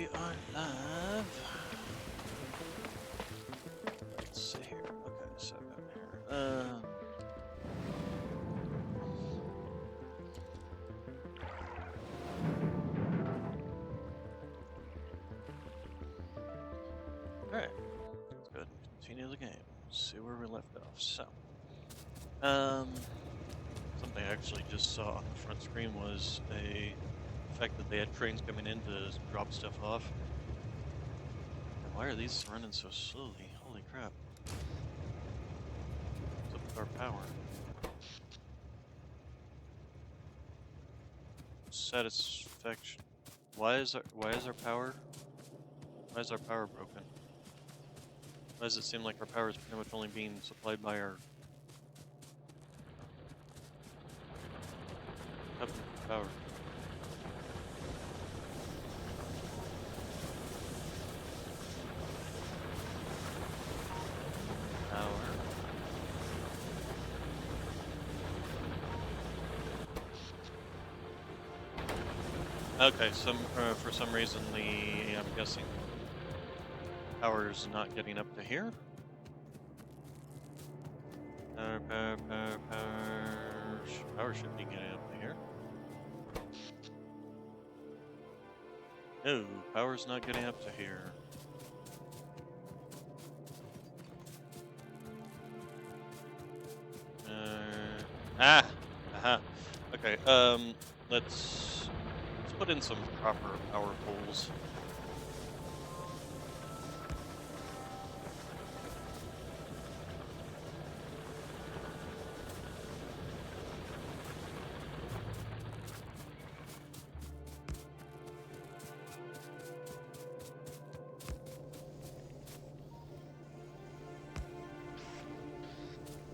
we are live. Let's see here. Okay, so I got here. Alright, let's go ahead and continue the game. See where we left off. So, something I actually just saw on the front screen was the fact that they had trains coming in to drop stuff off. And why are these running so slowly? Holy crap. What's up with our power? Satisfaction. Why is our power broken? Why does it seem like our power is pretty much only being supplied by our power? Okay, for some reason I'm guessing power's not getting up to here. Power should be getting up to here. No, power's not getting up to here. Aha. Okay, let's put in some proper power poles.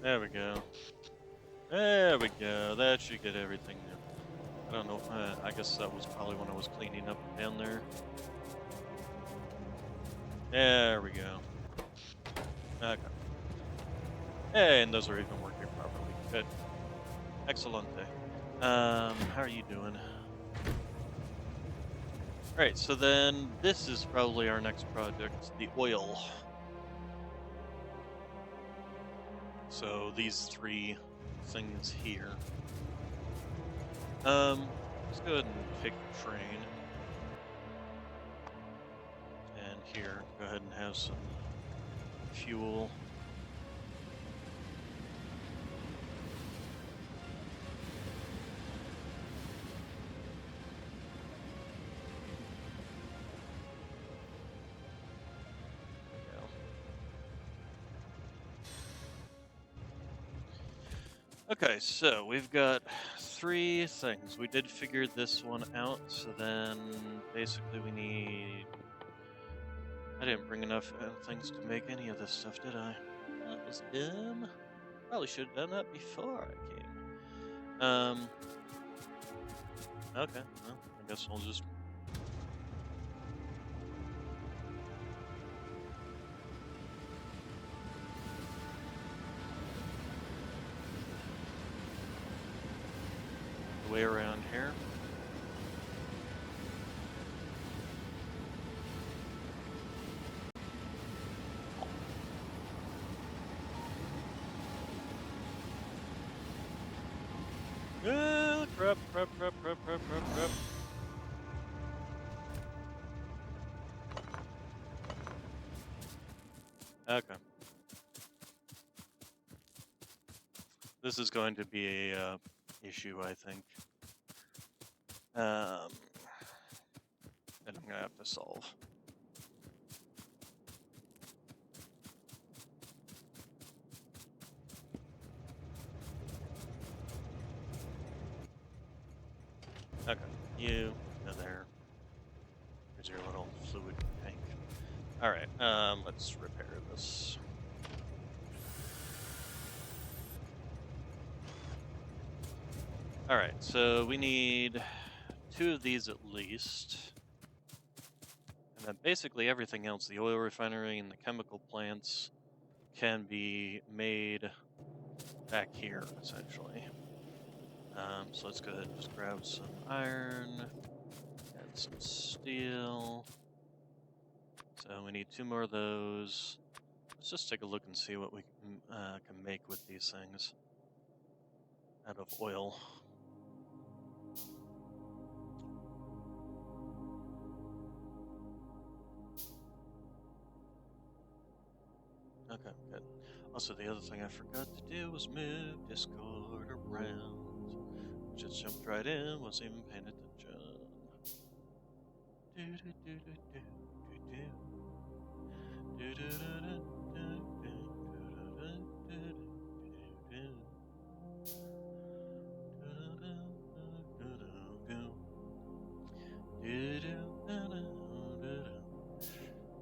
There we go. There we go. That should get everything there. I don't know. I guess that was probably when I was cleaning up down there. There we go. Okay. And those are even working properly. Good. Excellente. How are you doing? Alright, so then this is probably our next project, the oil. So these three things here. Let's go ahead and pick a train. And here, go ahead and have some fuel. Okay, so we've got three things. We did figure this one out, so then basically we need... I didn't bring enough things to make any of this stuff, did I? That was dumb. Probably should have done that before I came. Okay, well, I guess we'll just... way around here. Crap. Okay. This is going to be a issue, I think. That I'm gonna have to solve. Okay, you go there. Here's your little fluid tank. Alright, let's repair this. Alright, so we need 2 of these at least. And then basically everything else, the oil refinery and the chemical plants, can be made back here, essentially. So let's go ahead and just grab some iron, add some steel. So we need 2 more of those. Let's just take a look and see what we can make with these things out of oil. Okay, good. Also, the other thing I forgot to do was move Discord around. Just jumped right in, wasn't even paying attention.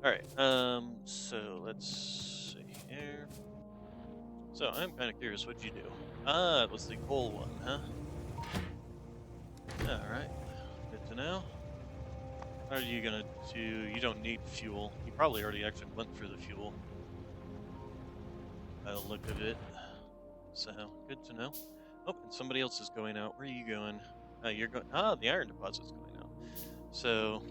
Alright, so let's see here. So I'm kind of curious, what'd you do? Ah, it was the coal one, huh? Alright, good to know. How are you gonna do? You don't need fuel. You probably already actually went through the fuel by the look of it. So, good to know. Oh, and somebody else is going out. Where are you going? You're going. Ah, the iron deposit's going out. So,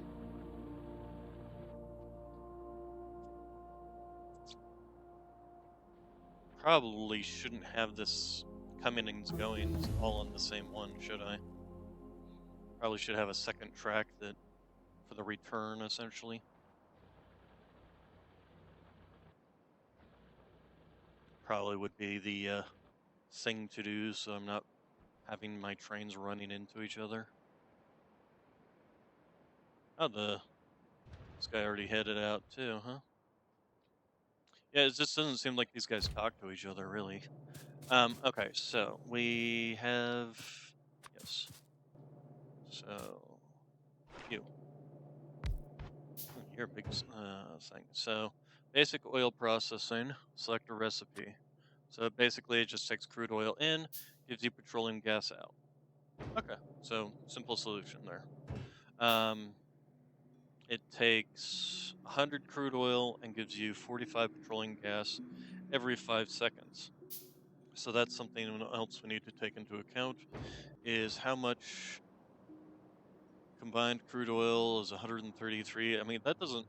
probably shouldn't have this coming and going all on the same one, should I? Probably should have a second track that for the return, essentially. Probably would be the thing to do, so I'm not having my trains running into each other. Oh, this guy already headed out too, huh? Yeah, it just doesn't seem like these guys talk to each other, really. Okay, so we have, yes. So you, you're a big thing. So basic oil processing. Select a recipe. So basically, it just takes crude oil in, gives you petroleum gas out. Okay, so simple solution there. It takes 100 crude oil and gives you 45 petroleum gas every 5 seconds. So that's something else we need to take into account is how much combined crude oil is 133. I mean, that doesn't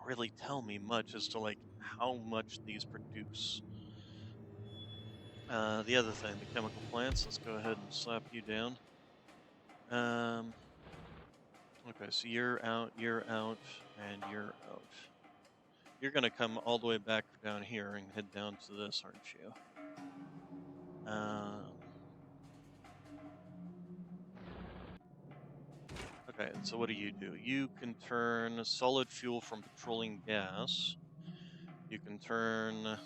really tell me much as to like how much these produce. The other thing, the chemical plants, let's go ahead and slap you down. Okay, so you're out, and you're out. You're gonna come all the way back down here and head down to this, aren't you? Okay, so what do? You can turn solid fuel from petroleum gas. You can turn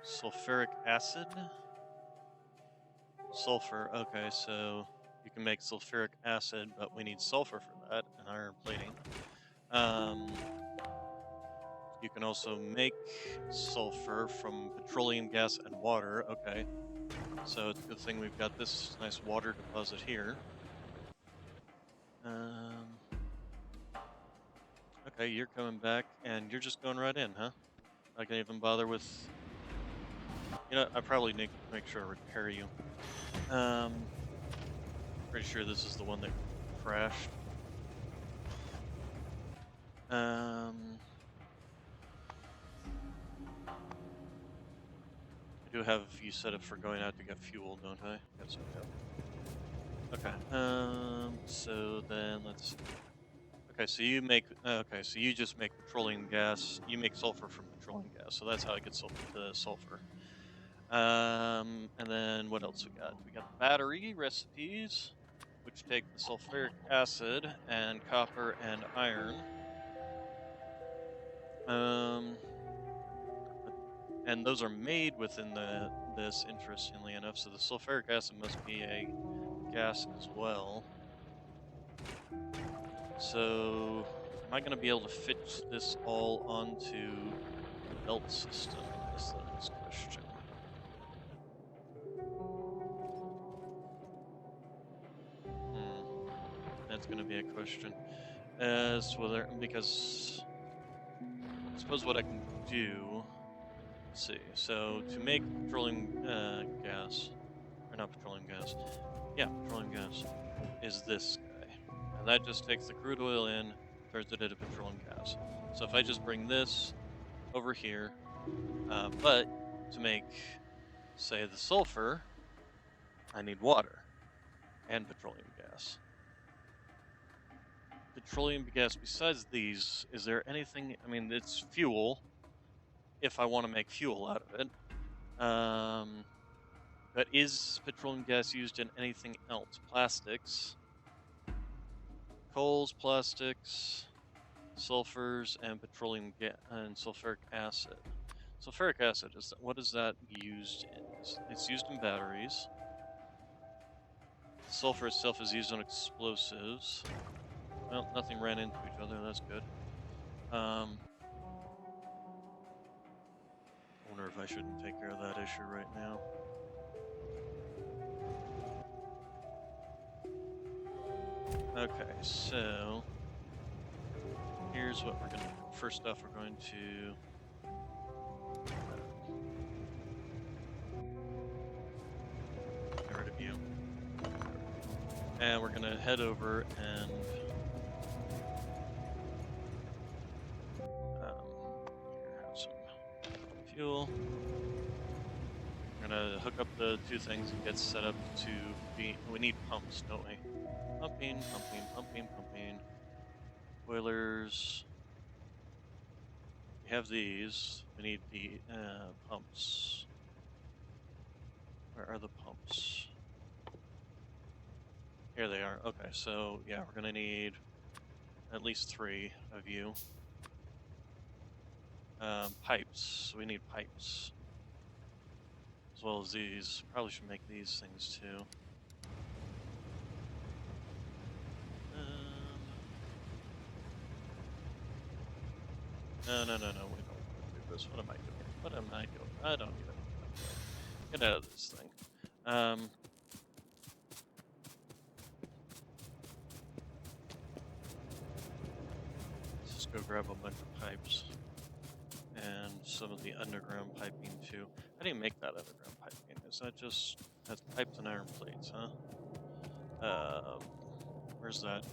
sulfuric acid. Sulfur, okay, so you can make sulfuric acid, but we need sulfur for that and iron plating. You can also make sulfur from petroleum gas and water, okay. So it's a good thing we've got this nice water deposit here. Okay, you're coming back, and you're just going right in, huh? I can even bother with... You know, I probably need to make sure I repair you. Pretty sure this is the one that crashed. I do have you set up for going out to get fuel, don't I? Yes, I do. Okay, so then let's... Okay, so you make... Okay, so you just make petroleum gas. You make sulfur from petroleum gas, so that's how it gets the sulfur. And then what else we got? We got battery recipes, which take the sulfuric acid and copper and iron. And those are made within this, interestingly enough. So the sulfuric acid must be a gas as well. So am I going to be able to fit this all onto the belt system? Is the next question. That's going to be a question. As whether, because I suppose what I can do, let's see, so to make petroleum gas, or not petroleum gas, yeah, petroleum gas, is this guy. and that just takes the crude oil in, turns it into petroleum gas. So if I just bring this over here, but to make, say, the sulfur, I need water and petroleum gas. Petroleum gas besides these, is there anything? I mean, it's fuel if I want to make fuel out of it. But is petroleum gas used in anything else? Plastics, coals, plastics, sulfurs, and petroleum and sulfuric acid. Sulfuric acid is what is that used in? It's used in batteries. The sulfur itself is used on explosives. Well, nothing ran into each other. That's good. I wonder if I shouldn't take care of that issue right now. Okay, so here's what we're gonna do. First off, we're going to get rid of you, and we're gonna head over and here, have some fuel. We're gonna hook up the two things and get set up to be. We need pumps, don't we? Pumping, pumping, pumping, pumping. Boilers. We have these. We need the pumps. Where are the pumps? Here they are. Okay, so yeah, we're gonna need at least 3 of you. Pipes. So we need pipes. As well as these. Probably should make these things too. No, no, no, no. We don't want to do this. What am I doing? What am I doing? I don't even know what I'm doing. Get out of this thing. Let's just go grab a bunch of pipes. And some of the underground piping too. I didn't make that underground piping. Is that just that's pipes and iron plates, huh? Where's that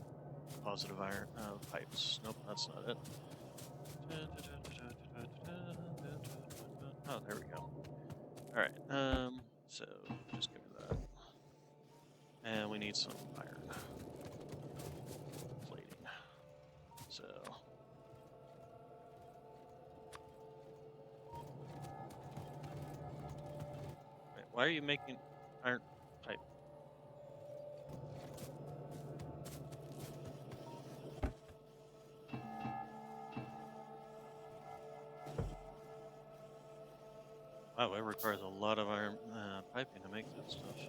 positive iron pipes? Nope, that's not it. Oh, there we go. All right. So just give me that, and we need some iron plating. So. Why are you making iron pipe? Wow, it requires a lot of iron piping to make that stuff.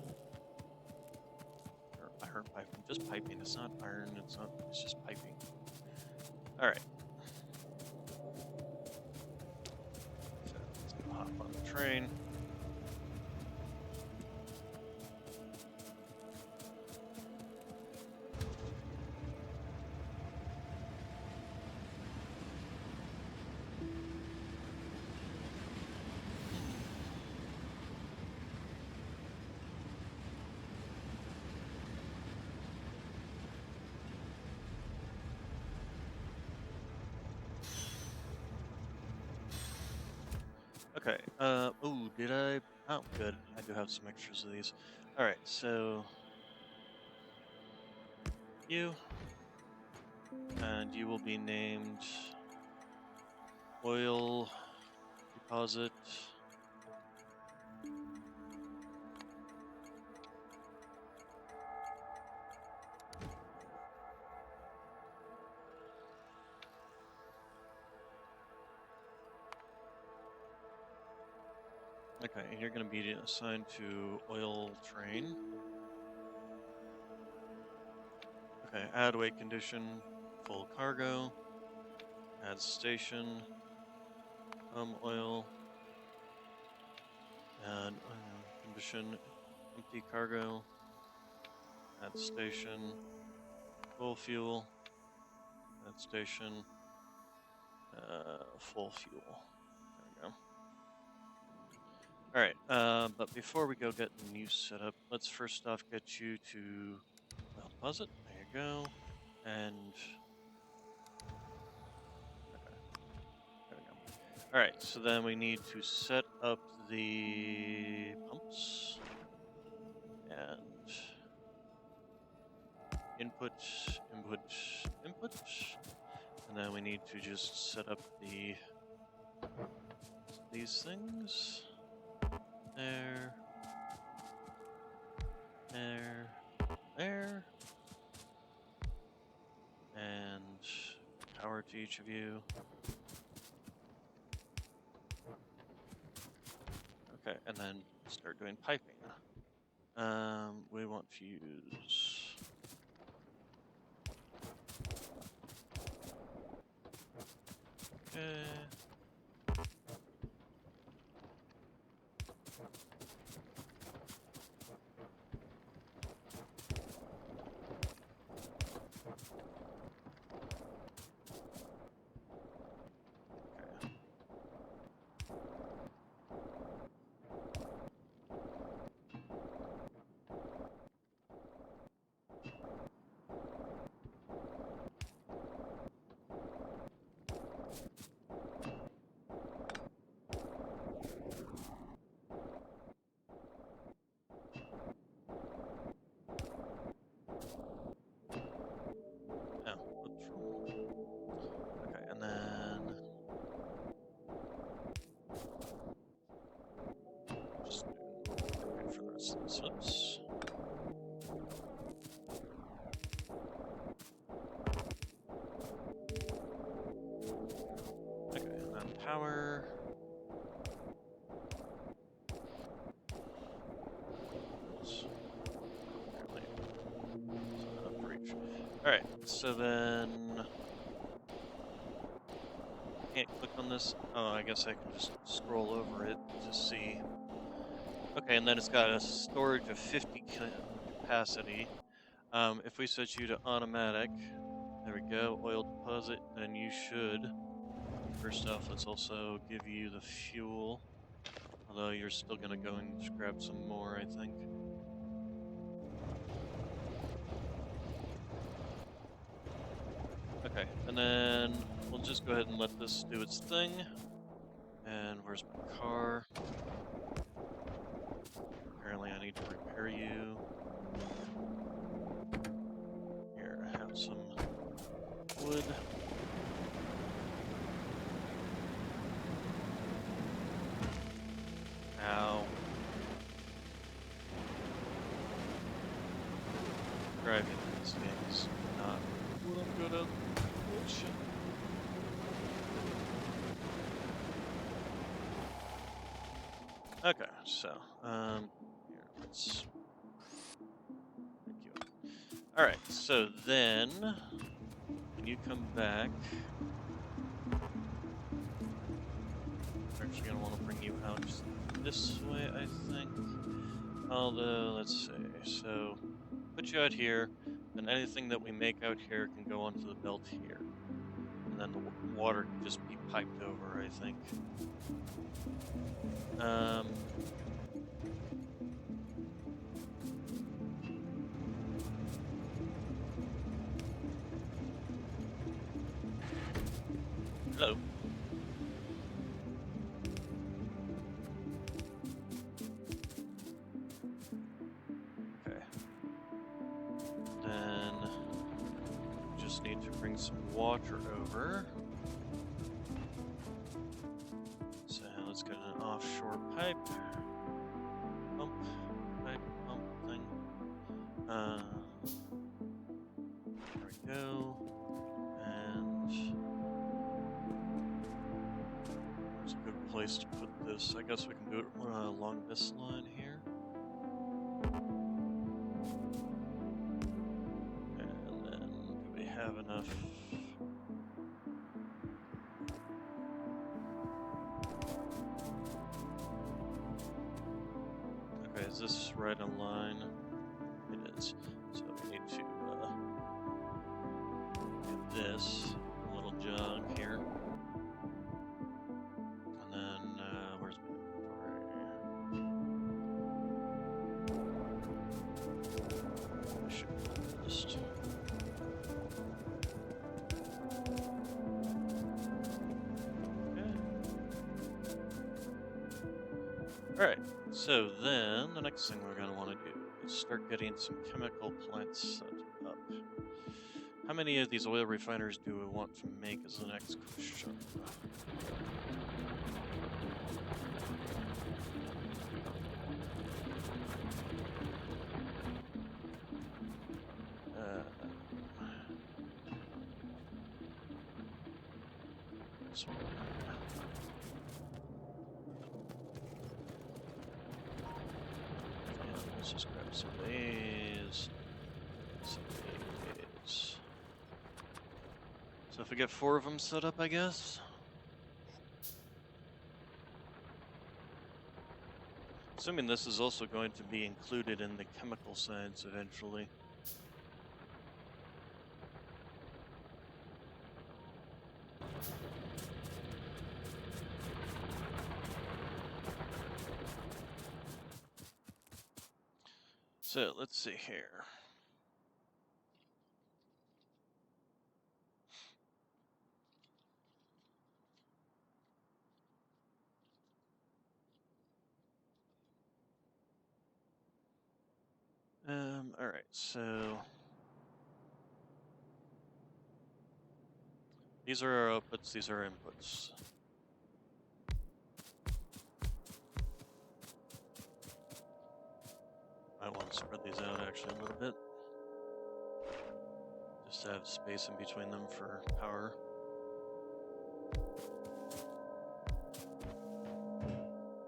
Or iron piping, just piping. It's not iron. It's not. It's just piping. All right. So let's go hop on the train. Okay. Oh, did I? Oh, good. I do have some extras of these. All right. So you and you will be named oil deposit. Okay, and you're going to be assigned to oil train. Okay, add weight condition, full cargo, add station, oil, add condition, empty cargo, add station, full fuel, add station, full fuel. There we go. All right, but before we go get the new setup, let's first off get you to well deposit. There you go. And okay, there we go. All right, so then we need to set up the pumps and input, input, input, and then we need to just set up these things. There, there, there, and power to each of you. Okay, and then start doing piping. We want to use. Okay. Oh, what's wrong? Okay, and then just wait for the rest of the slips. Okay, and then power. Alright, so then can't click on this. Oh, I guess I can just scroll over it to see. Okay, and then it's got a storage of 50 capacity. If we switch you to automatic, there we go, oil deposit, then you should. First off, let's also give you the fuel. Although you're still gonna go and grab some more, I think. Okay, and then we'll just go ahead and let this do its thing. And where's my car? Apparently I need to repair you. Here, I have some wood. Ow. Driving in this game is not what I'm good at. Oh, shit. Okay, so, here, let's pick you up. Alright, so then, when you come back, we're actually going to want to bring you out just this way, I think. Although, let's see, so, put you out here, then anything that we make out here can go onto the belt here. And then the water can just be piped over, I think. Hello. Okay. Then just need to bring some water over. So let's get an offshore pipe. Pump thing. There we go. And where's a good place to put this? I guess we can do it along this line here. And then do we have enough? Okay, is this right on line? It is. So we need to get this little jug here. And then, where's my inventory? I should put this. Alright, so then the next thing we're going to want to do is start getting some chemical plants set up. How many of these oil refiners do we want to make is the next question. This one. Yeah, let's just grab some of these. Some of these. So if we get 4 of them set up, I guess. Assuming this is also going to be included in the chemical science eventually. So let's see here. All right, so these are our outputs, these are our inputs. I want to spread these out actually a little bit. Just to have space in between them for power.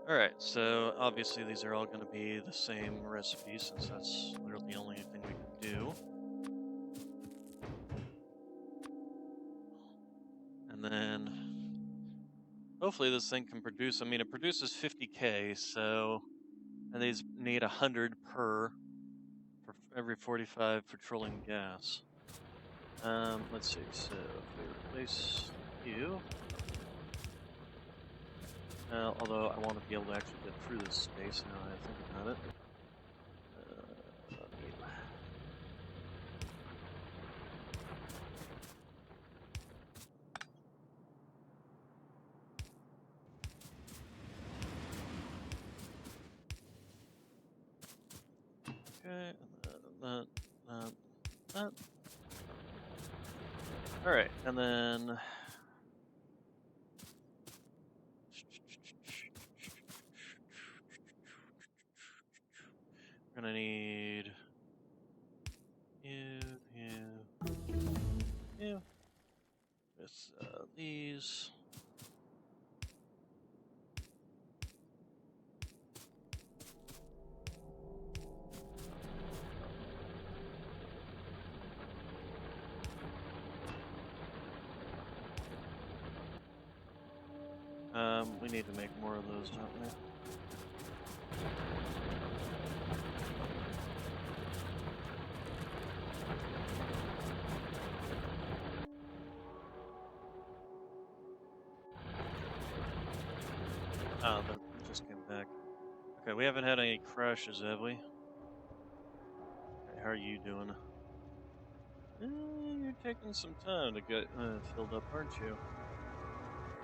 Alright, so obviously these are all going to be the same recipe since that's literally the only thing we can do. And then hopefully this thing can produce, I mean it produces 50k, so and these need 100 per for every 45 petroleum gas. Let's see, so if we replace you, although I want to be able to actually get through this space now that I think about it. Okay, that. Alright, and then we're gonna need you, with these. We need to make more of those, don't we? Oh, that just came back. Okay, we haven't had any crashes, have we? Okay, how are you doing? You're taking some time to get filled up, aren't you?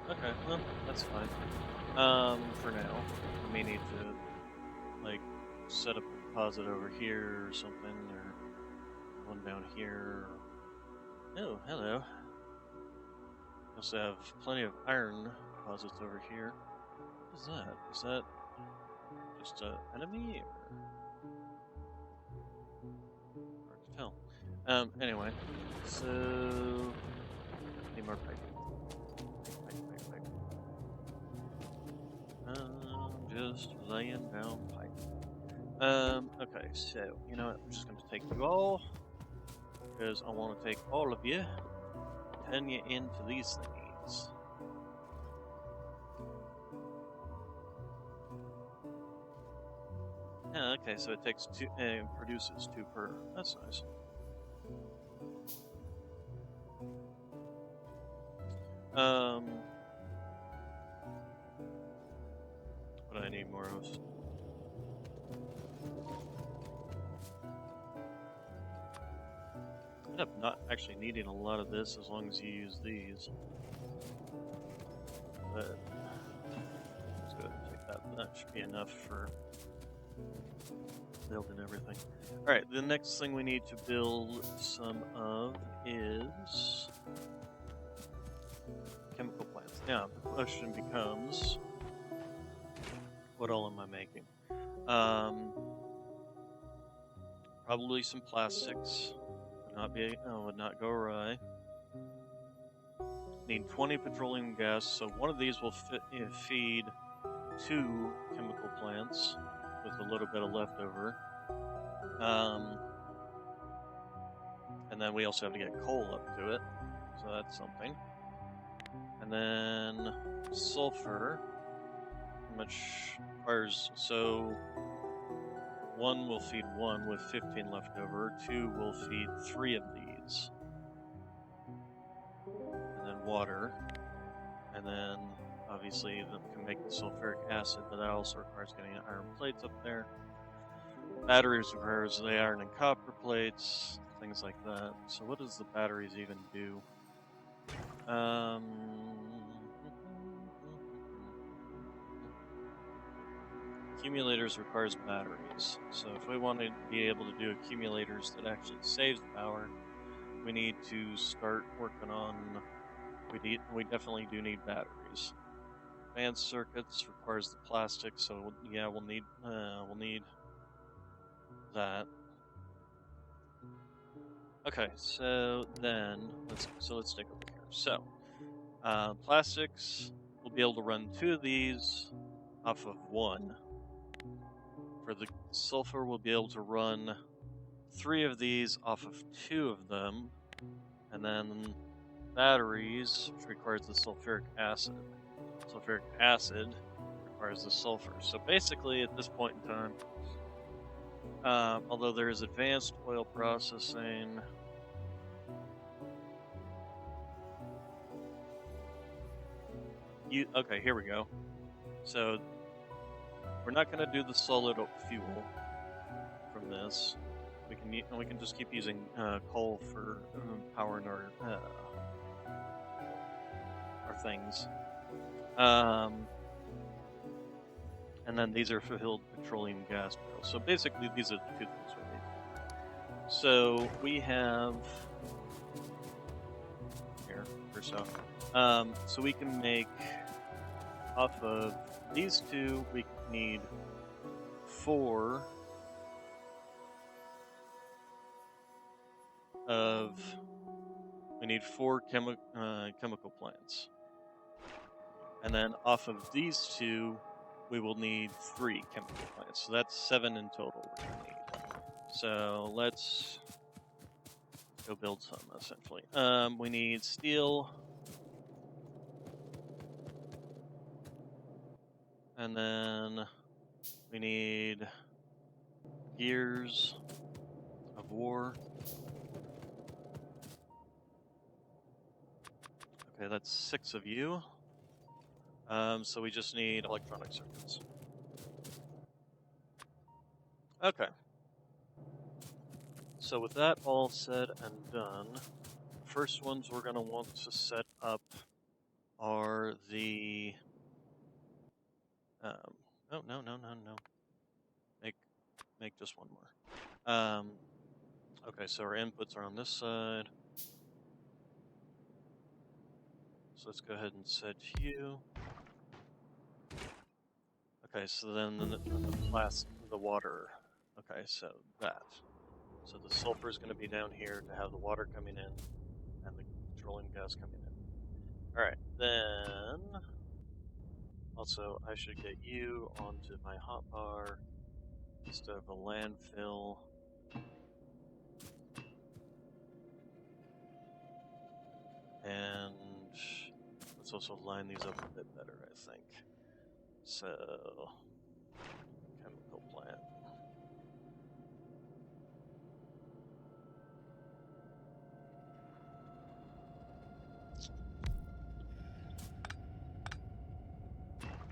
Okay, well, that's fine. For now, we may need to, like, set up a deposit over here or something, or one down here. Oh, hello. We also have plenty of iron deposits over here. What is that? Is that just an enemy, or hard to tell? Anyway, so need more pipe. Pipe. Just laying down pipe. Okay, so you know what? I'm just going to take you all because I want to take all of you, turn you into these thingies. Yeah, okay, so it takes 2, produces 2 per. That's nice. What do I need more of? I end up not actually needing a lot of this as long as you use these. But let's go ahead and take that that should be enough for building everything. Alright, the next thing we need to build some of is chemical plants. Now, the question becomes, what all am I making? Probably some plastics. Would not go awry. Need 20 petroleum gas, so one of these will feed 2 chemical plants with a little bit of leftover. And then we also have to get coal up to it, so that's something. And then sulfur, much requires, so 1 will feed 1 with 15 left over, 2 will feed 3 of these. And then water, and then obviously that can make the sulfuric acid, but that also requires getting iron plates up there. Batteries requires the iron and copper plates, things like that. So what does the batteries even do? Accumulators requires batteries. So if we want to be able to do accumulators that actually saves power, we need to start working on. We definitely do need batteries. Advanced circuits requires the plastic, so yeah, we'll need that. Okay, so then let's take a look here. So plastics, we'll be able to run 2 of these off of 1. For the sulfur, we'll be able to run 3 of these off of 2 of them, and then batteries, which requires the sulfuric acid. Sulfuric acid requires the sulfur. So basically, at this point in time, although there is advanced oil processing, okay, here we go. So we're not going to do the solid fuel from this. We can just keep using coal for powering our things. And then these are filled petroleum gas barrels. So basically, these are the 2 things we need. So we have here first off. So we can make off of these 2. We need 4 of. We need 4 chemical plants, and then off of these 2, we will need 3 chemical plants. So that's 7 in total we're gonna need. So let's go build some essentially. We need steel, and then we need gears of war. Okay, that's 6 of you. So we just need electronic circuits. Okay. So with that all said and done, the first ones we're going to want to set up are the... no. Make just one more. Okay, so our inputs are on this side. So let's go ahead and set you. Okay, so then the water. Okay, so that. So the sulfur is going to be down here to have the water coming in and the petroleum gas coming in. Alright, then also I should get you onto my hotbar instead of a landfill. And let's also line these up a bit better, I think. So, chemical plant.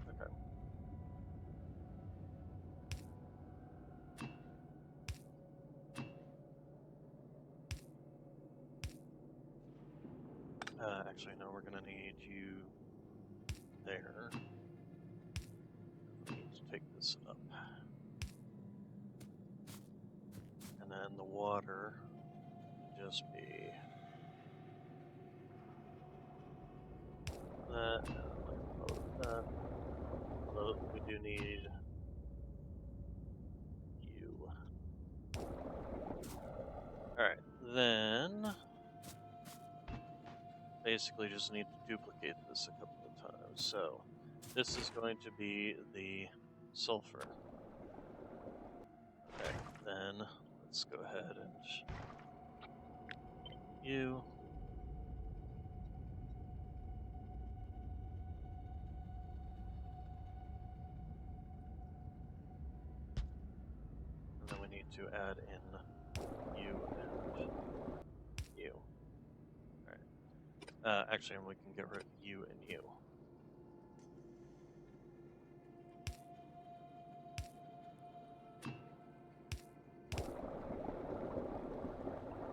Okay. Actually, no, we're gonna need you there. take this up. And then the water will just be that, that. Although we do need you. Alright, then basically just need to duplicate this a couple of times. So this is going to be the sulfur. Okay, then let's go ahead and you. And then we need to add in you and you. Alright. Actually, we can get rid of you and you.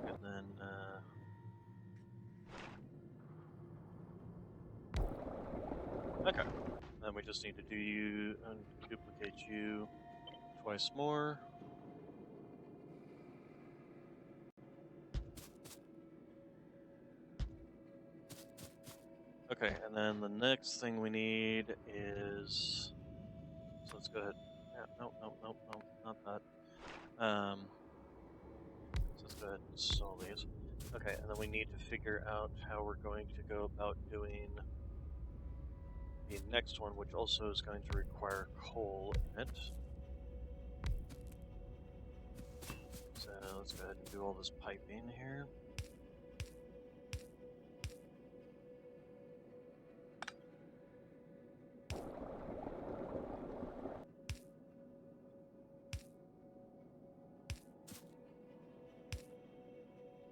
And then, okay. Then we just need to do you and duplicate you twice more. Okay, and then the next thing we need is, so let's go ahead. Yeah, no, not that. So let's go ahead and install these. Okay, and then we need to figure out how we're going to go about doing the next one, which also is going to require coal in it. So let's go ahead and do all this piping here.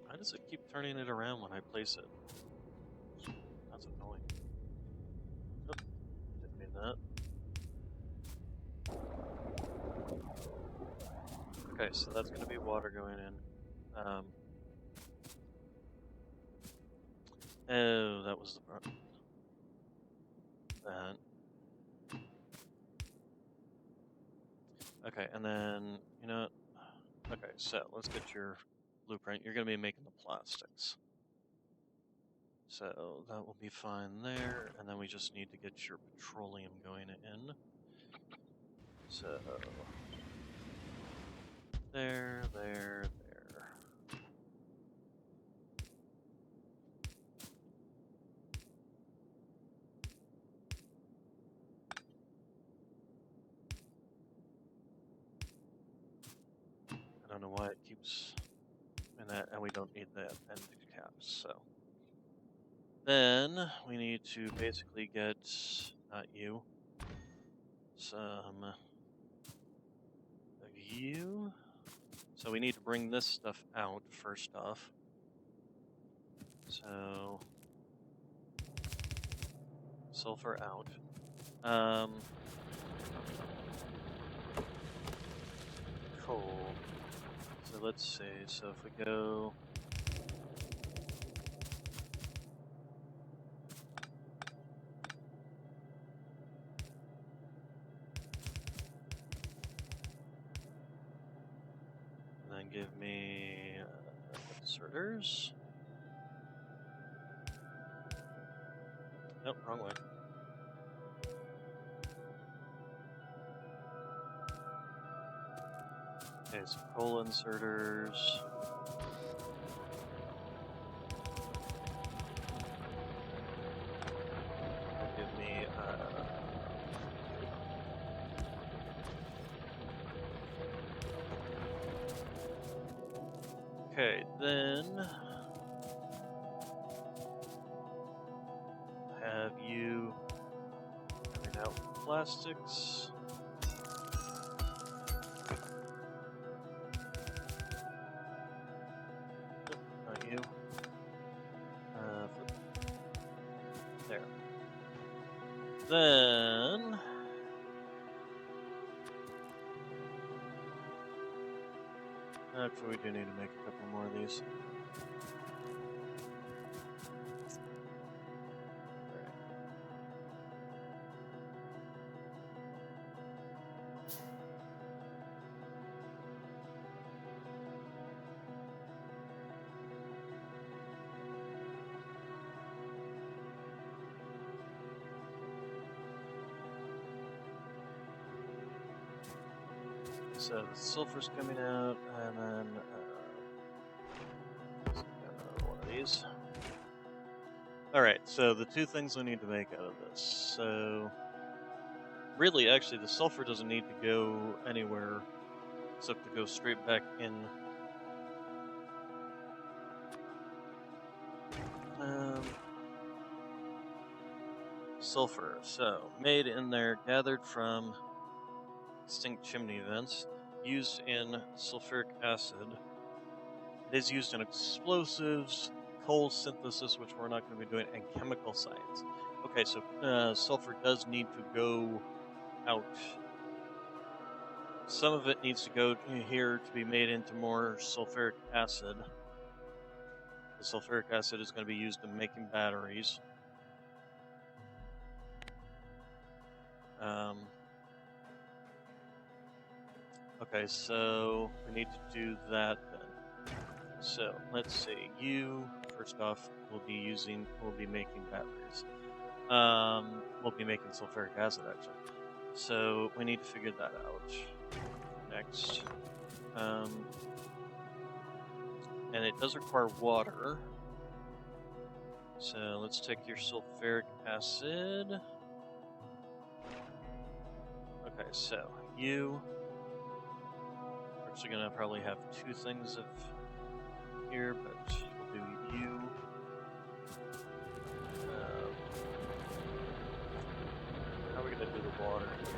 Why does it keep turning it around when I place it? That's annoying. Oh, didn't mean that. Okay, so that's going to be water going in. Oh, that was the problem. That. Okay, and then, you know, okay, so let's get your blueprint. You're going to be making the plastics. So that will be fine there, and then we just need to get your petroleum going in. So, there. I don't know why it keeps doing that, and we don't need that end caps, so. Then we need to basically get, not you, some of you. So we need to bring this stuff out first off. So sulfur out. Coal. So let's see. So if we go. And then give me inserters. Nope, wrong way. Okay, so coal inserters. Give me okay, then have you bring out plastics. Not you. There. Then actually we do need to make a couple more of these. so the sulfur's coming out, and then one of these. All right, so the two things we need to make out of this. So really, actually, the sulfur doesn't need to go anywhere except to go straight back in. Sulfur, so made in there, gathered from extinct chimney vents, used in sulfuric acid. It is used in explosives, coal synthesis, which we're not going to be doing, and chemical science. Okay, so sulfur does need to go out. Some of it needs to go here to be made into more sulfuric acid. The sulfuric acid is going to be used in making batteries. Okay, so we need to do that then. So let's see. You first off will be making batteries. We'll be making sulfuric acid actually. So we need to figure that out next. And it does require water. So let's take your sulfuric acid. Okay, so you are actually gonna probably have two things of here, but we'll do you. How are we gonna do the water here?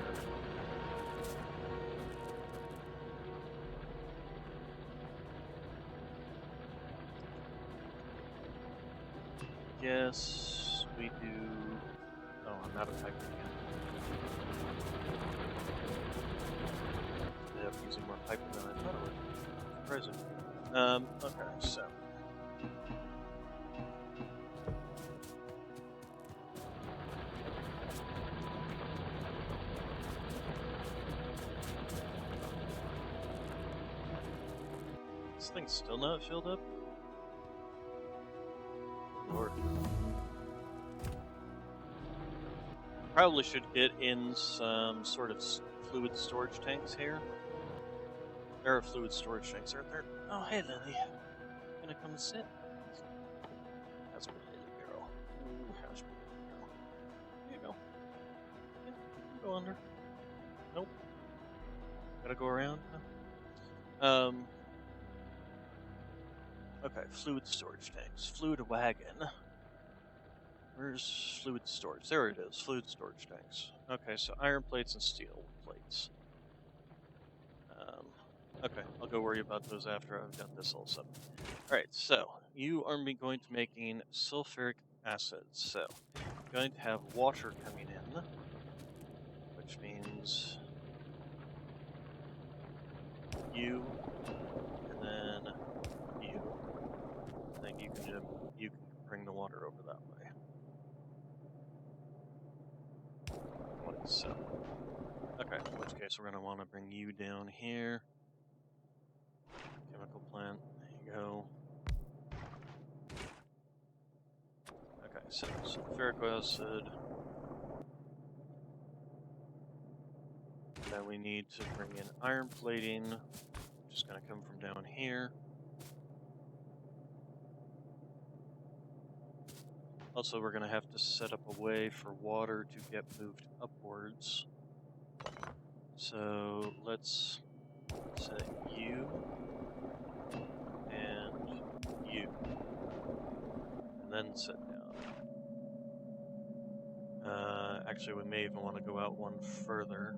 Yes, we do. Oh, I'm out of pipe again. I ended up using more pipe than I thought I would. Surprising. Okay, so. This thing's still not filled up? Lord. Probably should get in some sort of fluid storage tanks here. There are fluid storage tanks, aren't there? Oh, hey, Lily. Gonna come sit? That's my little girl. Ooh, how's my little girl? Here you go. Yeah, you can go under. Nope. Gotta go around? No. Okay, fluid storage tanks. Fluid wagon. Where's fluid storage? There it is, fluid storage tanks. Okay, so iron plates and steel plates. Okay, I'll go worry about those after I've got this all set. Alright, so you are going to making sulfuric acid. So, you're going to have water coming in, which means you, and then you. I think you can bring the water over that way. Like so. Okay, in which case we're going to want to bring you down here. Chemical plant, there you go. Okay, so sulfuric acid. Then we need to bring in iron plating, which is going to come from down here. Also, we're going to have to set up a way for water to get moved upwards. So let's set you and you, and then set down. Actually, we may even want to go out one further.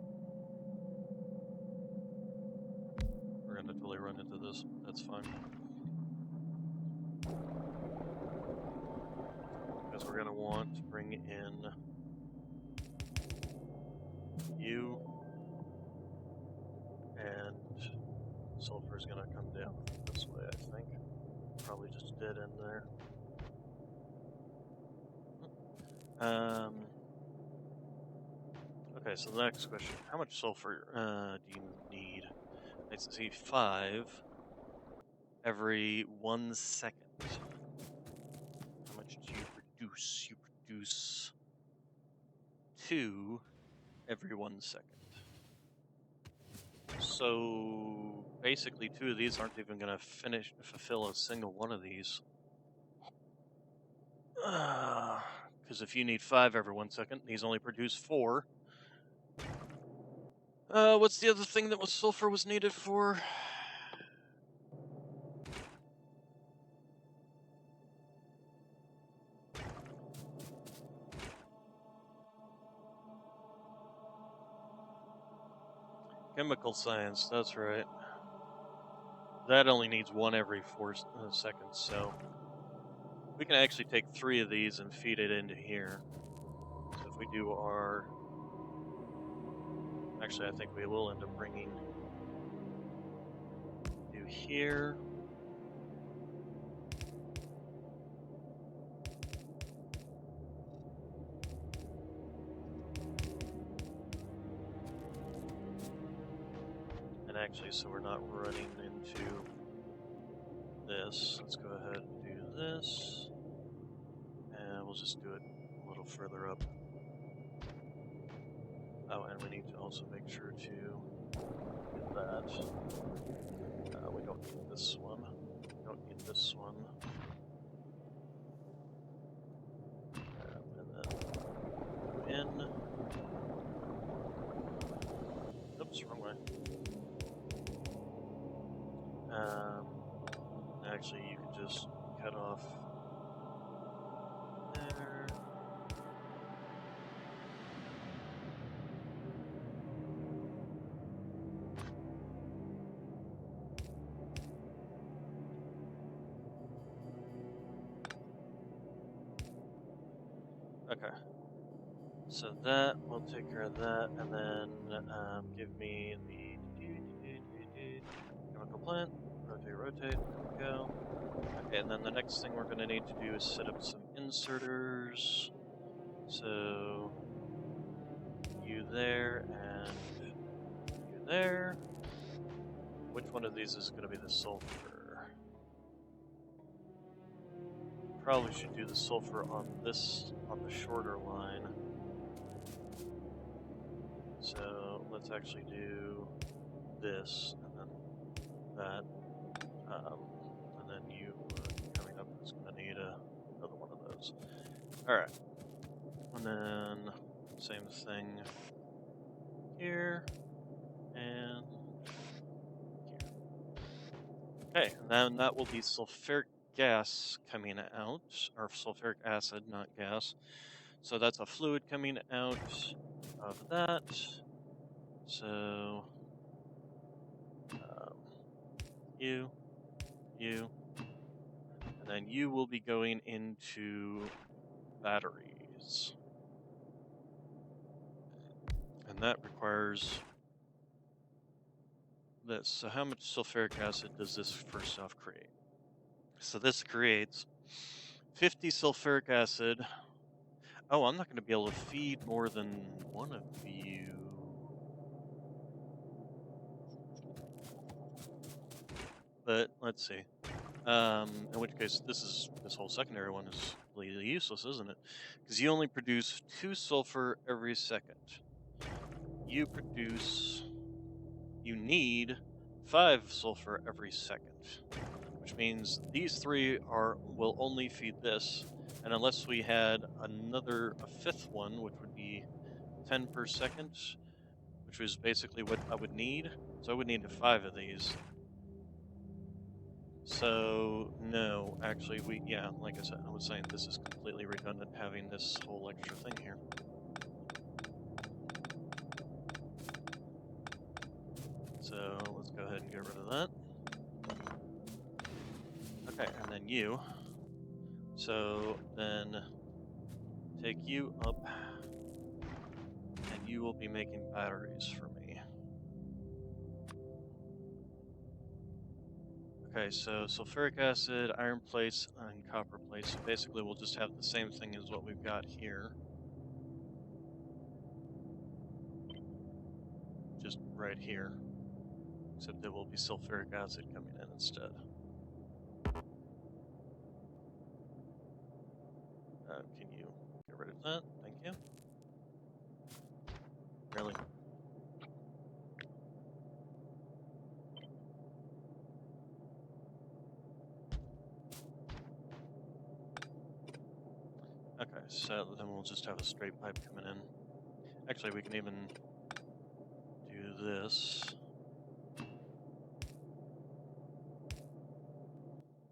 We're going to totally run into this. That's fine. Because we're going to want to bring in you, and sulfur is going to come down this way, I think. Probably just dead end there. Okay, so the next question. How much sulfur do you need? I see 5 every 1 second. How much do you produce? You produce 2 every 1 second. So basically, two of these aren't even going to fulfill a single one of these. Because if you need 5 every 1 second, these only produce 4. What's the other thing that was sulfur was needed for? Chemical science, that's right. That only needs 1 every 4 seconds, so we can actually take 3 of these and feed it into here. So if we do our... Actually, I think we will end up bringing... Do here. And actually, so we're not running into this. Let's go ahead and do this. And we'll just do it a little further up. Oh, and we need to also make sure to get that. We don't need this one. We don't need this one. And then in. Oops, wrong way. Actually, you can just cut off there. Okay. So that, we'll take care of that, and then give me the chemical plant. Rotate, there we go. Okay, and then the next thing we're going to need to do is set up some inserters. So, you there, and you there. Which one of these is going to be the sulfur? Probably should do the sulfur on the shorter line. So let's actually do this, and then that, and then you coming up is going to need another one of those. All right, and then same thing here and here. Okay, and then that will be sulfuric gas coming out, or sulfuric acid, not gas. So that's a fluid coming out of that. So you, and then you will be going into batteries. And that requires this. So how much sulfuric acid does this first off create? So this creates 50 sulfuric acid. Oh, I'm not going to be able to feed more than one of you. But let's see. In which case, this whole secondary one is completely useless, isn't it? Because you only produce 2 sulfur every second. You need 5 sulfur every second, which means these 3 will only feed this, and unless we had a 5th one, which would be 10 per second, which was basically what I would need. So I would need 5 of these. So no, actually like I said, I was saying this is completely redundant having this whole extra thing here. So let's go ahead and get rid of that. Okay, and then you. So then take you up, and you will be making batteries for me. Okay, so sulfuric acid, iron plates, and copper plates. So basically we'll just have the same thing as what we've got here. Just right here. Except there will be sulfuric acid coming in instead. Can you get rid of that? Thank you. Really? Okay, so then we'll just have a straight pipe coming in. Actually, we can even do this.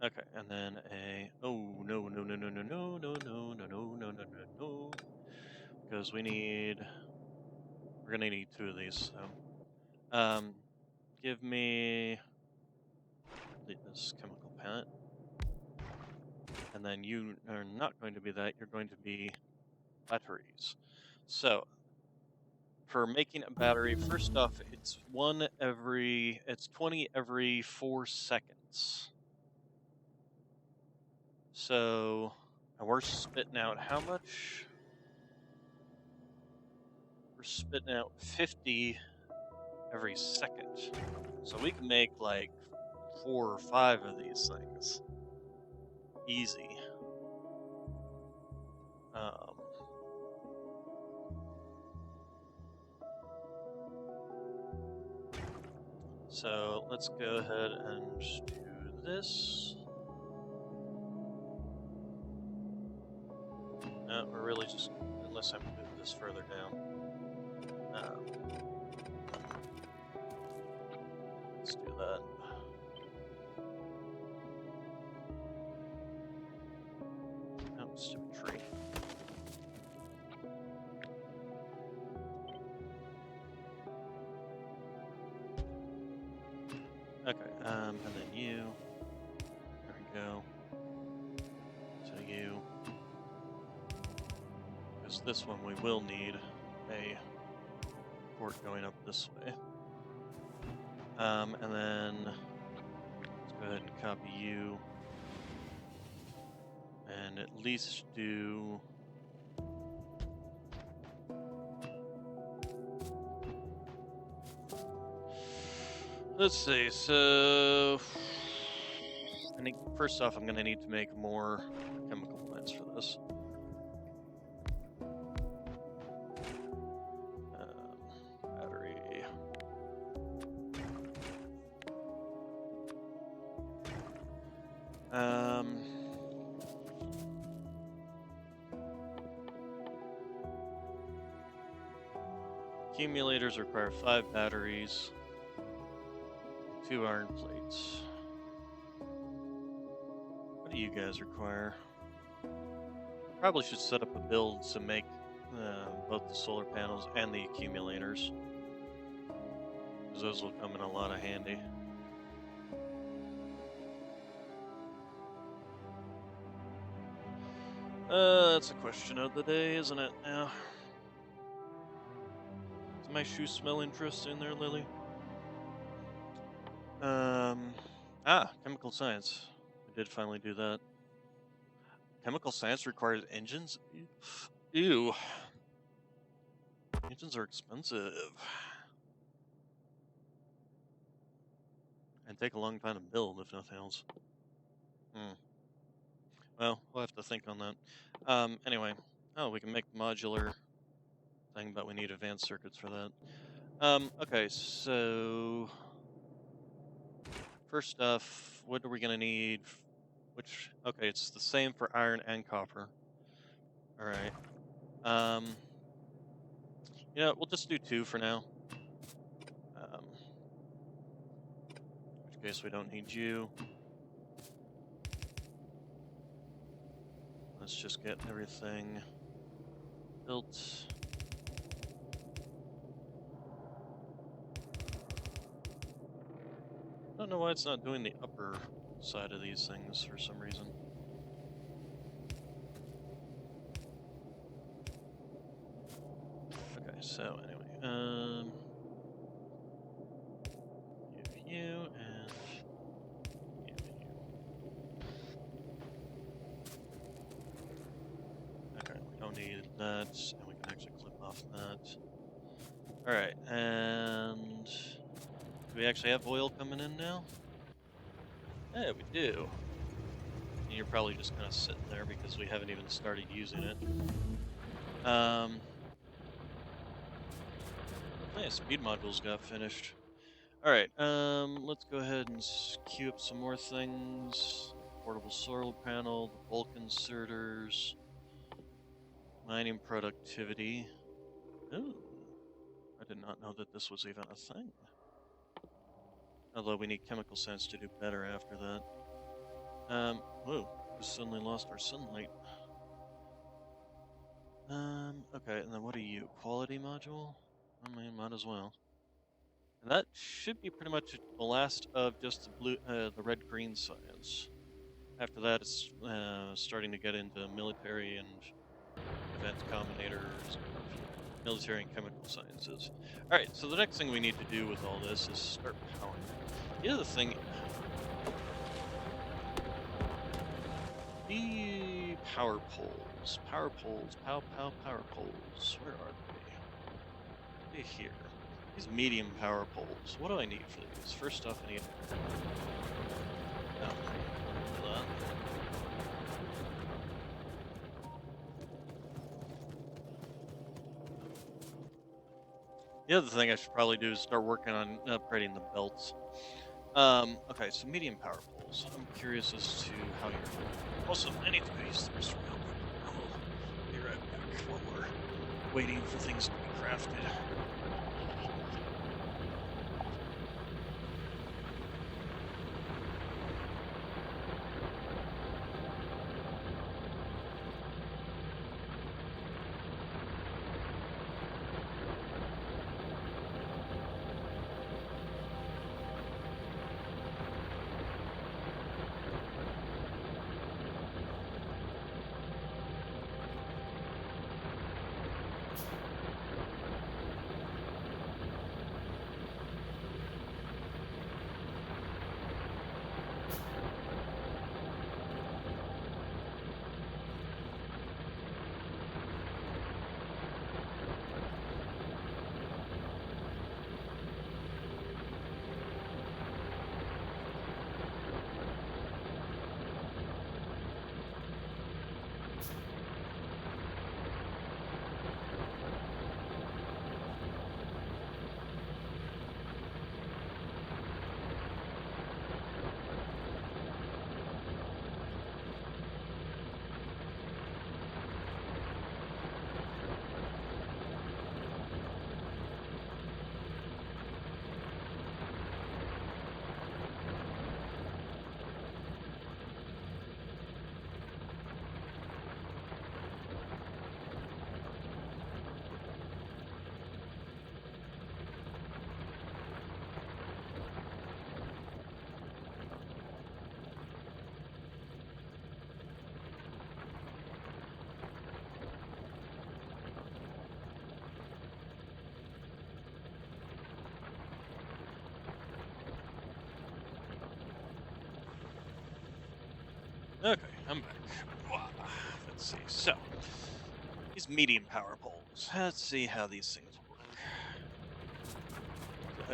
Okay, and then oh no no no no no no no no no no no no no no, because we're gonna need two of these. So give me this chemical palette, and then you are not going to be that. You're going to be batteries. So for making a battery, first off, it's 20 every 4 seconds. So, and we're spitting out how much? We're spitting out 50 every second. So we can make like 4 or 5 of these things. Easy. Um, so let's go ahead and just do this. No, we're really just, unless I move this further down. Let's do that. Oh, stupid tree. Okay, and then you. There we go. So you. Because this one we will need a port going up this way. And then let's go ahead and copy you. And at least do. Let's see, so I think first off I'm gonna need to make more chemical plants for this. Battery. Accumulators require 5 batteries, 2 iron plates. What do you guys require? Probably should set up a build to make both the solar panels and the accumulators, because those will come in a lot of handy. That's a question of the day, isn't it? Now, does my shoe smell interesting there, Lily? Chemical science. We did finally do that. Chemical science requires engines? Ew. Engines are expensive. And take a long time to build, if nothing else. Well, we'll have to think on that. Anyway. Oh, we can make the modular thing, but we need advanced circuits for that. Okay, so... First off, what are we gonna need? Okay, it's the same for iron and copper. Alright. You know, we'll just do 2 for now. In which case we don't need you. Let's just get everything built. I don't know why it's not doing the upper side of these things for some reason. Okay, so anyway, give you and give you. Okay, we don't need that, and we can actually clip off that. Alright, and do we actually have oil coming in now? Yeah, we do. And you're probably just kind of sitting there because we haven't even started using it. Yeah, speed modules got finished. Alright, let's go ahead and queue up some more things. Portable solar panel, the bulk inserters. Mining productivity. Ooh, I did not know that this was even a thing. Although we need chemical sense to do better after that. Whoa, just suddenly lost our sunlight. Okay, and then what are you? Quality module? I mean, might as well. And that should be pretty much the last of just the red-green science. After that, it's starting to get into military and advanced combinators, military and chemical sciences. All right, so the next thing we need to do with all this is start powering it. The other thing, the power poles, power poles. Where are they? They're here. These medium power poles. What do I need for these? First off, I need. Oh, that. The other thing I should probably do is start working on upgrading the belts. Okay, so medium power poles. I'm curious as to how you're doing. Also, I need to go use the restroom real quick. I will be right back while we're waiting for things to be crafted. Okay, I'm back. Let's see. So, these medium power poles. Let's see how these things work.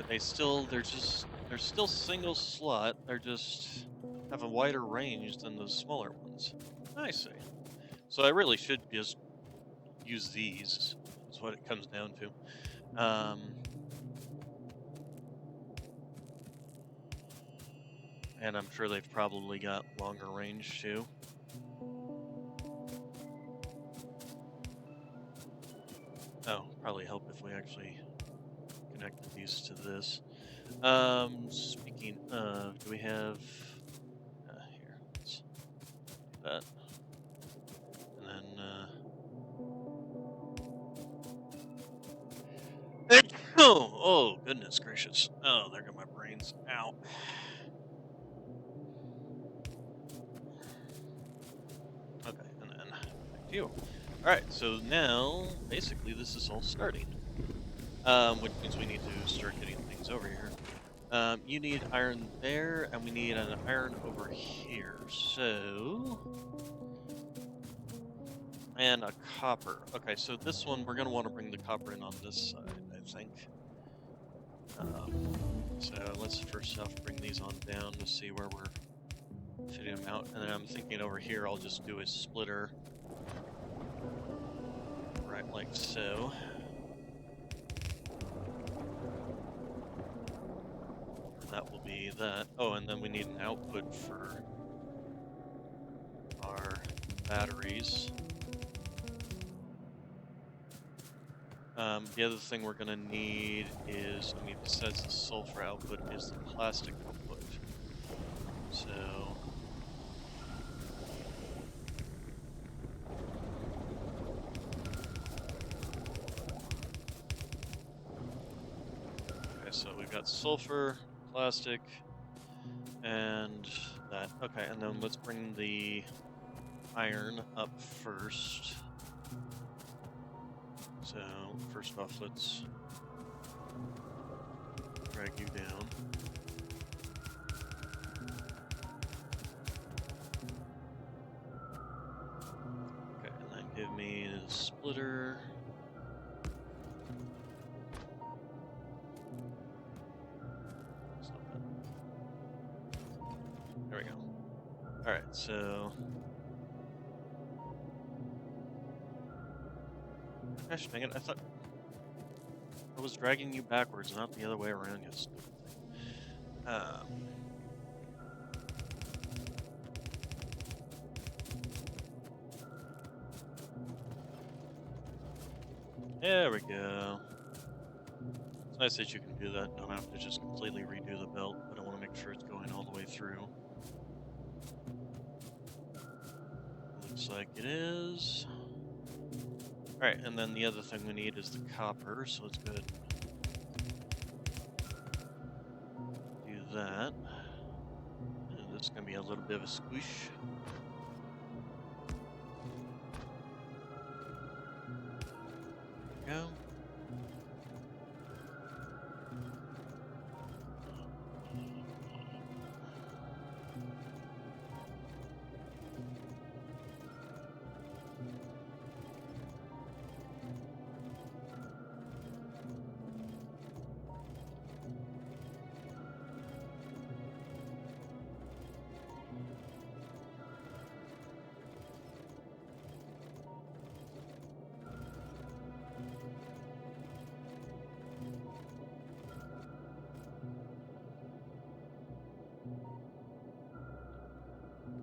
They're still single slot. They're just have a wider range than the smaller ones. I see. So I really should just use these. Is what it comes down to. And I'm sure they've probably got longer range too. Oh, probably help if we actually connected these to this. Speaking of, do we have here? Let's do that, and then oh goodness gracious! Oh, there go my brains. Ow. Okay, and then back to you. All right, so now basically this is all starting, which means we need to start getting things over here. You need iron there, and we need an iron over here. So, and a copper. Okay, so this one, we're going to want to bring the copper in on this side, I think. So let's first off bring these on down to see where we're fitting them out. And then I'm thinking over here, I'll just do a splitter. Right like so. That will be that. Oh, and then we need an output for our batteries. The other thing we're gonna need is, I mean, besides the sulfur output, is the plastic output. So, okay, so we've got sulfur, plastic, and that. Okay, and then let's bring the iron up first. So, first off, let's drag you down. Okay, and then give me the splitter. Stop that. There we go. Alright, so... Gosh dang it, I thought I was dragging you backwards, not the other way around, you stupid thing. There we go. It's nice that you can do that. Don't have to just completely redo the belt, but I want to make sure it's going all the way through. Looks like it is. Alright, and then the other thing we need is the copper, so let's go ahead and do that. And this is going to be a little bit of a squish. There we go.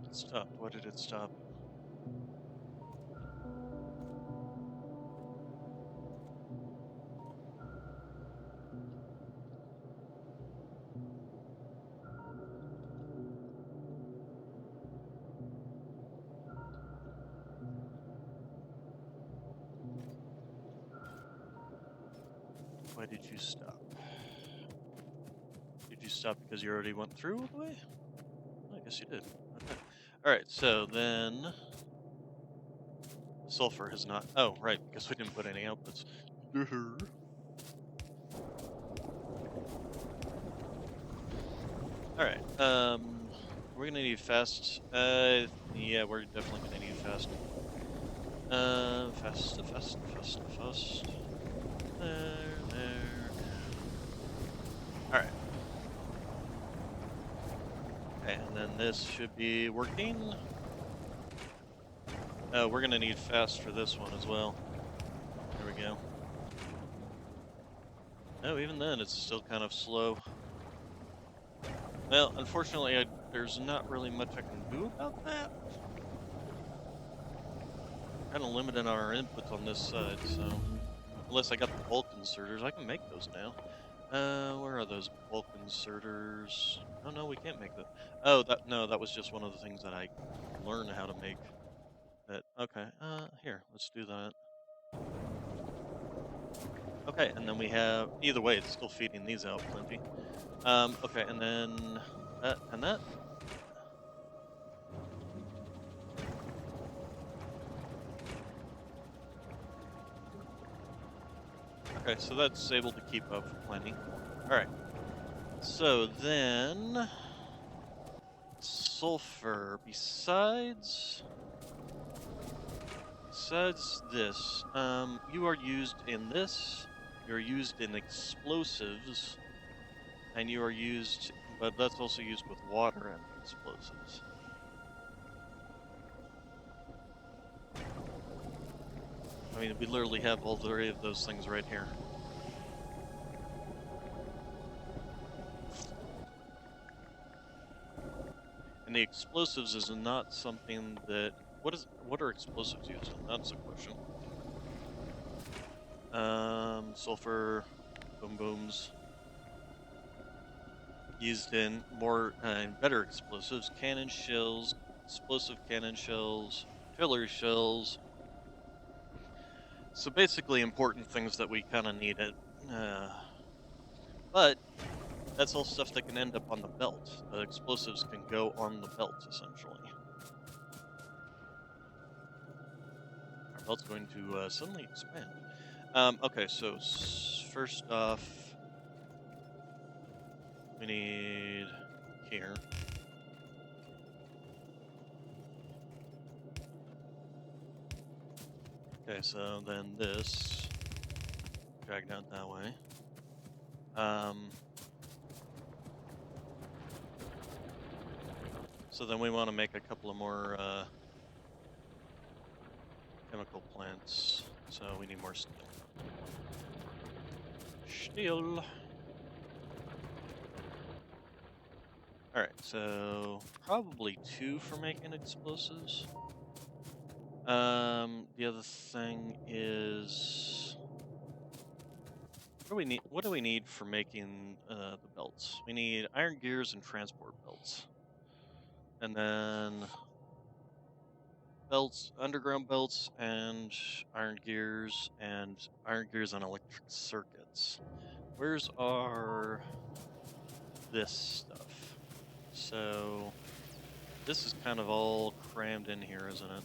It stopped. What did it stop? Why did you stop? Did you stop because you already went through all the way? I guess you did. Okay. Alright, so then... Sulfur has not... Oh, right, because we didn't put any outputs. Alright, we're gonna need fast. Yeah, we're definitely gonna need fast. Fast. There. Alright. Okay, and then this should be working. We're gonna need fast for this one as well. There we go. No, even then, it's still kind of slow. Well, unfortunately, there's not really much I can do about that. Kind of limited our inputs on this side, so unless I got the bulk inserters, I can make those now. Where are those bulk inserters? Oh no, we can't make that. Oh, that was just one of the things that I learned how to make. That okay. Here, let's do that. Okay, and then we have either way, it's still feeding these out plenty. Okay, and then that and that. Okay, so that's able to keep up plenty. Alright. So then sulfur. Besides this, you are used in this, you're used in explosives, and you are used, but that's also used with water and explosives. I mean, we literally have all three of those things right here. And the explosives is not something that... What are explosives used in? That's a question. Sulfur boom booms used in more and better explosives, cannon shells, explosive cannon shells, artillery shells. So basically, important things that we kind of need it. But that's all stuff that can end up on the belt. The explosives can go on the belt essentially. Our belt's going to suddenly expand. Okay, so first off, we need here. Okay, so then this dragged out that way. Um, so then we want to make a couple of more chemical plants. So we need more steel. Steel. All right, so probably 2 for making explosives. The other thing is, what do we need? What do we need for making the belts? We need iron gears and transport belts, and then belts, underground belts, and iron gears and electric circuits. Where's our this stuff? So this is kind of all crammed in here, isn't it?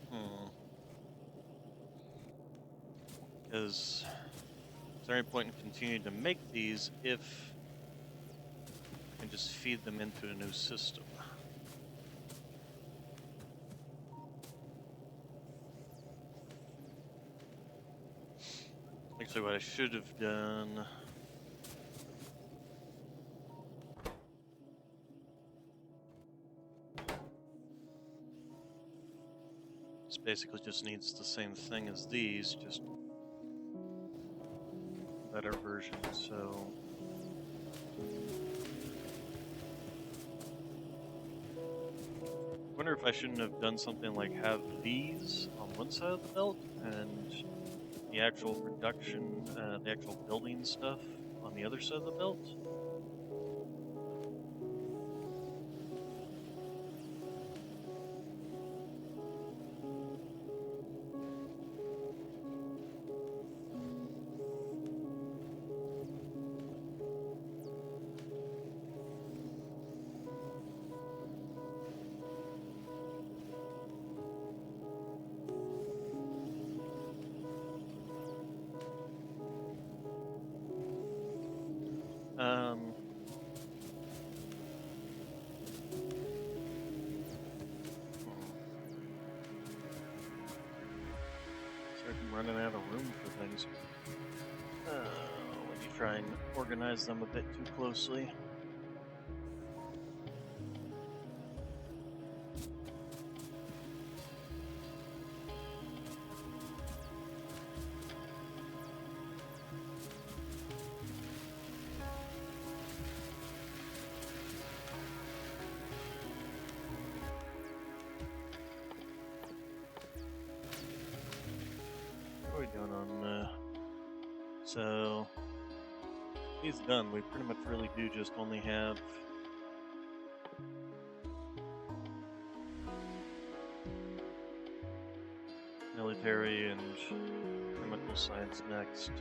Hmm. Because is there any point in continuing to make these if we can just feed them into a new system? Actually, what I should have done is basically just needs the same thing as these, just better version. So I wonder if I shouldn't have done something like have these on one side of the belt and the actual production, the actual building stuff on the other side of the belt. Um, Start running out of room for things. Let me try and organize them a bit too closely. What are we doing on? So he's done. We pretty much really do just only have military and chemical science next.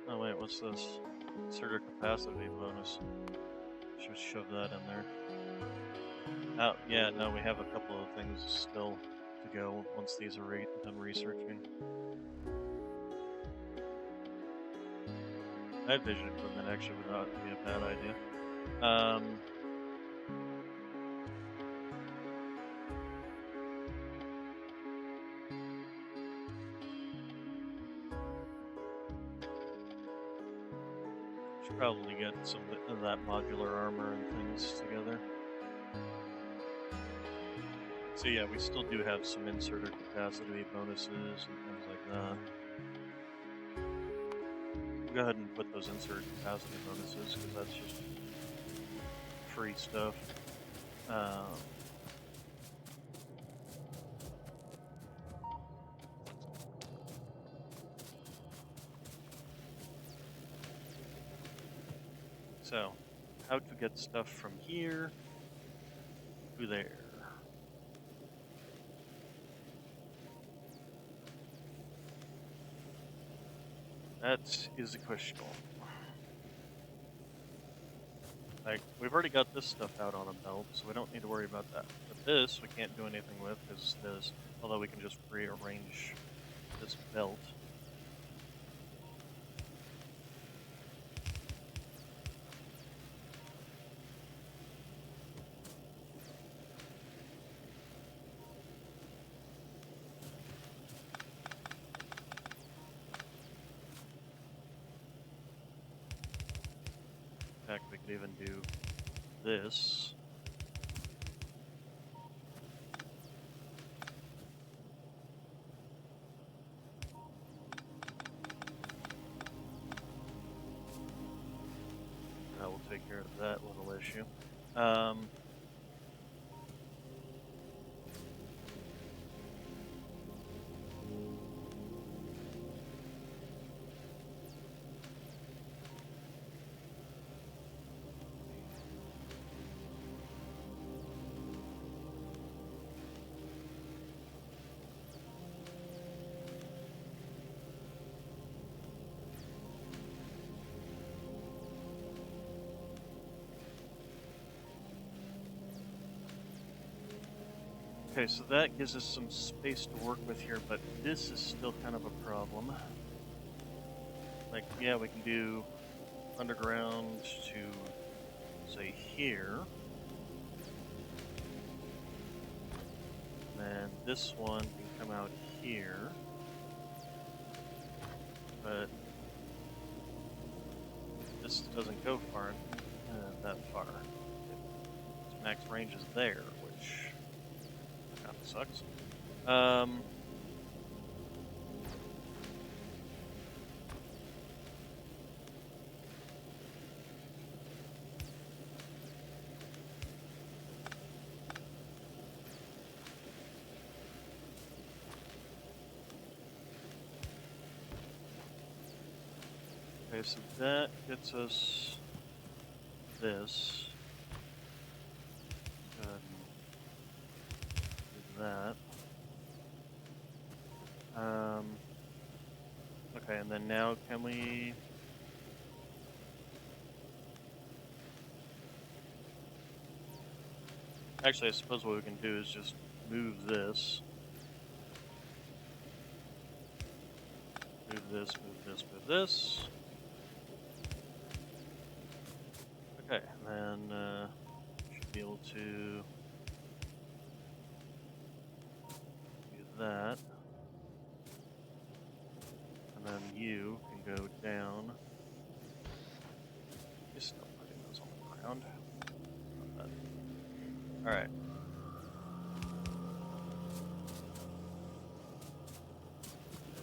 Oh wait, what's this? Insert capacity bonus. Should shove that in there. Oh yeah, no, we have a couple of things still to go once these are done researching. Night vision equipment actually would not be a bad idea. Should probably get some of that modular armor and things together. So yeah, we still do have some inserter capacity bonuses and things like that. Go ahead and put those insert capacity bonuses because that's just free stuff. Um, so, how to get stuff from here to there? That is the question. Like, we've already got this stuff out on a belt, so we don't need to worry about that. But this, we can't do anything with, because this, although we can just rearrange this belt. In fact, we could even do this. That will take care of that little issue. Okay, so that gives us some space to work with here, but this is still kind of a problem. Like, yeah, we can do underground to, say, here. And then this one can come out here. But this doesn't go far, that far. Its max range is there, which kind of sucks. Okay, so that gets us this. Go ahead and do that. Okay, and then now can we... Actually, I suppose what we can do is just move this. Move this, move this, move this. Okay, and then should be able to do that. And then you can go down. You're still putting those on the ground. Alright.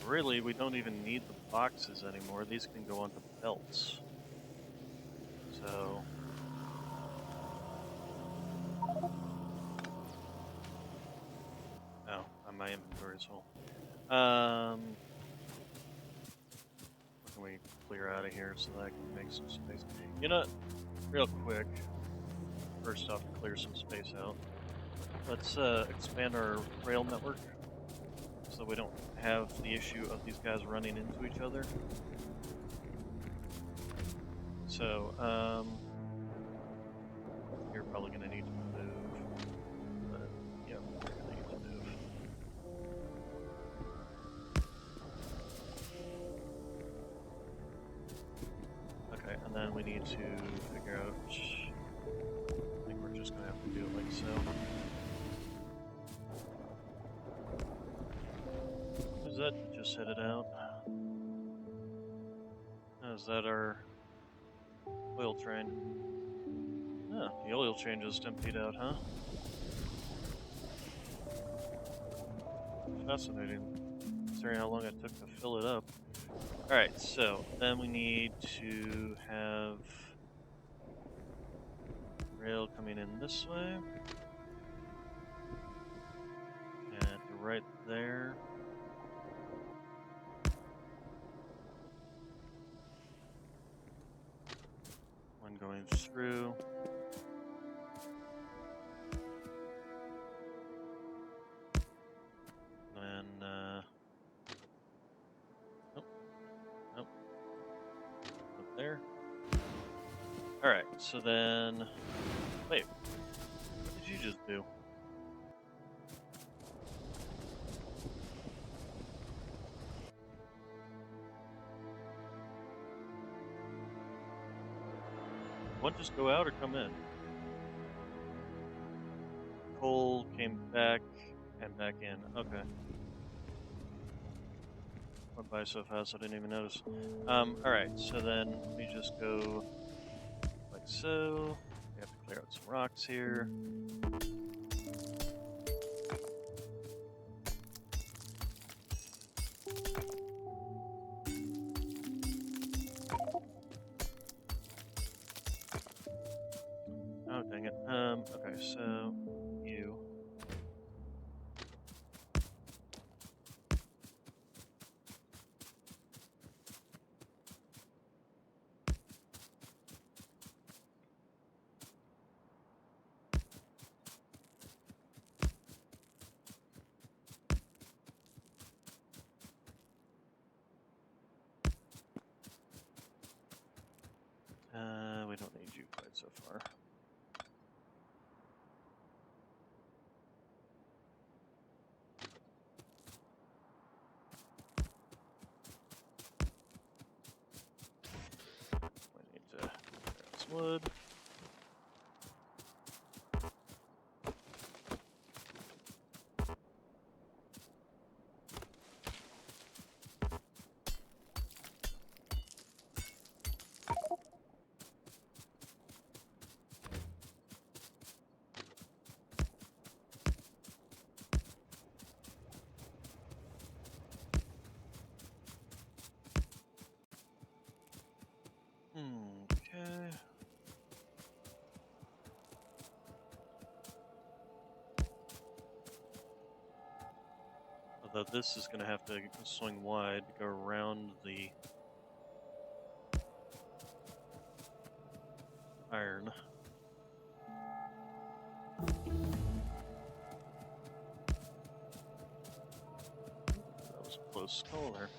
Really, we don't even need the boxes anymore. These can go onto belts. So... Oh, my inventory's full. What can we clear out of here so that I can make some space? You know, real quick, first off, to clear some space out, let's expand our rail network so we don't have the issue of these guys running into each other. So, you're probably going to need to move, but yeah, you're going to need to move. Okay, and then we need to figure out, I think we're just going to have to do it like so. Is that just headed out? Oh, is that our oil train? Ah, the oil train just emptied out, huh? Fascinating. Considering how long it took to fill it up. Alright, so then we need to have rail rail coming in this way. And right there. One going through. And nope, nope, up there. Alright, so then, wait, what did you just do? One just go out or come in? Coal came back and back in. Okay. Went by so fast I didn't even notice. Alright, so then we just go like so. We have to clear out some rocks here. Oh, dang it. Okay, so you. We don't need you quite so far. We need to grab some wood. Okay. Although this is going to have to swing wide to go around the iron. That was a close call there.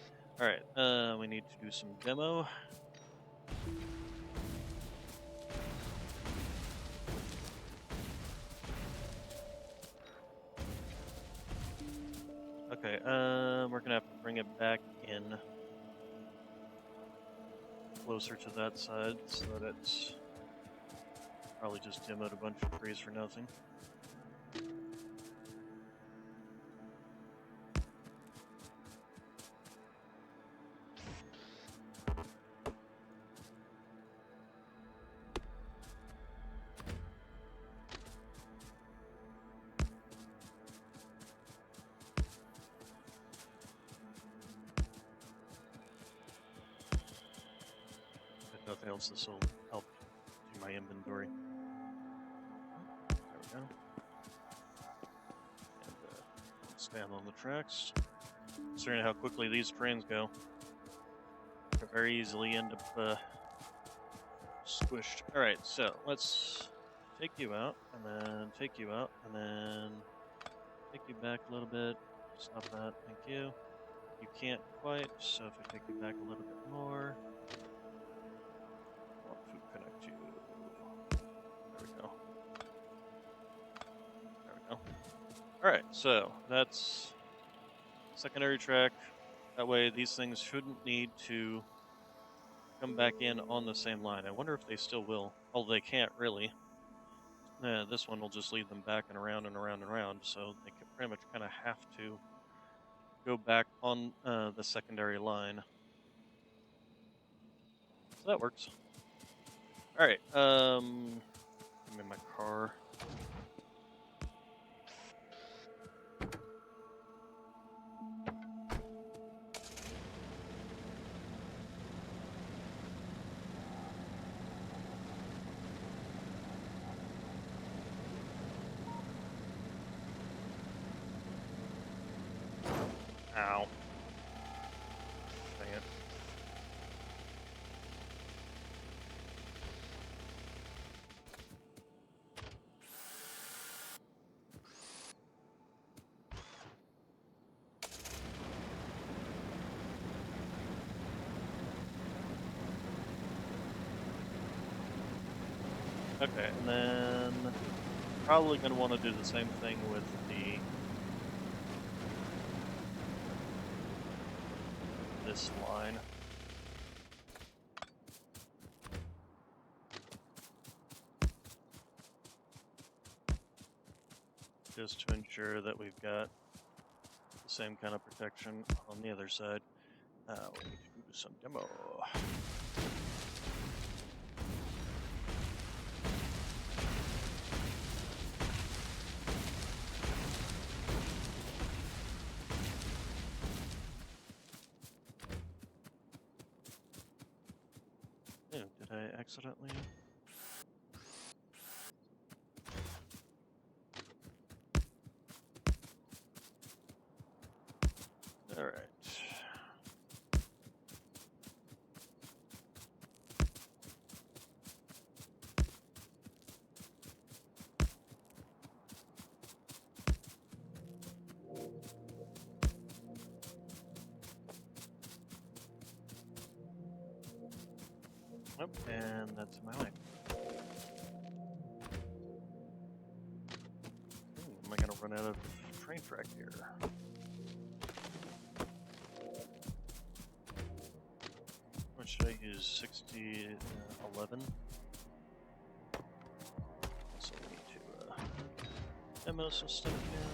Alright, we need to do some demo. Okay, we're gonna have to bring it back in closer to that side so that it's probably just demoed a bunch of trees for nothing. If nothing else, this will help do my inventory. There we go. And stand on the tracks. Considering how quickly these trains go, they very easily end up squished. Alright, so let's take you out, and then take you out, and then take you back a little bit. Stop that, thank you. You can't quite, so if I take you back a little bit more. I want to connect you. There we go. There we go. Alright, so that's secondary track. That way these things shouldn't need to come back in on the same line. I wonder if they still will. Although they can't really. This one will just lead them back and around and around and around, so they can pretty much kind of have to go back on the secondary line. So that works. Alright, I'm in my car. Ow. Dang it. Okay, and then probably going to want to do the same thing with this line. Just to ensure that we've got the same kind of protection on the other side. We need to do some demo. Ew, did I accidentally? Alright. Nope, and that's my way. Am I gonna run out of train track here? What should I use? 60, 11? So we need to demo some stuff again.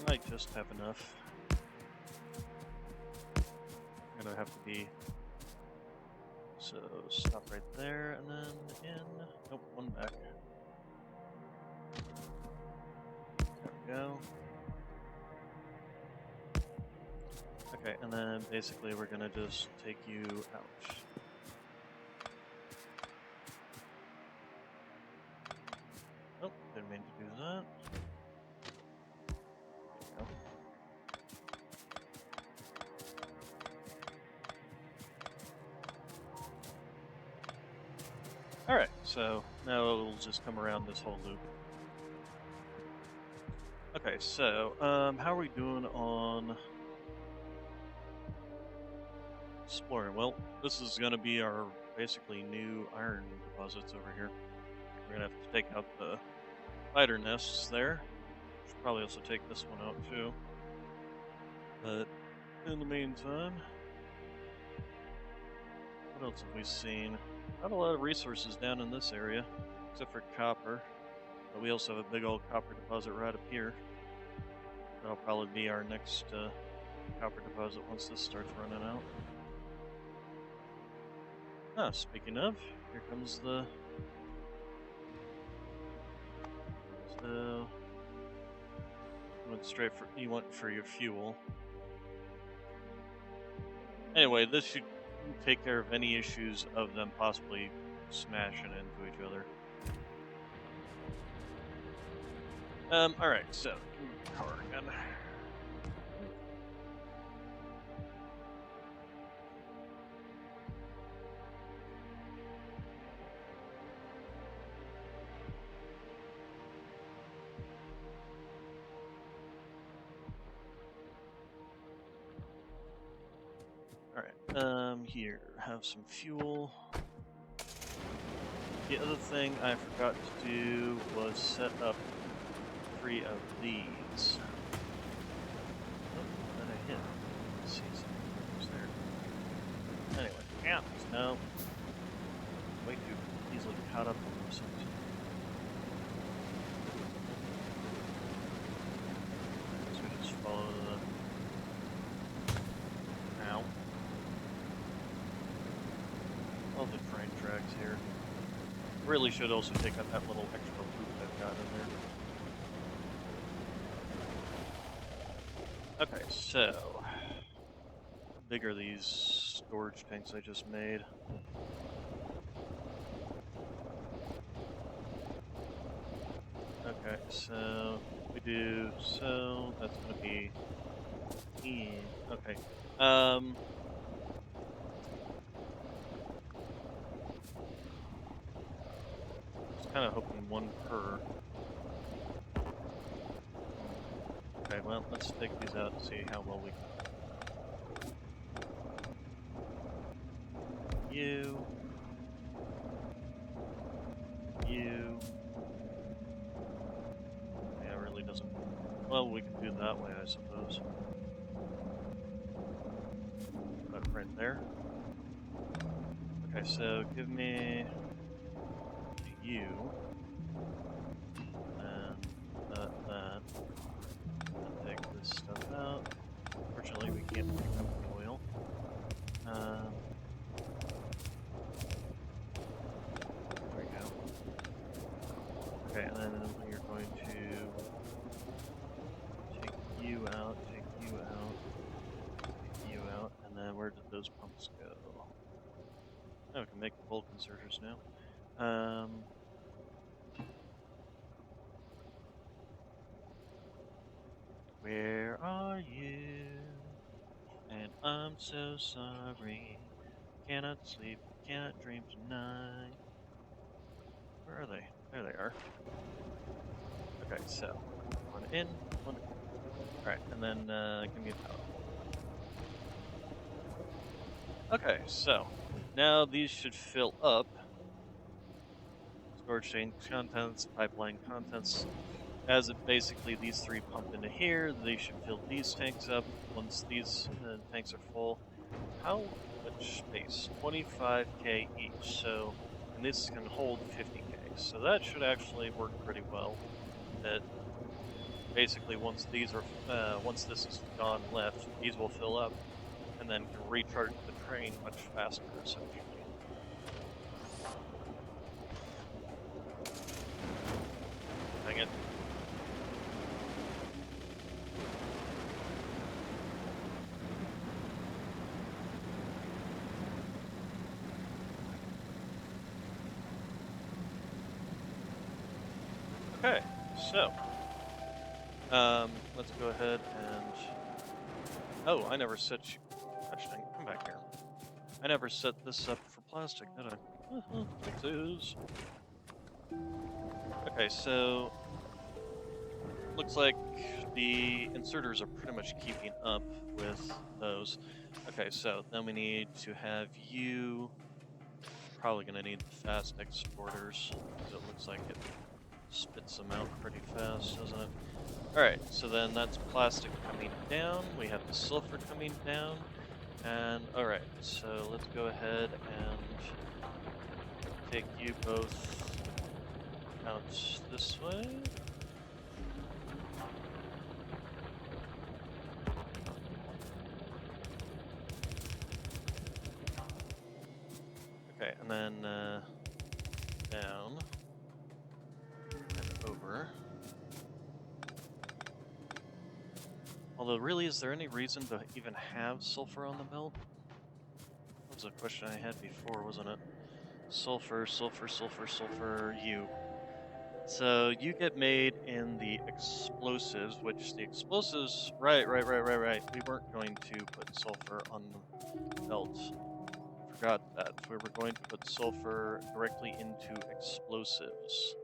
Might just have enough. Gonna have to be. So stop right there and then in. Nope, one back. There we go. Okay, and then basically we're gonna just take you out. Oh, didn't mean to do that. Alright, so now it'll just come around this whole loop. Okay, so, how are we doing on exploring? Well, this is going to be our basically new iron deposits over here. We're going to have to take out the spider nests there. Should probably also take this one out too. But in the meantime, what else have we seen? Not a lot of resources down in this area, except for copper. But we also have a big old copper deposit right up here. That'll probably be our next copper deposit once this starts running out. Ah, speaking of, here comes the... So... You went for your fuel. Anyway, this should take care of any issues of them possibly smashing into each other. Alright, so, power gun. Alright, here, have some fuel. The other thing I forgot to do was set up 3 of these. Oh, what did I hit? Let's see something there. Anyway, yeah, no. Way too easily caught up on those things. So we just follow the... Ow. All the train tracks here. Really should also take out that little extra loop I've got in there. Okay, so how big are these storage tanks I just made? Okay, so we do so. That's gonna be okay. Um, just kind of hoping one per. Hmm. Okay, well, let's take these out and see how well we can. You, you. Yeah, it really doesn't. Well, we can do that way, I suppose. But right there. Okay, so give me you, and that, and take this stuff out. Fortunately, we can't pick up the oil. Um, there we go. Okay, and then you're going to take you out, take you out, take you out, and then where did those pumps go? Oh, we can make the bulk inserters now. Where are you? And I'm so sorry. Cannot sleep, cannot dream tonight. Where are they? There they are. Okay, so one in, one. All right, and then give me a power. Okay, so now these should fill up. Storage tank contents, pipeline contents. As it basically these three pump into here, they should fill these tanks up. Once these tanks are full, how much space? 25K each. So, and this can hold 50K. So that should actually work pretty well. That basically once this is gone left, these will fill up, and then can recharge the train much faster, essentially. Dang it. Okay, so let's go ahead and. Oh, I never set you. Gosh dang, come back here. I never set this up for plastic, did I? Fixes. Okay, so looks like the inserters are pretty much keeping up with those. Okay, so then we need to have you. Probably gonna need the fast exporters because it looks like it spits them out pretty fast, doesn't it? Alright, so then that's plastic coming down. We have the sulfur coming down. And alright, so let's go ahead and take you both out this way. Okay, and then down and over. Although, really, is there any reason to even have sulfur on the belt? That was a question I had before, wasn't it? Sulfur, sulfur, sulfur, sulfur, you. So you get made in the explosives, which the explosives, right. We weren't going to put sulfur on the belt. Forgot that. We were going to put sulfur directly into explosives.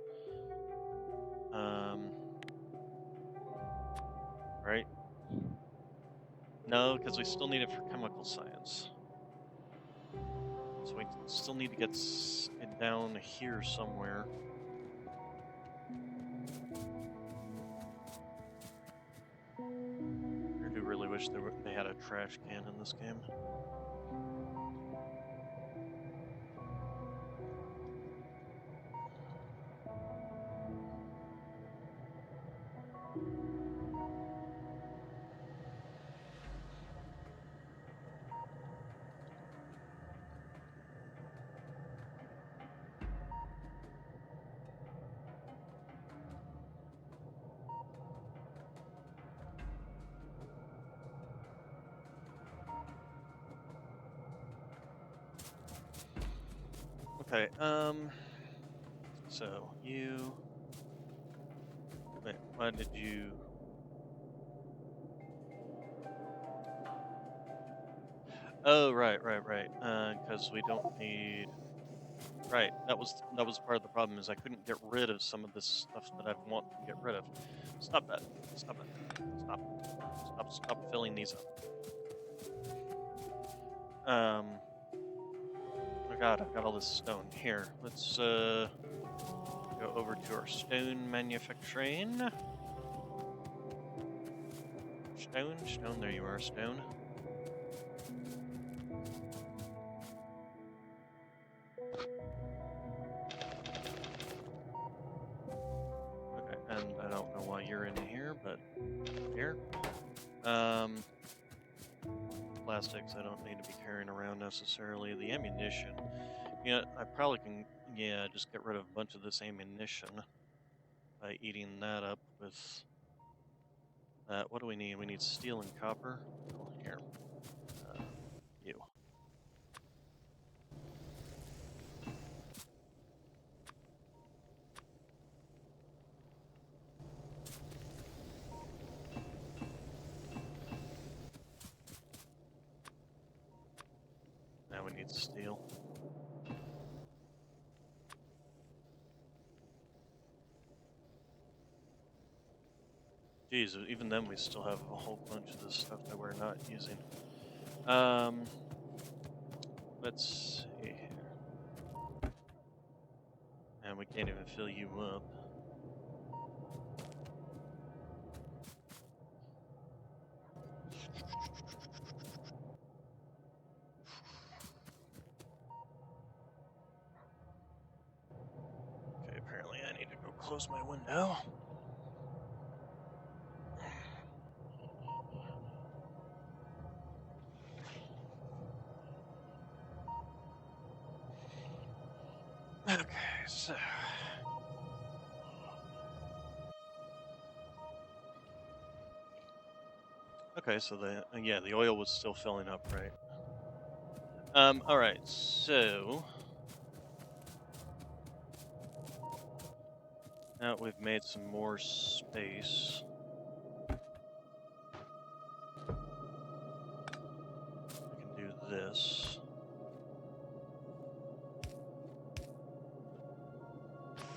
Um, right? No, because we still need it for chemical science. So we still need to get it down here somewhere. I do really wish they had a trash can in this game. Okay, so you Why did you? Oh, right. Because we don't need. Right. That was part of the problem is I couldn't get rid of some of this stuff that I'd want to get rid of. Stop that. Stop it. Stop. Stop filling these up. Oh god, I've got all this stone. Here, let's go over to our stone manufacturing. Stone, there you are, stone. Okay, and I don't know why you're in here, but here. Um, Plastics I don't need to be carrying around necessarily. The ammunition. Yeah, I probably can, yeah, just get rid of a bunch of this ammunition by eating that up with that. What do we need? We need steel and copper. Oh, here. You. Now we need steel. Geez, even then we still have a whole bunch of this stuff that we're not using. Let's see here. And we can't even fill you up. Okay, apparently I need to go close my window. Okay, so... Okay, so yeah, the oil was still filling up, right? Alright, so... Now we've made some more space. We can do this.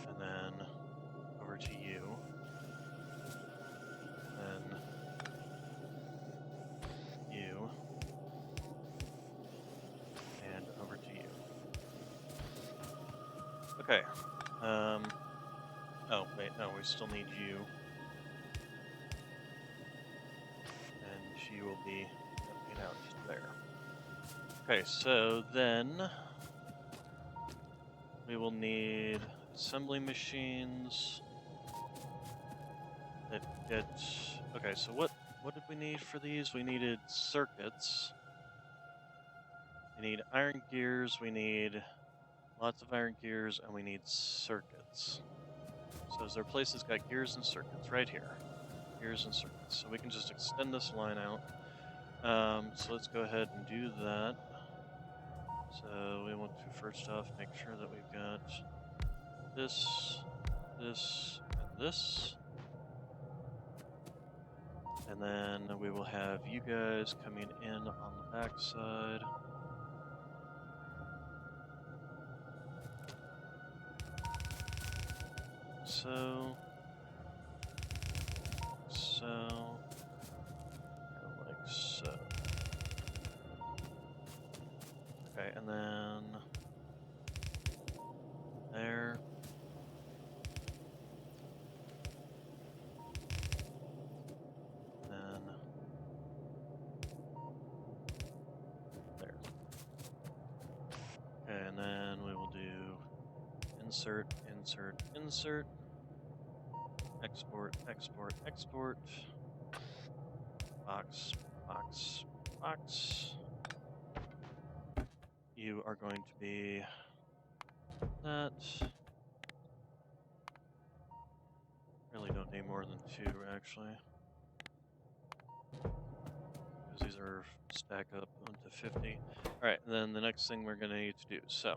And then over to you. Then you. And over to you. Okay. Oh, wait, no, we still need you. And she will be jumping out there. Okay, so then we will need assembly machines that get... Okay, so what did we need for these? We needed circuits. We need iron gears, we need lots of iron gears, and we need circuits. So is there places got gears and circuits? Right here. Gears and circuits. So we can just extend this line out. So let's go ahead and do that. So we want to first off make sure that we've got this, this, and this. And then we will have you guys coming in on the back side. So, and like so. Okay, and then there. And then there. Okay, and then we will do insert, insert, insert. Export, export, export. Box, box, box. You are going to be that. Really don't need more than 2, actually. Because these are stack up to 50. Alright, and then the next thing we're going to need to do. So,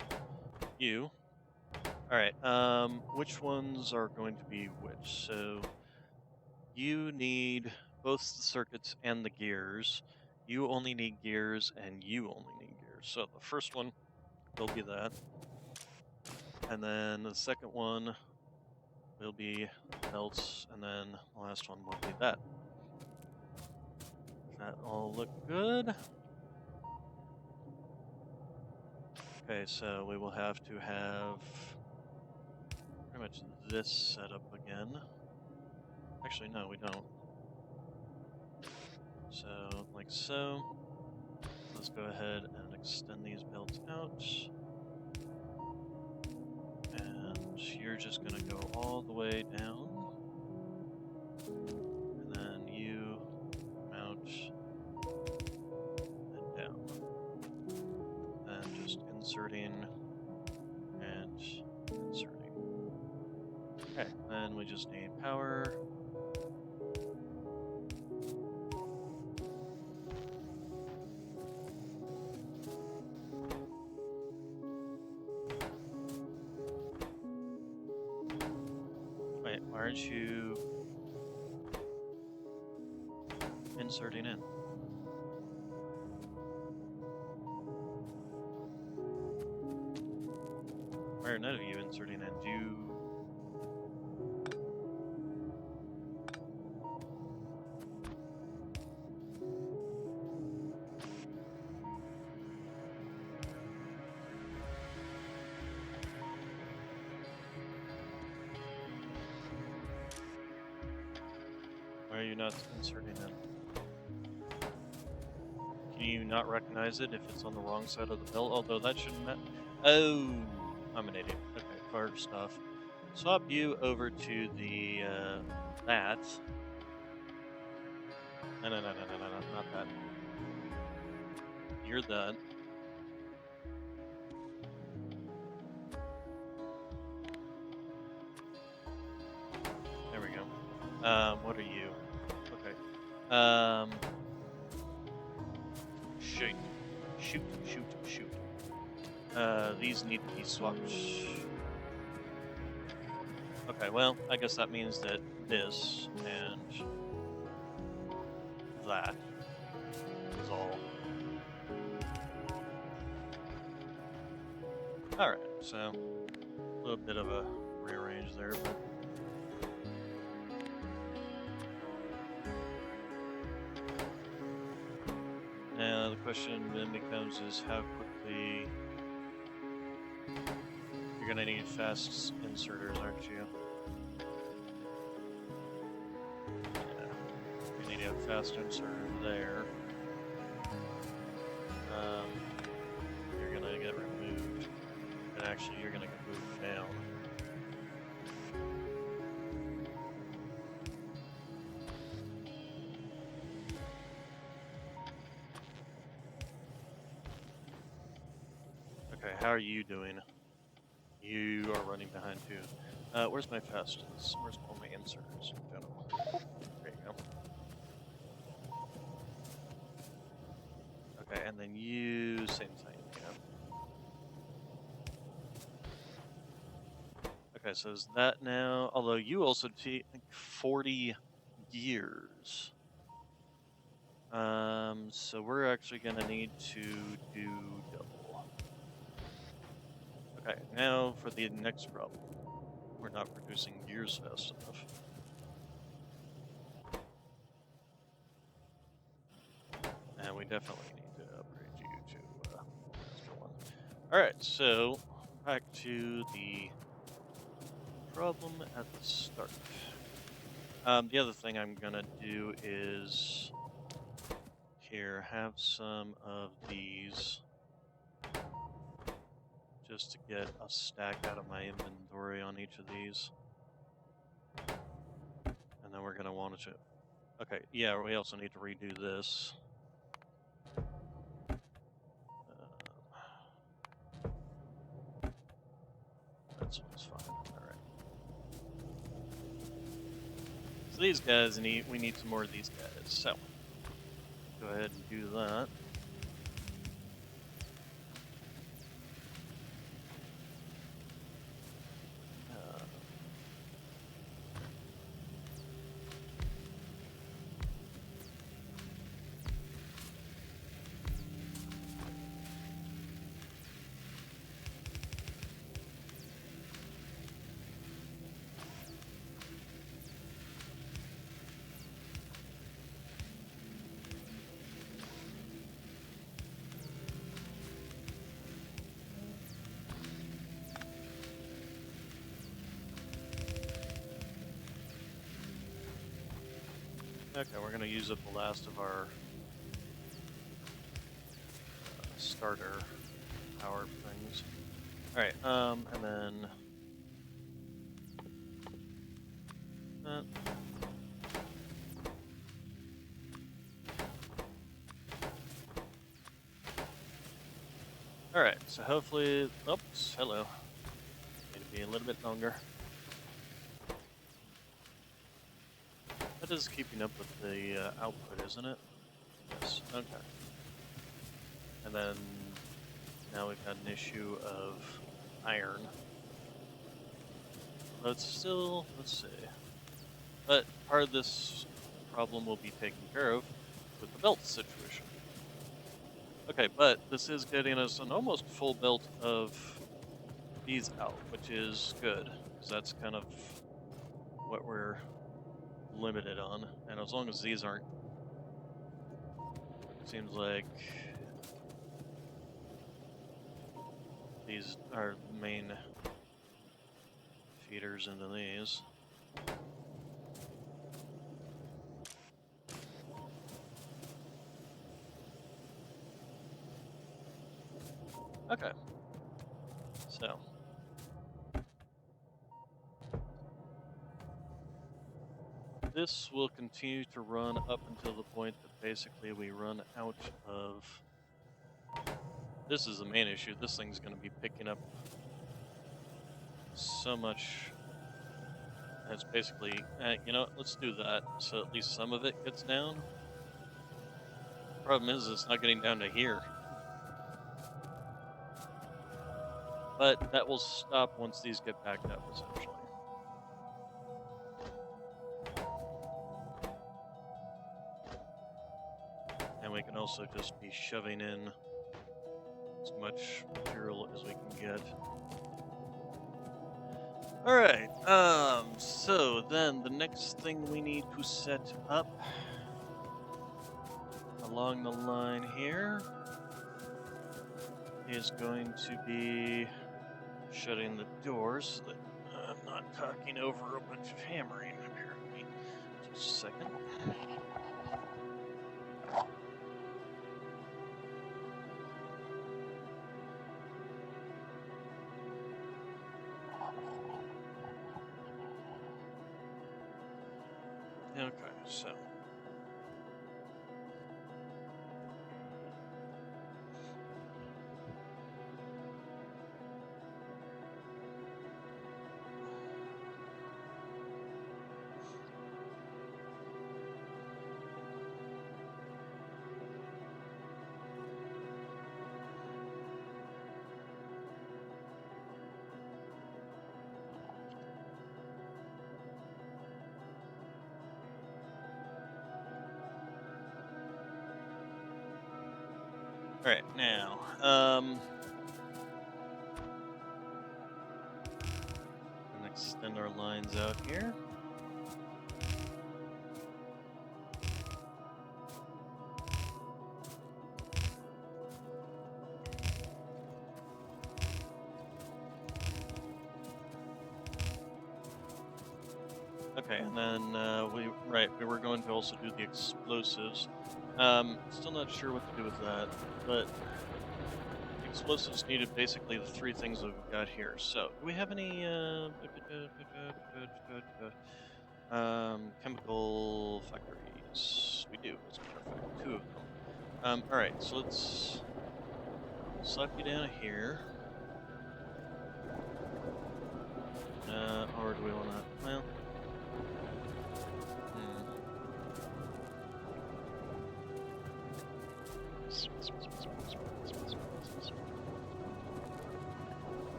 you. Alright, which ones are going to be which? So, You need both the circuits and the gears. You only need gears, and you only need gears. So the first one will be that, and then the second one will be belts, and then the last one will be that. Does that all look good? Okay, so we will have to have pretty much this set up again. Actually, no, we don't. So, like so. Let's go ahead and extend these belts out. And you're just going to go all the way down. And then you mount and down. And just inserting and inserting. Okay, then we just need power. Wait, why aren't you inserting in? Why are none of you inserting in? Do you... Why are you not inserting in? Can you not recognize it if it's on the wrong side of the belt? Although that shouldn't matter. Oh, I'm an idiot. Okay, first off, swap you over to the, that. No, not that. You're that. There we go. What are you? Okay. Shoot. Shoot. These need to be swapped. Okay, well, I guess that means that this and that is all. Alright, so a little bit of a rearrange there, but now the question then becomes is how quickly you're gonna need fast inserters, aren't you? Yeah, you need a fast inserter there. You're gonna get removed, and actually you're gonna get moved down. Okay, how are you doing? You are running behind too. Where's my fastest? Where's all my inserters in general? There you go. Okay, and then you, same thing, yeah. Okay, so is that now, although you also take 40 gears. So we're actually gonna need to do double. Okay, now for the next problem. We're not producing gears fast enough. And we definitely need to upgrade you to faster one. Alright, so back to the problem at the start. The other thing I'm gonna do is here have some of these just to get a stack out of my inventory on each of these. And then we're gonna want to okay, yeah, we also need to redo this. This one's fine. Alright. So these guys we need some more of these guys. So go ahead and do that. Okay, we're gonna use up the last of our starter power things. All right, and then that. All right, so hopefully, oops, hello. Need to be a little bit longer. That is keeping up with the output, isn't it? Yes. Okay. And then now we've got an issue of iron. But still, let's see. But part of this problem will be taken care of with the belt situation. Okay, but this is getting us an almost full belt of these out, which is good, because that's kind of what we're limited on. And as long as these aren't, it seems like these are the main feeders into these. Okay. So. This will continue to run up until the point that basically we run out of... This is the main issue. This thing's going to be picking up so much. And it's basically, you know, let's do that so at least some of it gets down. Problem is, it's not getting down to here. But that will stop once these get backed up, essentially. And we can also just be shoving in as much material as we can get. Alright, so then the next thing we need to set up along the line here is going to be shutting the doors so that I'm not talking over a bunch of hammering, apparently. Just a second. Okay, so. Alright, now, and extend our lines out here. Okay, and then we were going to also do the explosives. Still not sure what to do with that, but the explosives needed basically the three things that we've got here. So, do we have any chemical factories? We do, as a matter of fact, 2 of them. All right, so let's slap you down here. Or do we want to? Well. Suppose we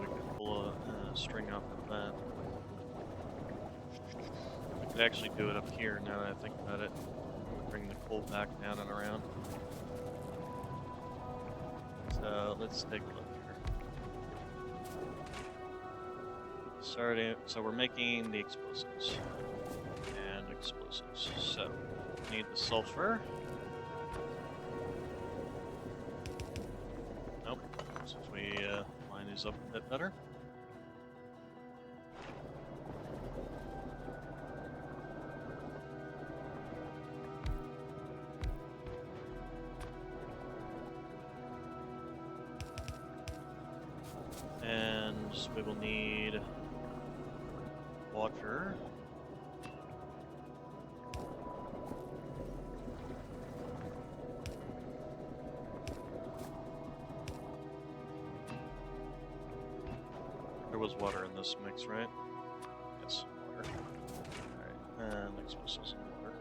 could pull a string off of that. We could actually do it up here now that I think about it. Bring the coal back down and around. So let's take a look here. So we're making the explosives. And explosives. So, we need the sulfur. Nope. Since we line these up a bit better. cells, we will need water. There was water in this mix, right? Yes, water. Alright, and explosives and water.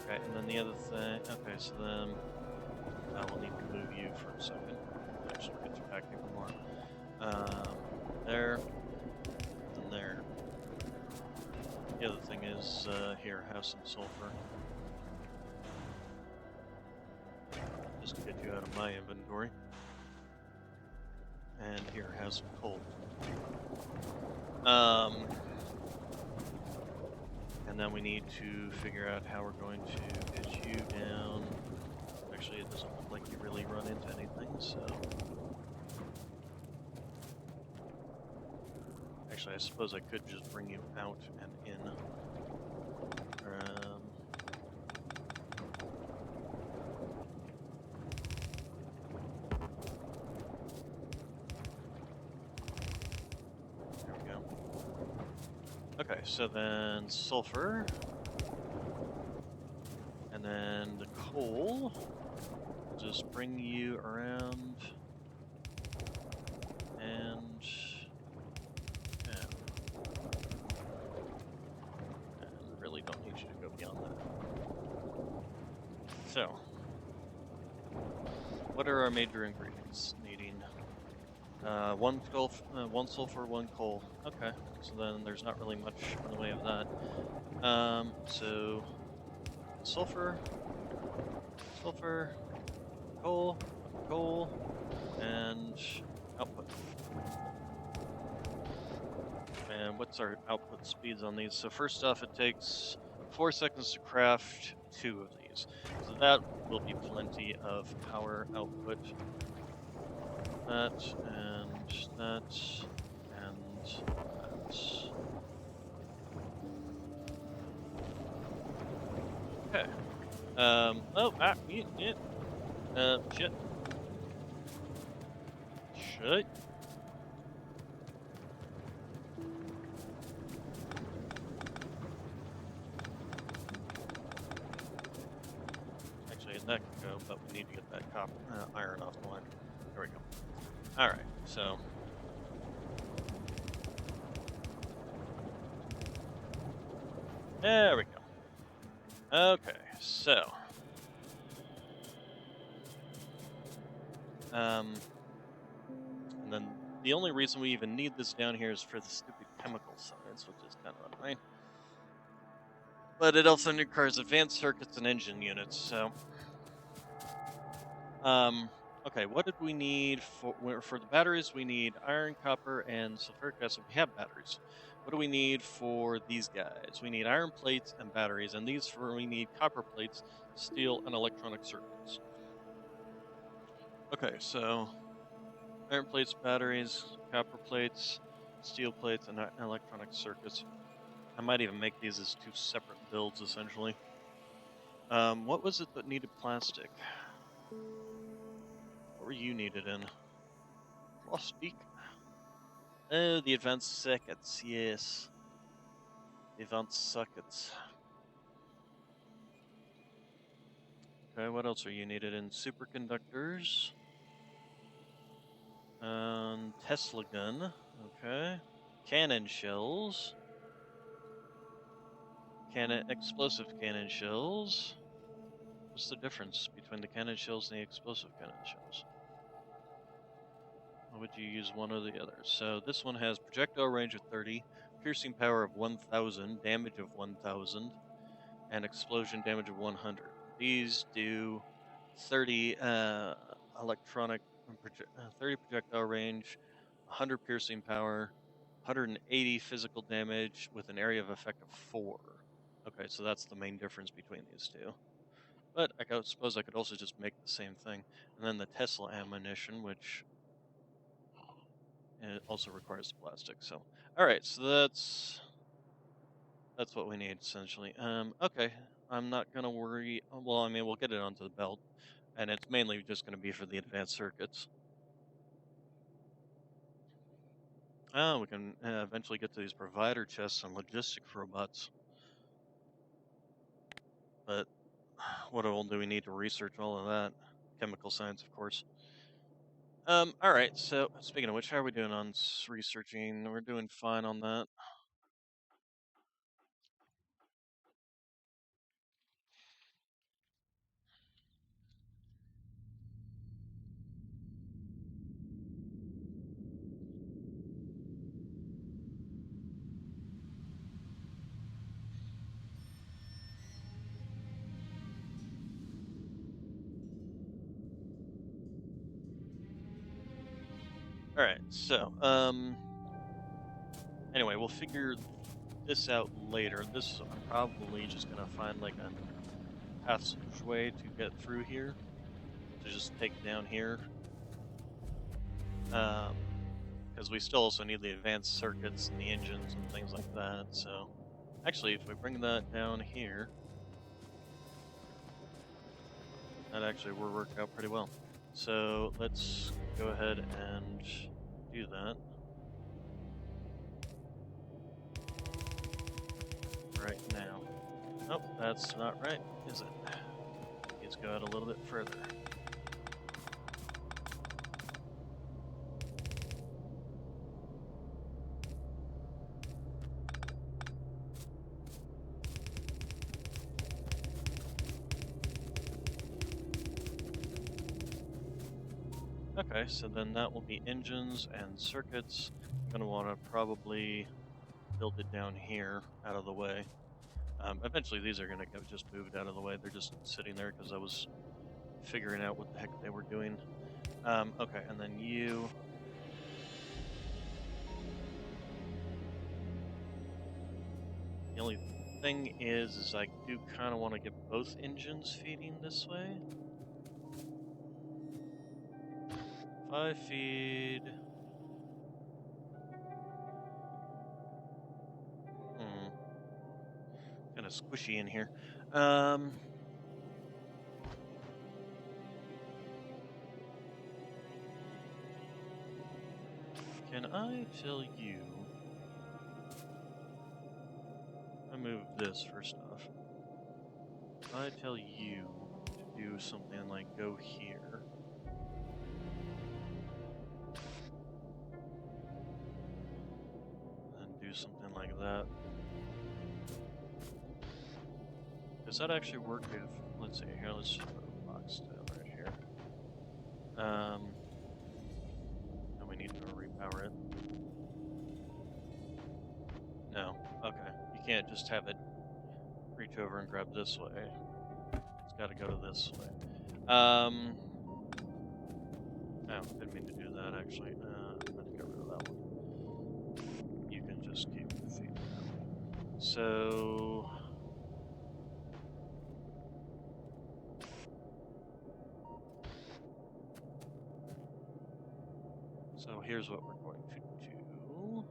Okay, and then the other thing. Okay, so then I will need to move you for a second. Actually, get you back even more. There, and there. The other thing is, here, have some sulfur. Just to get you out of my inventory. And here, have some coal. And then we need to figure out how we're going to get you down. Actually, it doesn't look like you really run into anything, so... Actually, I suppose I could just bring you out and in. There we go. Okay, so then sulfur. And then the coal. We'll just bring you around. And... really don't need you to go beyond that. So, what are our major ingredients needing? One sulfur, one coal. Okay, so then there's not really much in the way of that. So sulfur, coal, and output. And what's our output speeds on these? So first off, it takes 4 seconds to craft 2 of these. So that will be plenty of power output. That, and that, and that. Okay. Shit. Shit. Actually, that can go, but we need to get that iron off the line. There we go. Alright, so... There we go. Okay, so... And then the only reason we even need this down here is for the stupid chemical science, which is kind of annoying. But it also requires advanced circuits and engine units, so... Okay, what did we need for the batteries? We need iron, copper, and sulfuric acid. We have batteries. What do we need for these guys? We need iron plates and batteries, and we need copper plates, steel, and electronic circuits. Okay, so iron plates, batteries, copper plates, steel plates, and electronic circuits. I might even make these as 2 separate builds, essentially. What was it that needed plastic? What were you needed in? Plastic. Oh, the advanced circuits, yes. The advanced circuits. Okay, what else are you needed in? Superconductors. Tesla gun, okay. Cannon shells. Explosive cannon shells. What's the difference between the cannon shells and the explosive cannon shells? Or would you use one or the other? So this one has projectile range of 30, piercing power of 1000, damage of 1000, and explosion damage of 100. These do 30 30 projectile range, 100 piercing power, 180 physical damage with an area of effect of 4. Okay, so that's the main difference between these two. But I suppose I could also just make the same thing. And then the Tesla ammunition, which also requires plastic. So, all right, so that's what we need essentially. Okay, I'm not gonna worry. Well, I mean, we'll get it onto the belt, and it's mainly just gonna be for the advanced circuits. Oh, we can eventually get to these provider chests and logistic robots. But what all do we need to research all of that? Chemical science, of course. All right. So speaking of which, how are we doing on researching? We're doing fine on that. All right. So anyway, we'll figure this out later. This I'm probably just gonna find like a passageway to get through here to just take down here. Because we still also need the advanced circuits and the engines and things like that. So, actually, if we bring that down here, that actually will work out pretty well. So let's go ahead and do that right now. Oh, that's not right, is it? Let's go out a little bit further. Okay, so then that will be engines and circuits. I'm going to want to probably build it down here out of the way. Eventually these are going to get just moved out of the way. They're just sitting there because I was figuring out what the heck they were doing. Okay, and then you... The only thing is I do kind of want to get both engines feeding this way. If I feed... Kind of squishy in here. Can I tell you... I move this first off. If I tell you to do something like go here... and do something like that. Does that actually work if... Let's see, here, let's just put a box down right here. And we need to repower it. No. Okay. You can't just have it reach over and grab this way. It's got to go to this way. Oh, didn't mean to do that actually. I'm going to get rid of that one. You can just keep feeding that one. So... So here's what we're going to do.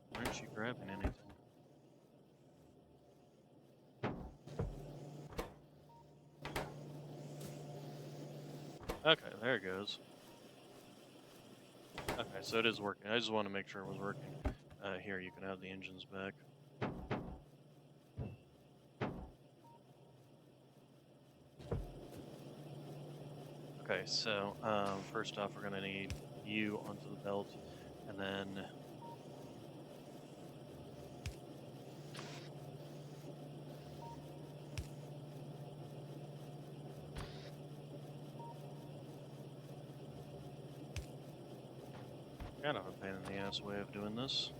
Why aren't you grabbing anything? Okay, there it goes. Okay, so it is working. I just want to make sure it was working. Here, you can have the engines back. Okay, so first off, we're going to need you onto the belt, and then kind of a pain in the ass way of doing this.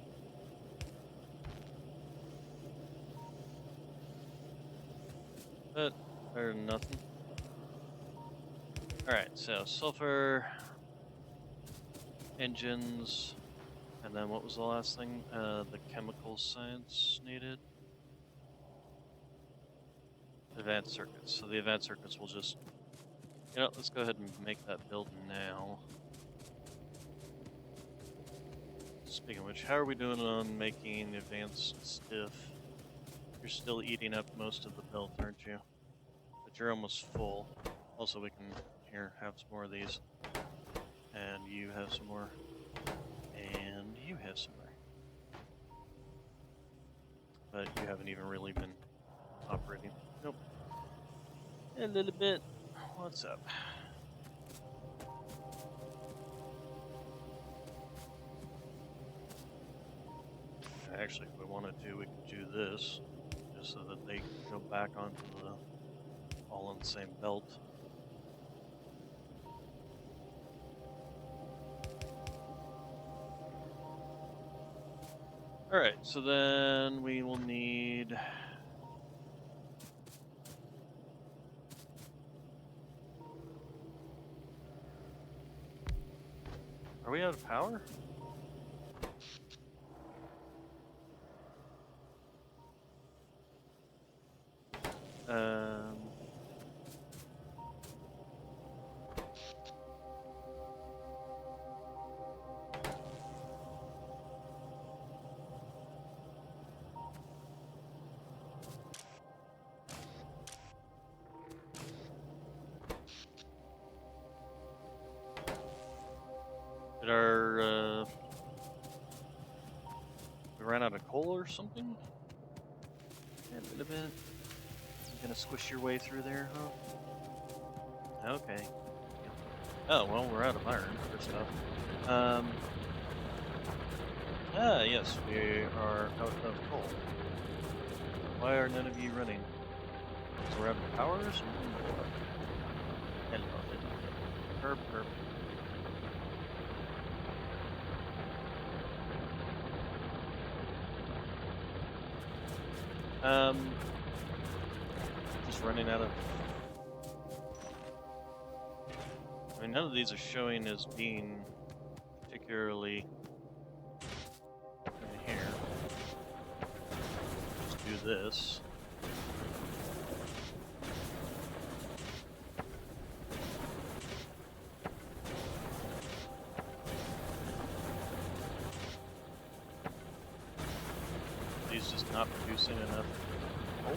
But better than nothing. Alright, so sulfur, engines, and then what was the last thing? The chemical science needed? Advanced circuits. So the advanced circuits will just... You know, let's go ahead and make that build now. Speaking of which, how are we doing on making advanced stiff? You're still eating up most of the belt, aren't you? But you're almost full. Also, we can here have some more of these, and you have some more, and you have some more. But you haven't even really been operating. Nope. A little bit. What's up? Actually, if we wanted to, we could do this, just so that they go back onto the all on the same belt. All right, so then we will need. Are we out of power? Um. Did our we ran out of coal or something? Yeah, a little bit. You gonna squish your way through there, huh? Okay. Oh well, we're out of iron first off. Yes, we are out of coal. Why are none of you running? So we're out of power or something? Or... Hello. Herb, herb. Just running out of. I mean, none of these are showing as being particularly in here. Just do this. These just not producing enough. Oh.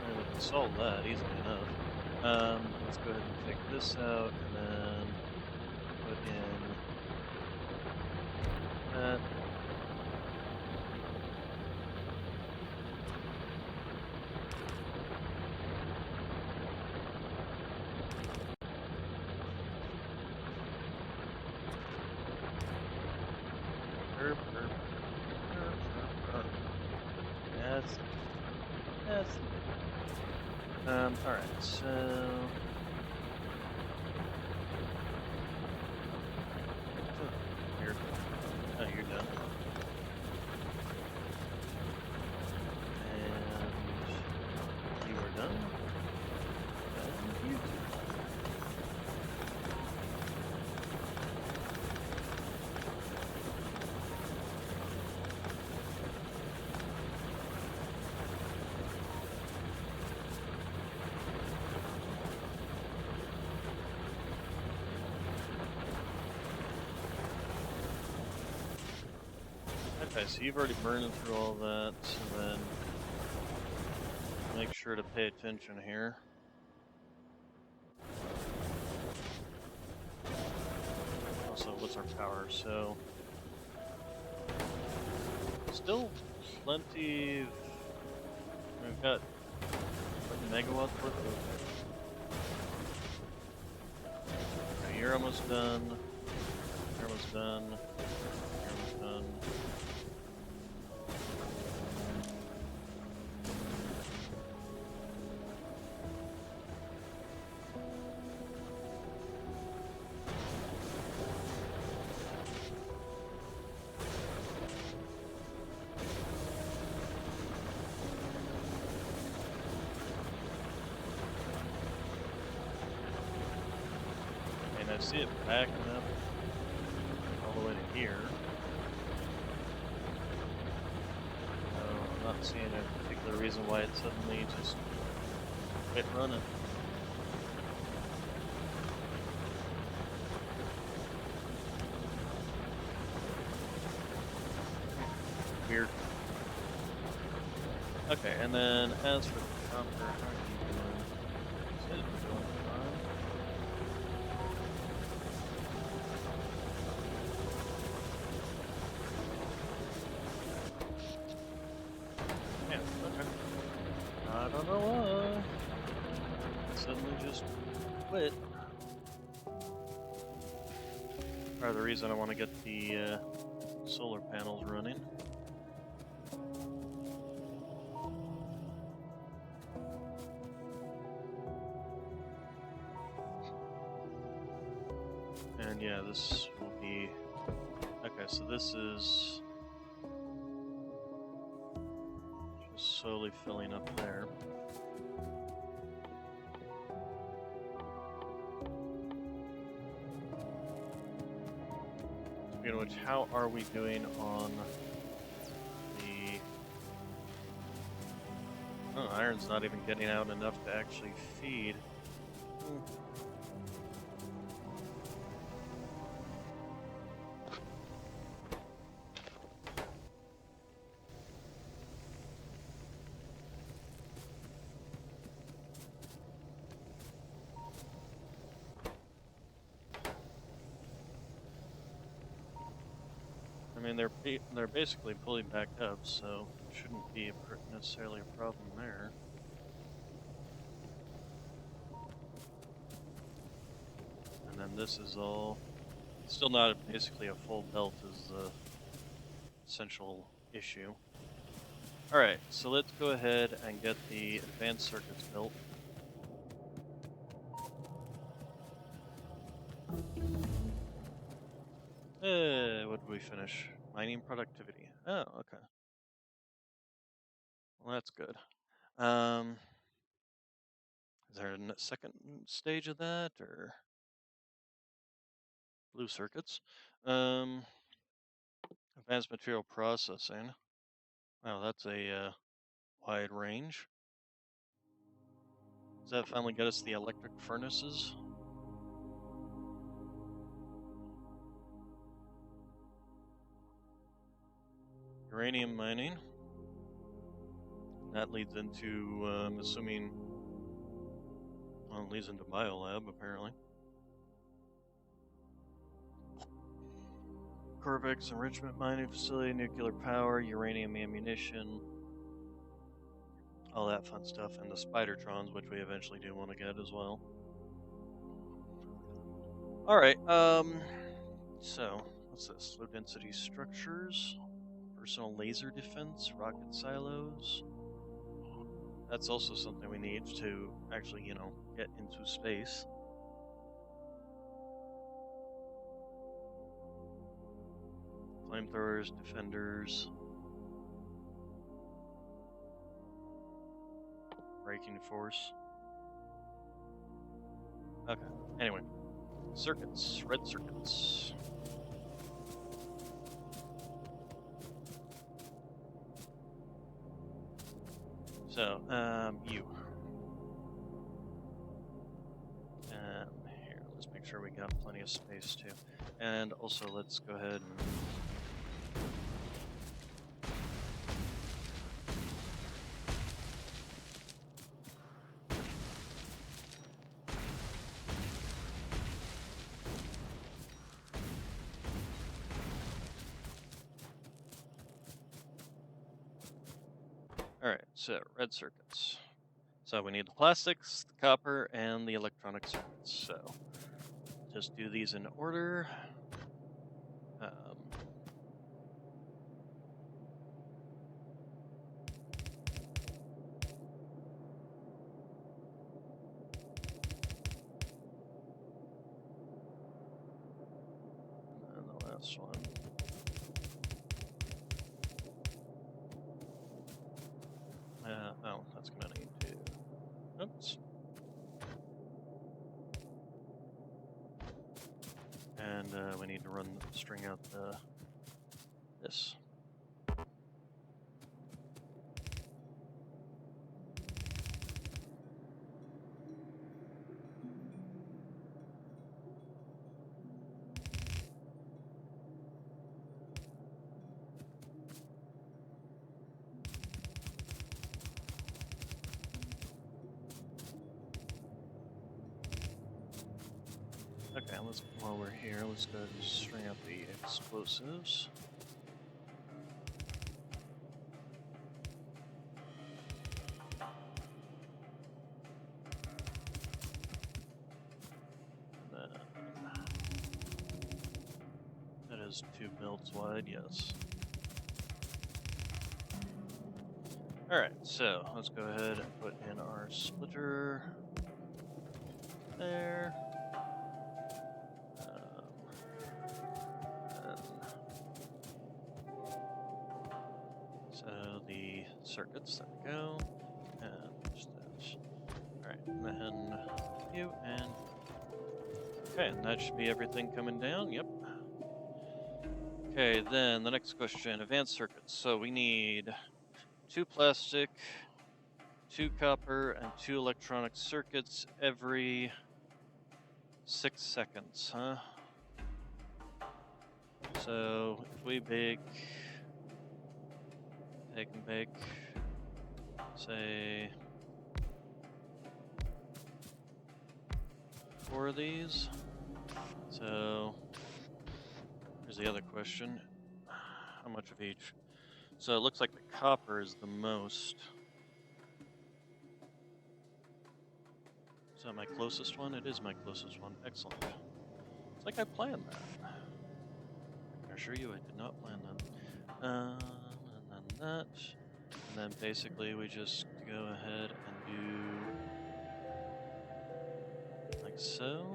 We can solve that easily enough. Let's go ahead and take this out and then put in that. Herb, herb, herb, herb, herb. That's alright, so you're oh, you're done. And you are done. And you too. Okay, so you've already burned through all that, so then make sure to pay attention here. Also, what's our power? So, still plenty of, we've got like megawatts worth of. Okay, you're almost done. You're almost done. You're almost done. And I see it backing up all the way to here. I'm not seeing a particular reason why it suddenly just quit running. Okay, and then as for the copper, how are you doing? Is it doing fine? Yeah, okay. I don't know why. It suddenly just quit. Or the reason I want to get the solar panels running. And yeah, this will be okay. So this is just slowly filling up there. Speaking of which, how are we doing on the? Oh, iron's not even getting out enough to actually feed. Hmm. I mean, they're basically fully backed up, so shouldn't be necessarily a problem there. And then this is all still not basically a full belt is the essential issue. All right, so let's go ahead and get the advanced circuits built. What did we finish? Mining productivity. Oh, okay. Well, that's good. Um, is there a second stage of that or blue circuits? Um, advanced material processing. Wow, that's a wide range. Does that finally get us the electric furnaces? Uranium mining. That leads into, I'm assuming, well, it leads into biolab apparently. Corvex enrichment mining facility, nuclear power, uranium ammunition, all that fun stuff, and the Spidertrons, which we eventually do want to get as well. All right. So what's this? Low density structures, personal laser defense, rocket silos. That's also something we need to actually, get into space. Flamethrowers, defenders, braking force. Okay. Anyway, circuits, red circuits. So, you. Here, let's make sure we got plenty of space too. And also, let's go ahead and Alright, so red circuits. So we need the plastics, the copper, and the electronic circuits. So just do these in order. And the last one. Oh, that's gonna need to. Oops. And we need to string out this. Okay, while we're here, let's go ahead and string up the explosives. And then that is 2 builds wide, yes. Alright, so let's go ahead and put in our splitter there. And so the circuits, there we go. And just that. Alright, and then you and okay, and that should be everything coming down, yep. Okay, then the next question, advanced circuits. So we need 2 plastic, 2 copper, and 2 electronic circuits every 6 seconds, huh? So if we take and bake, say 4 of these. So here's the other question. How much of each? So it looks like the copper is the most. Is that my closest one? It is my closest one. Excellent. It's like I planned that. I can assure you I did not plan that. And then that. And then basically we just go ahead and do like so.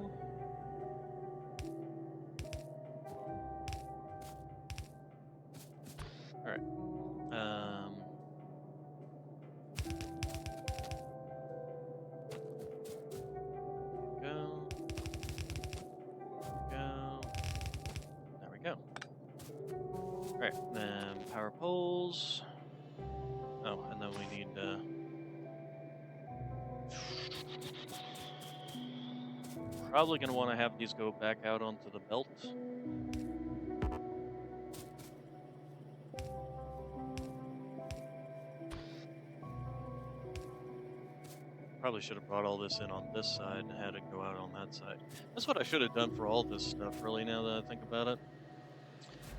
Alright. Go. There we go. Alright, then power poles. Oh, and then we need probably going to want to have these go back out onto the belt. Probably should have brought all this in on this side and had it go out on that side. That's what I should have done for all this stuff, really, now that I think about it.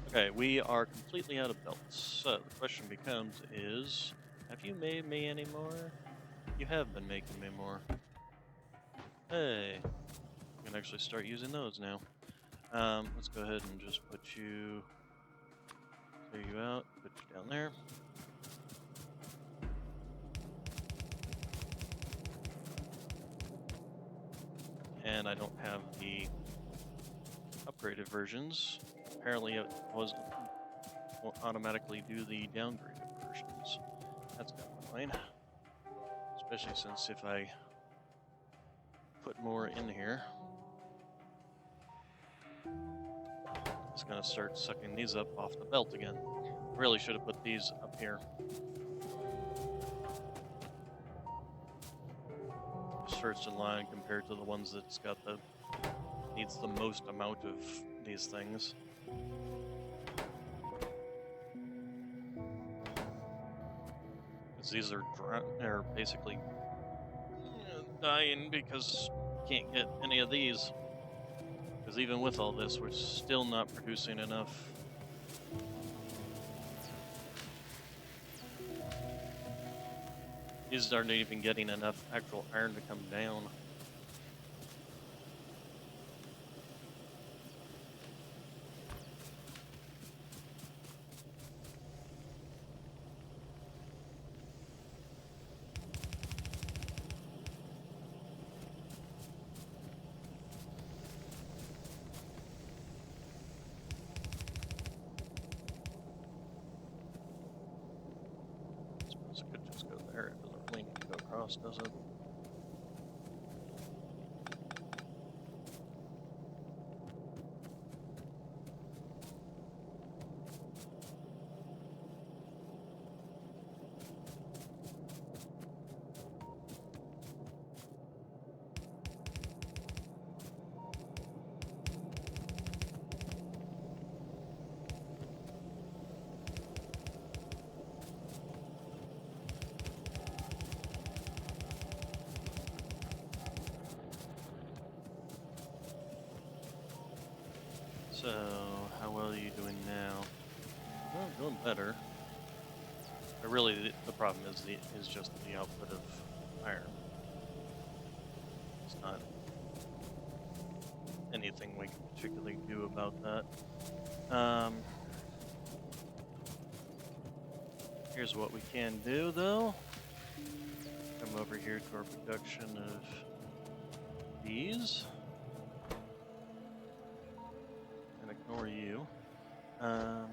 Okay, we are completely out of belts. So the question becomes is, have you made me any more? You have been making me more. Hey, I can actually start using those now. Let's go ahead and just put you, clear you out, put you down there. And I don't have the upgraded versions. Apparently it won't automatically do the downgraded versions. That's kind of annoying. Especially since if I put more in here, it's going to start sucking these up off the belt again. Really should have put these up here. First in line compared to the ones that's got needs the most amount of these things. Because these are basically dying because can't get any of these. Because even with all this, we're still not producing enough. These aren't even getting enough actual iron to come down. I suppose it could just go there. It doesn't really need to go across, does it? So, how well are you doing now? Well, doing better. But really, the problem is just the output of iron. It's not anything we can particularly do about that. Here's what we can do, though. Come over here to our production of these, and ignore you. Um,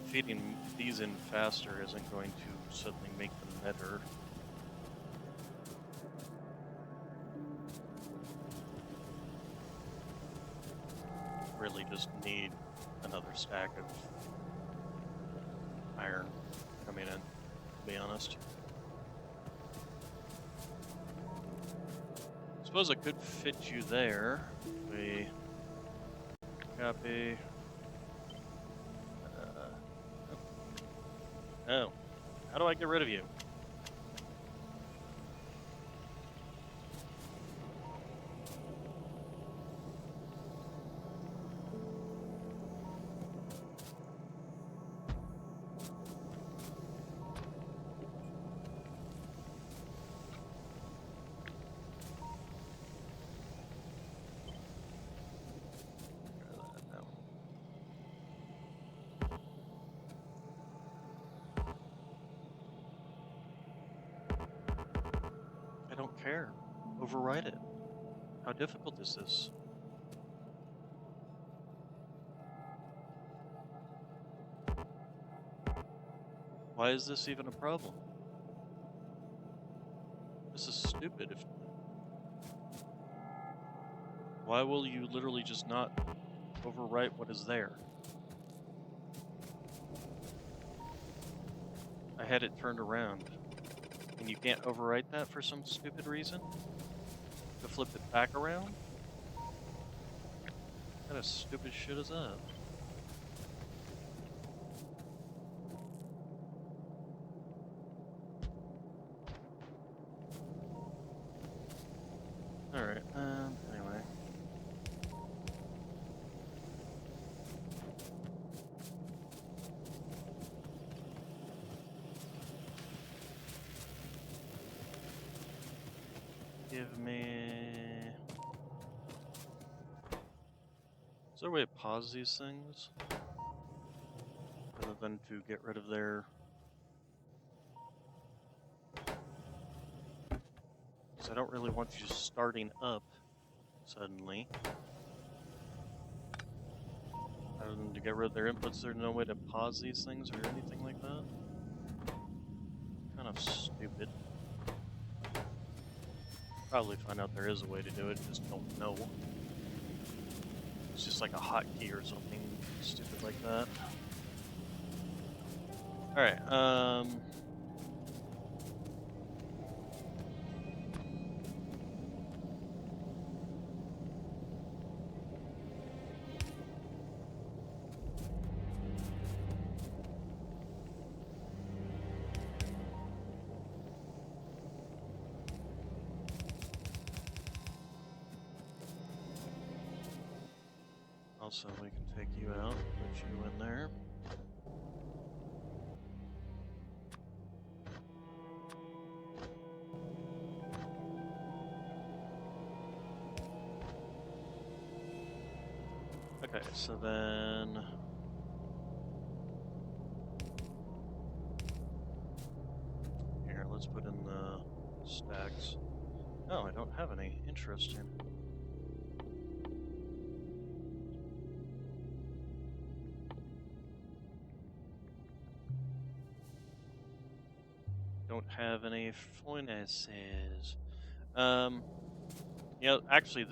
Feeding these in faster isn't going to suddenly make them better. Really just need another stack of iron coming in, to be honest. Suppose I could fit you there. We copy. Oh, how do I get rid of you? No. I don't care. Override it. How difficult is this? Why is this even a problem? This is stupid. Why will you literally just not overwrite what is there? I had it turned around. And you can't overwrite that for some stupid reason? To flip it back around? What kind of stupid shit is that? Alright, anyway. Give me... Is there a way to pause these things? Other than to get rid of their... Because I don't really want you starting up suddenly. Other than to get rid of their inputs, there's no way to pause these things or anything like that? Kind of stupid. Probably find out there is a way to do it, just don't know. It's just like a hotkey or something stupid like that. Alright, also we can take you out, put you in there. Okay, so then... Here, let's put in the stacks. Oh, I don't have any. Interesting. Don't have any furnaces. You know, actually,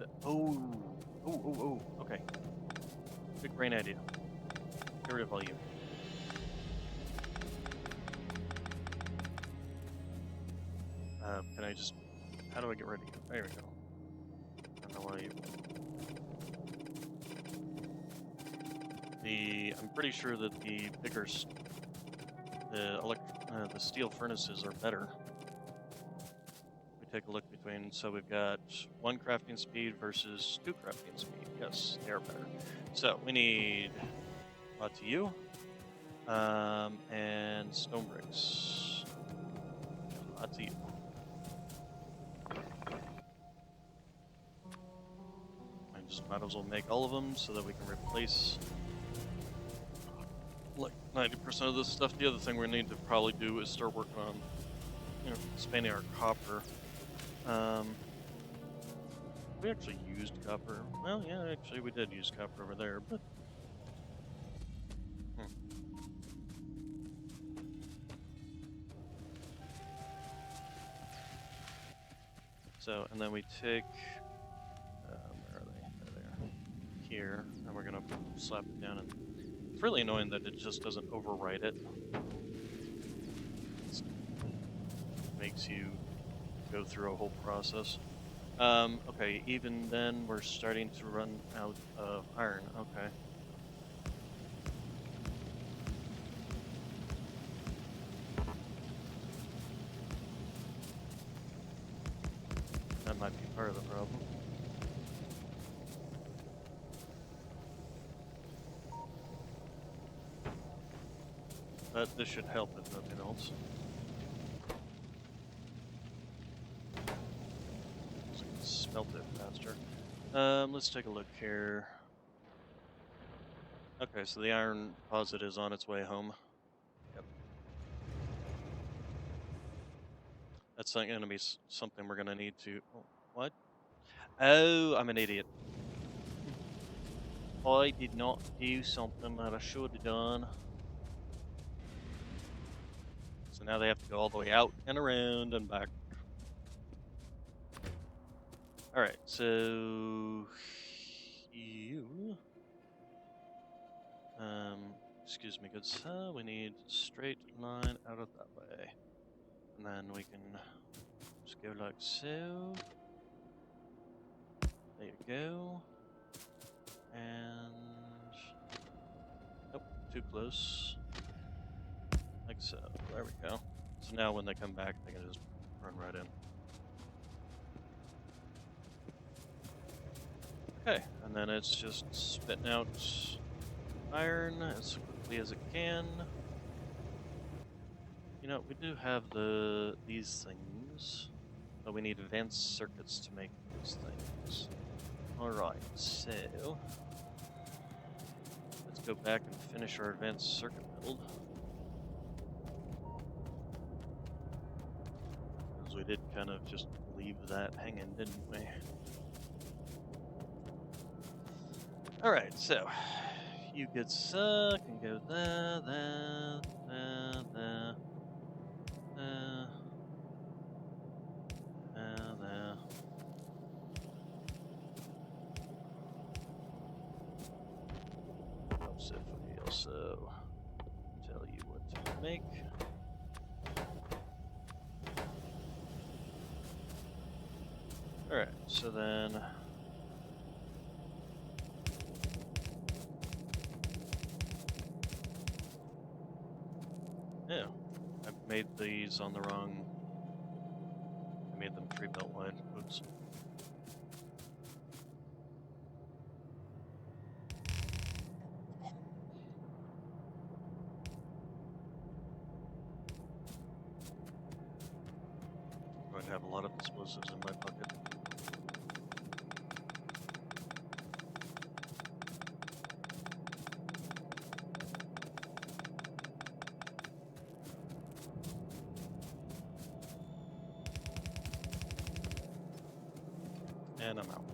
okay. Good brain idea. Get rid of all you. Can I just... How do I get rid of you? There we go. I don't know why you... I'm pretty sure that the bigger... the steel furnaces are better. We take a look between... So we've got 1 crafting speed versus 2 crafting speed. Yes, they are better. So we need... lots of you. And stone bricks. Lots of you. I just might as well make all of them so that we can replace like 90% of this stuff. The other thing we need to probably do is start working on, expanding our copper. We actually used copper. Well, yeah, actually we did use copper over there, but So, and then we take, where are they? There they are. Here, and we're gonna slap it down. And it's really annoying that it just doesn't overwrite it. It makes you go through a whole process. Okay, even then we're starting to run out of iron. Okay. That might be part of the problem. But this should help if nothing else. So I can smelt it faster. Let's take a look here. Okay, so the iron deposit is on its way home. Yep. That's going to be something we're going to need to... Oh, what? Oh, I'm an idiot. I did not do something that I should have done. So now they have to go all the way out and around and back. Alright, so... You... excuse me, good sir, we need a straight line out of that way. And then we can just go like so. There you go. And... Nope, too close. Like so. There we go. So now when they come back, they can just run right in. Okay, and then it's just spitting out iron as quickly as it can. You know, we do have these things, but we need advanced circuits to make these things. Alright, so let's go back and finish our advanced circuit build. Because we did kind of just leave that hanging, didn't we? Alright, so you good sir can go there, there, there, there, there, there, there. Helps if we also tell you what to make. Alright, so then yeah, I made these on the wrong. I made them 3 belt wide. Oops. I'm going to have a lot of explosives in my pocket. And I'm out.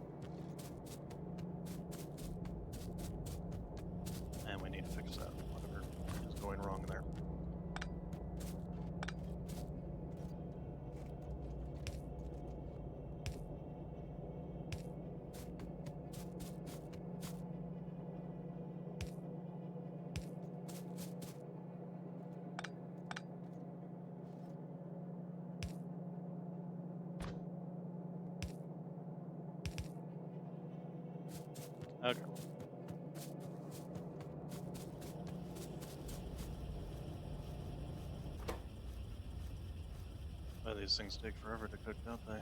And we need to fix that, whatever is going wrong there. Okay. Oh, these things take forever to cook, don't they?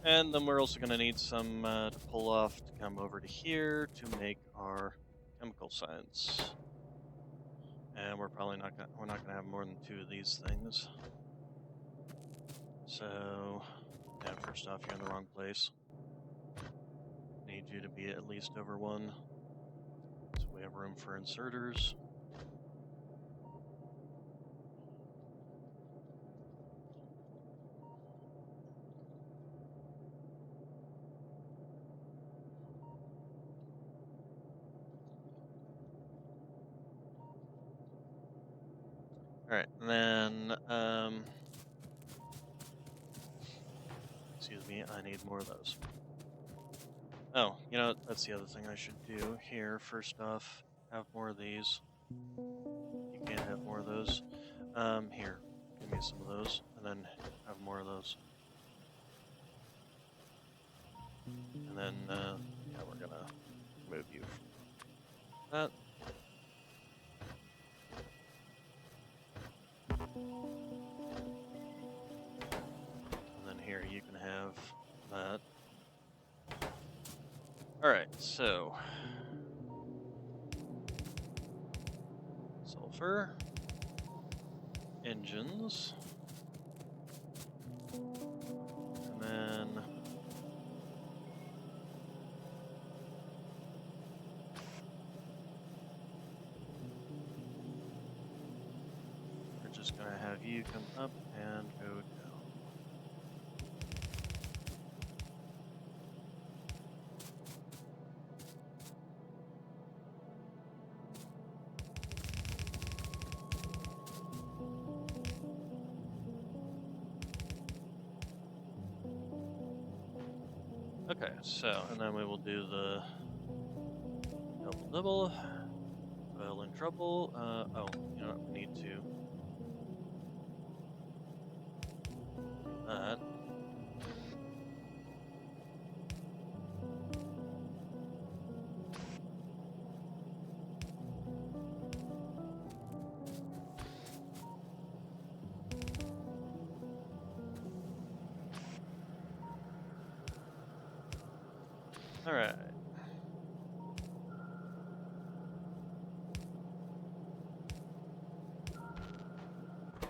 And then we're also going to need some to pull off to come over to here to make our chemical science. And we're probably we're not gonna have more than 2 of these things. So, yeah, first off, you're in the wrong place. Need you to be at least over 1, so we have room for inserters. Alright, and then, excuse me, I need more of those. Oh, you know, that's the other thing I should do here. First off, have more of these. You can't have more of those. Here, give me some of those, and then have more of those. And then, yeah, we're gonna remove you from that. And then here you can have that. Alright, so sulfur, engines, and then we're just gonna have you come up and go down. Okay, so, and then we will do the double, oil in trouble. Oh, you know what, we need to do that. Alright.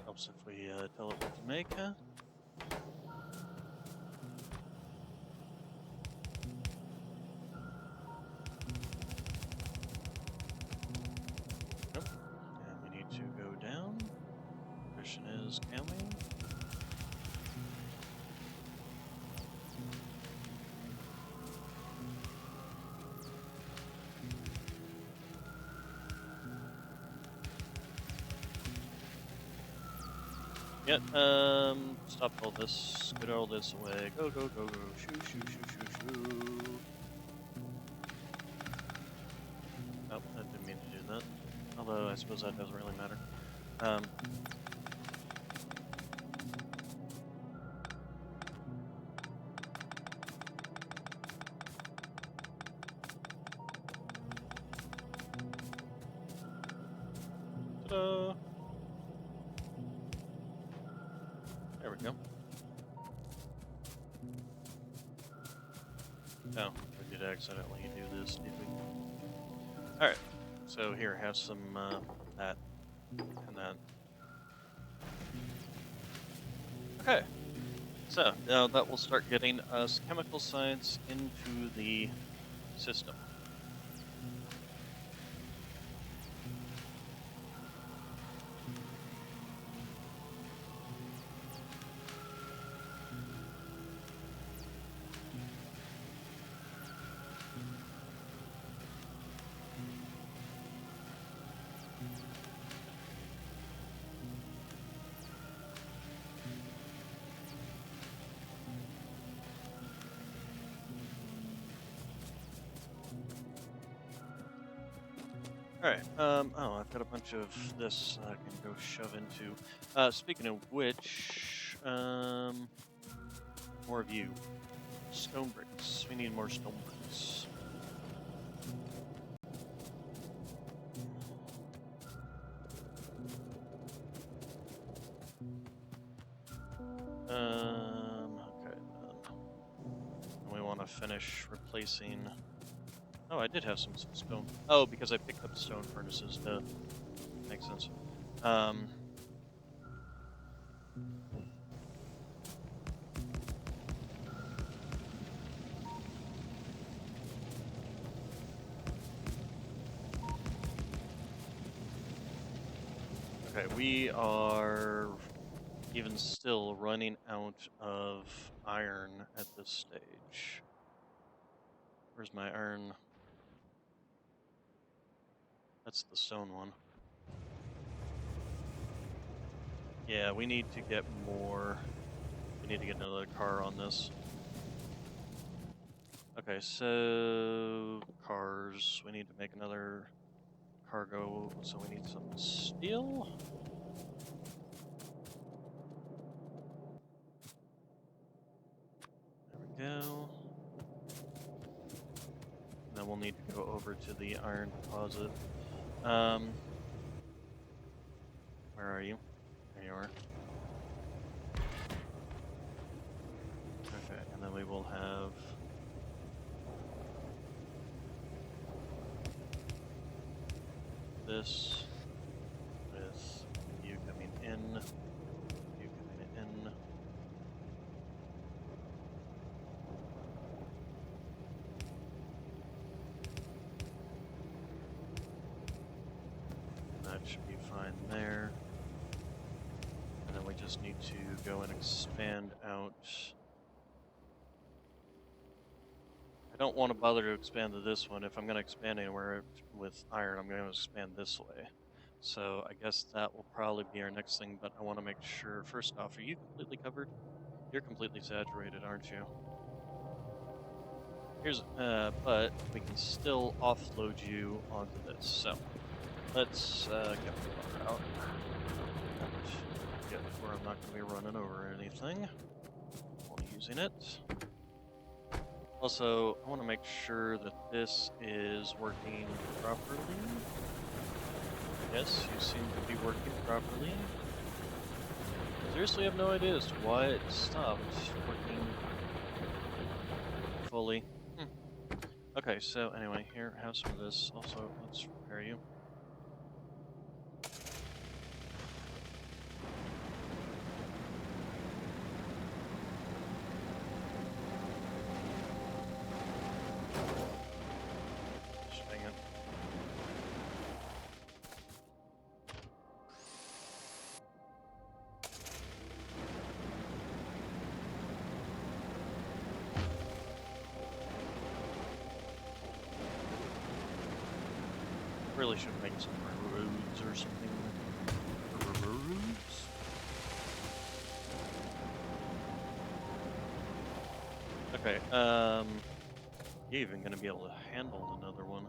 Helps if we tell it what to make, huh? Nope. And we need to go down. Question is, can we? Yep, stop all this, get all this away. Go, go, go, go. Shoo, shoo, shoo, shoo, shoo. Oh, I didn't mean to do that. Although, I suppose that doesn't really matter. Ta-da! There we go. Oh, we did accidentally do this, did we? Alright, so here, have some, that, and that. Okay, so now that will start getting us chemical science into the system. Alright, oh, I've got a bunch of this I can go shove into. Speaking of which, more of you. Stone bricks. We need more stone bricks. finish replacing. Oh, I did have some stone. Oh, because I picked up stone furnaces. Duh. Makes sense. Okay, we are even still running out of iron at this stage. Where's my iron? That's the stone one. Yeah, we need to get more. We need to get another car on this. Okay, so cars. We need to make another cargo, so we need some steel. There we go. Then we'll need to go over to the iron deposit. Where are you? There you are. Okay, and then we will have this with you coming in, you coming in. That should be fine there. And then we just need to go and expand out. I don't want to bother to expand to this one. If I'm going to expand anywhere with iron, I'm going to expand this way. So I guess that will probably be our next thing, but I want to make sure, first off, are you completely covered? You're completely saturated, aren't you? Here's, but we can still offload you onto this. So let's get the car out. And get where I'm not going to be running over anything while using it. Also, I want to make sure that this is working properly. Yes, you seem to be working properly. Seriously, I have no idea as to why it stopped working fully. Okay, so anyway, here, have some of this. Also, let's repair you. Dang it. Really should make some roads or something. Roads? Okay, you even gonna be able to handle another one?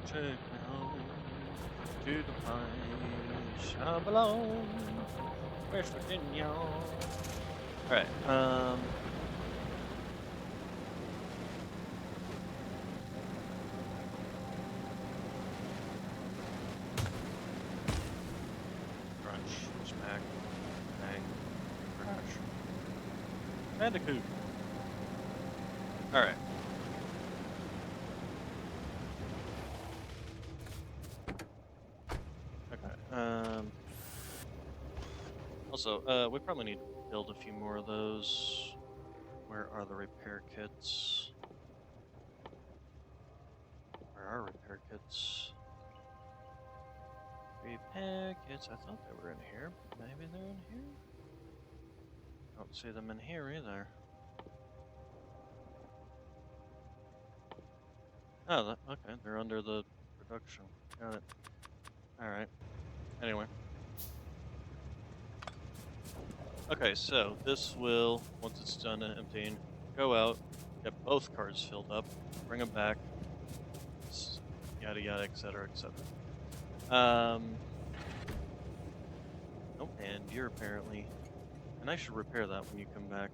Take me home to the place I belong, West Virginia. Alright, crunch, smack, bang, crash. Bandicoot. Alright. Also, we probably need to build a few more of those. Where are the repair kits? Where are repair kits? Repair kits, I thought they were in here, but maybe they're in here? Don't see them in here either. Oh, okay, they're under the production. Got it. Alright. Anyway. Okay, so this will, once it's done and emptying, go out, get both cards filled up, bring them back, yada yada, etc., etc. Oh, and you're apparently, and I should repair that when you come back.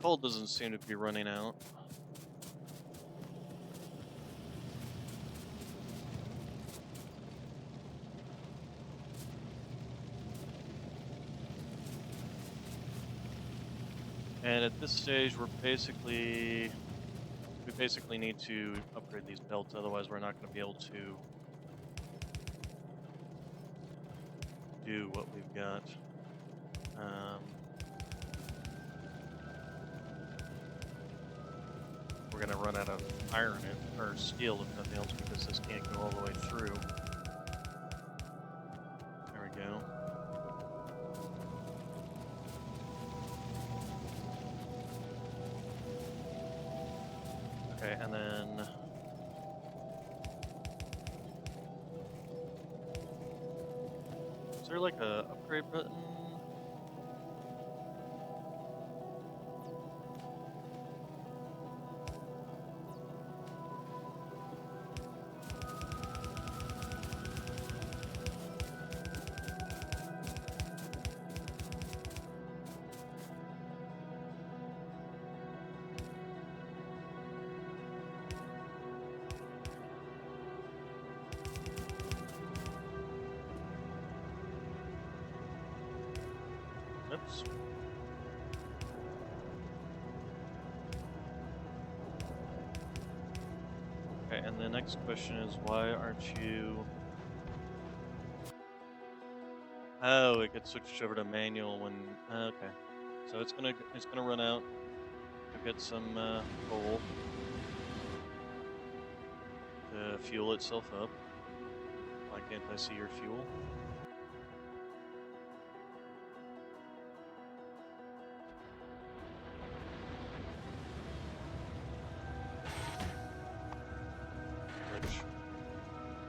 coal doesn't seem to be running out. And at this stage, we basically need to upgrade these belts, otherwise we're not going to be able to do what we've got. We're going to run out of iron or steel, if nothing else, because this can't go all the way through. There we go. Okay, and then is there like a upgrade button? Oops. Okay, and the next question is, why aren't you... Oh, it gets switched over to manual when... Okay. So it's gonna run out. Go get some coal to fuel itself up. Why can't I see your fuel?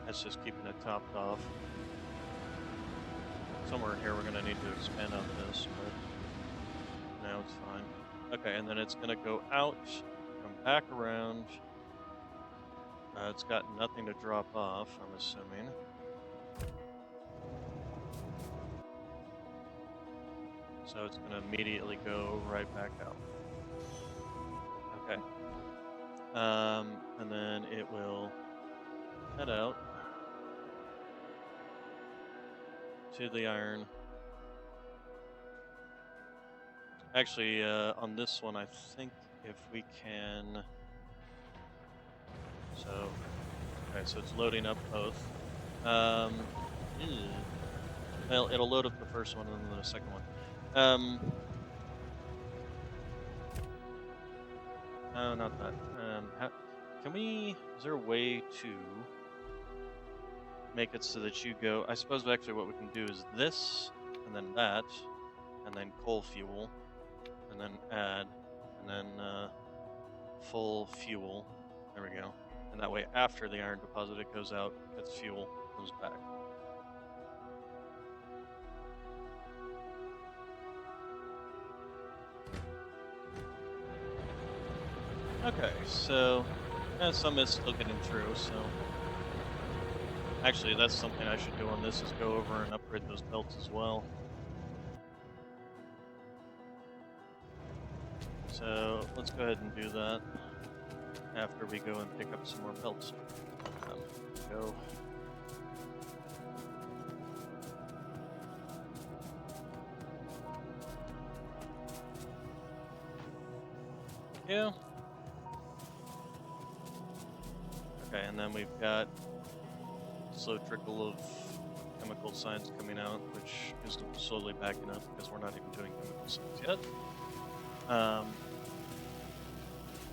That's just keeping it topped off. Somewhere in here we're going to need to expand on this, but now it's fine. Okay, and then it's going to go out, come back around. It's got nothing to drop off, I'm assuming. So it's going to immediately go right back out. Okay. And then it will head out to the iron. Actually, on this one, I think if we can... So, okay, so it's loading up both. Well, it'll load up the first one and then the second one. No, not that. Can we... Is there a way to make it so that you go... I suppose actually what we can do is this, and then that, and then coal fuel, and then add, and then full fuel. There we go. And that way, after the iron deposit, it goes out, gets fuel, comes back. Okay, so some is still getting through, so... Actually, that's something I should do on this, is go over and upgrade those belts as well. So, let's go ahead and do that after we go and pick up some more belts. Go. Yeah. Okay, and then we've got a slow trickle of chemical science coming out, which is slowly backing up because we're not even doing chemical science yet.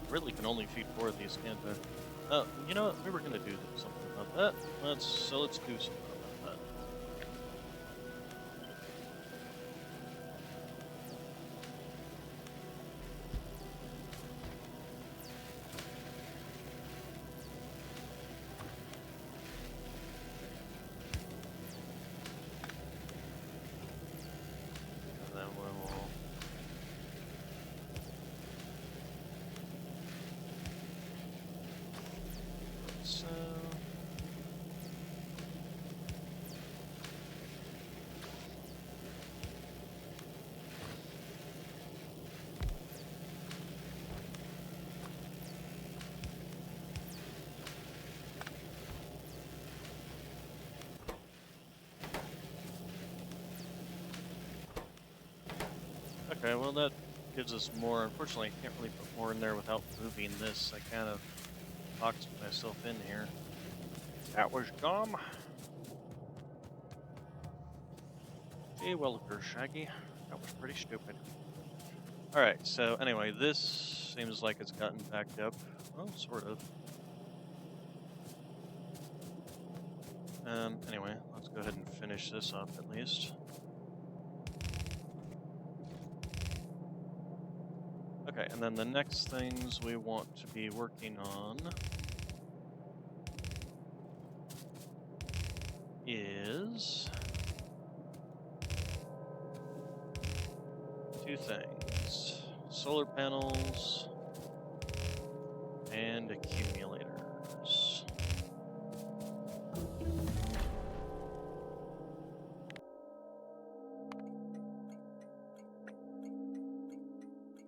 Really can only feed 4 of these, can't I? You know what? We were gonna do something about that. Let's do something about that. And then we'll... So... Okay, well that gives us more. Unfortunately, I can't really put more in there without moving this. I kind of boxed myself in here. That was dumb. Gee willikers, Shaggy. That was pretty stupid. Alright, so anyway, this seems like it's gotten backed up. Well, sort of. Anyway, let's go ahead and finish this off at least. Okay, and then the next things we want to be working on is two things: solar panels and accumulators.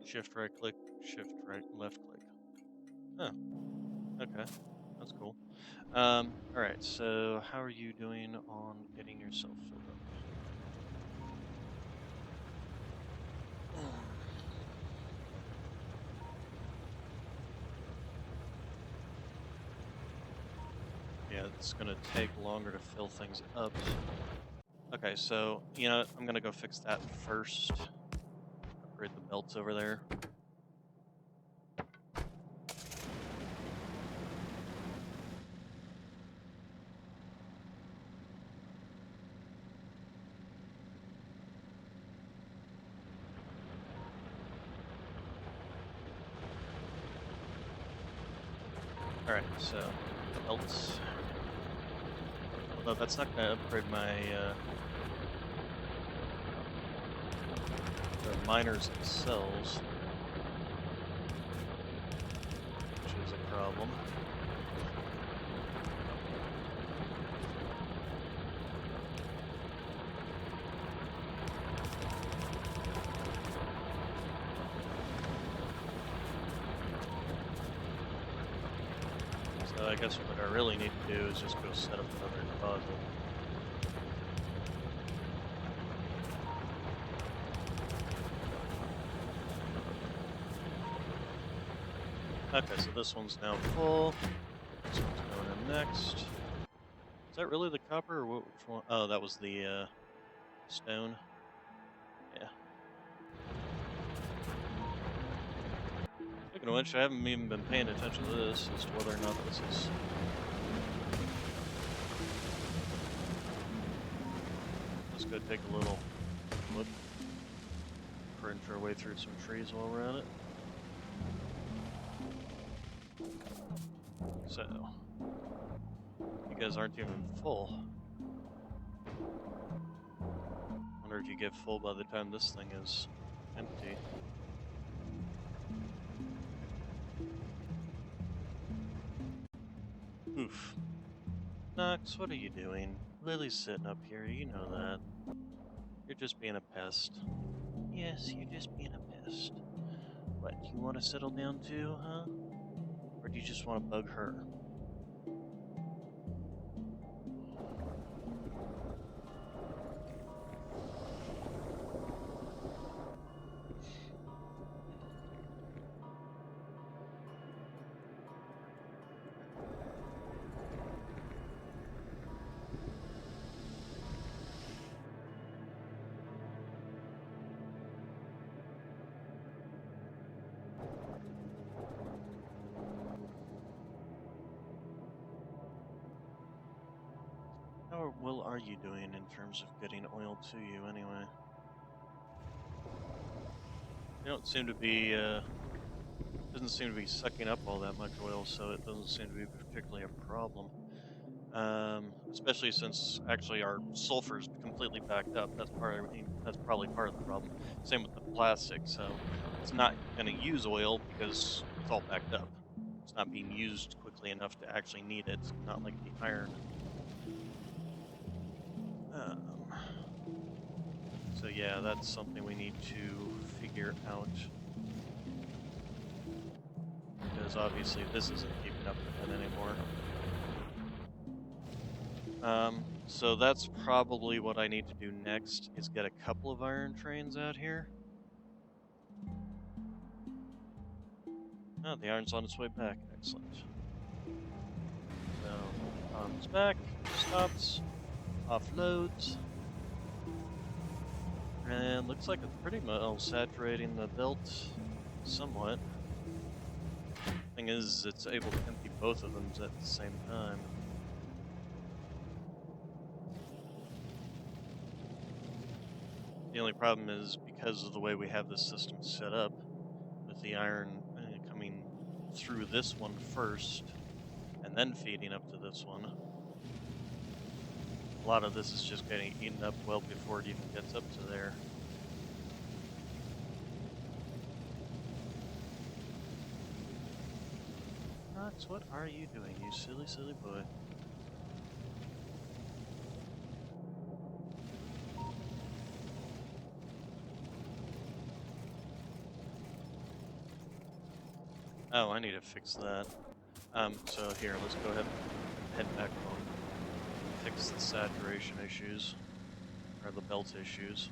Shift right click, shift right left click. Oh, okay, that's cool. All right. So how are you doing on getting yourself filled up? Yeah, it's gonna take longer to fill things up. Okay, so you know what? I'm gonna go fix that first. Upgrade the belts over there. All right, so belts. Although that's not gonna upgrade my the miners themselves, which is a problem. So I guess what I really need to do is just go set up another deposit. Okay, so this one's now full. This one's going in next. Is that really the copper, or which one? Oh, that was the stone. Yeah. Speaking of which, I haven't even been paying attention to this as to whether or not this is. Let's go take a little look. Crunch our way through some trees while we're at it. So, you guys aren't even full. Wonder if you get full by the time this thing is empty. Oof. Knox, what are you doing? Lily's sitting up here, you know that. You're just being a pest. Yes, you're just being a pest. What, you want to settle down too, huh? Or do you just want to bug her? How well are you doing in terms of getting oil to you, anyway? You don't seem to be, doesn't seem to be sucking up all that much oil, so it doesn't seem to be particularly a problem. Especially since actually our sulfur is completely backed up. That's probably part of the problem. Same with the plastic, so it's not going to use oil because it's all backed up. It's not being used quickly enough to actually need it, not like the iron. Um, so yeah, that's something we need to figure out. Because obviously this isn't keeping up with it anymore. So that's probably what I need to do next, is get a couple of iron trains out here. Oh, the iron's on its way back. Excellent. So, arms back, stops, offloads, and looks like it's pretty well saturating the belt somewhat. Thing is, it's able to empty both of them at the same time. The only problem is because of the way we have this system set up, with the iron coming through this one first and then feeding up to this one. A lot of this is just getting eaten up well before it even gets up to there. Max, what are you doing, you silly, silly boy? Oh, I need to fix that. So here, let's go ahead and head back home. Fix the saturation issues, or the belt issues.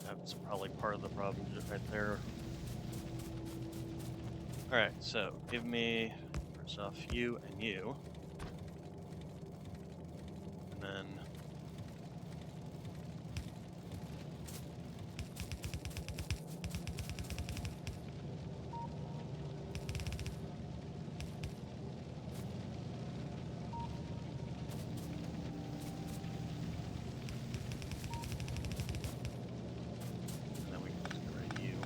That's probably part of the problem just right there. Alright, so give me, first off, you and you. And then we can just get rid of you.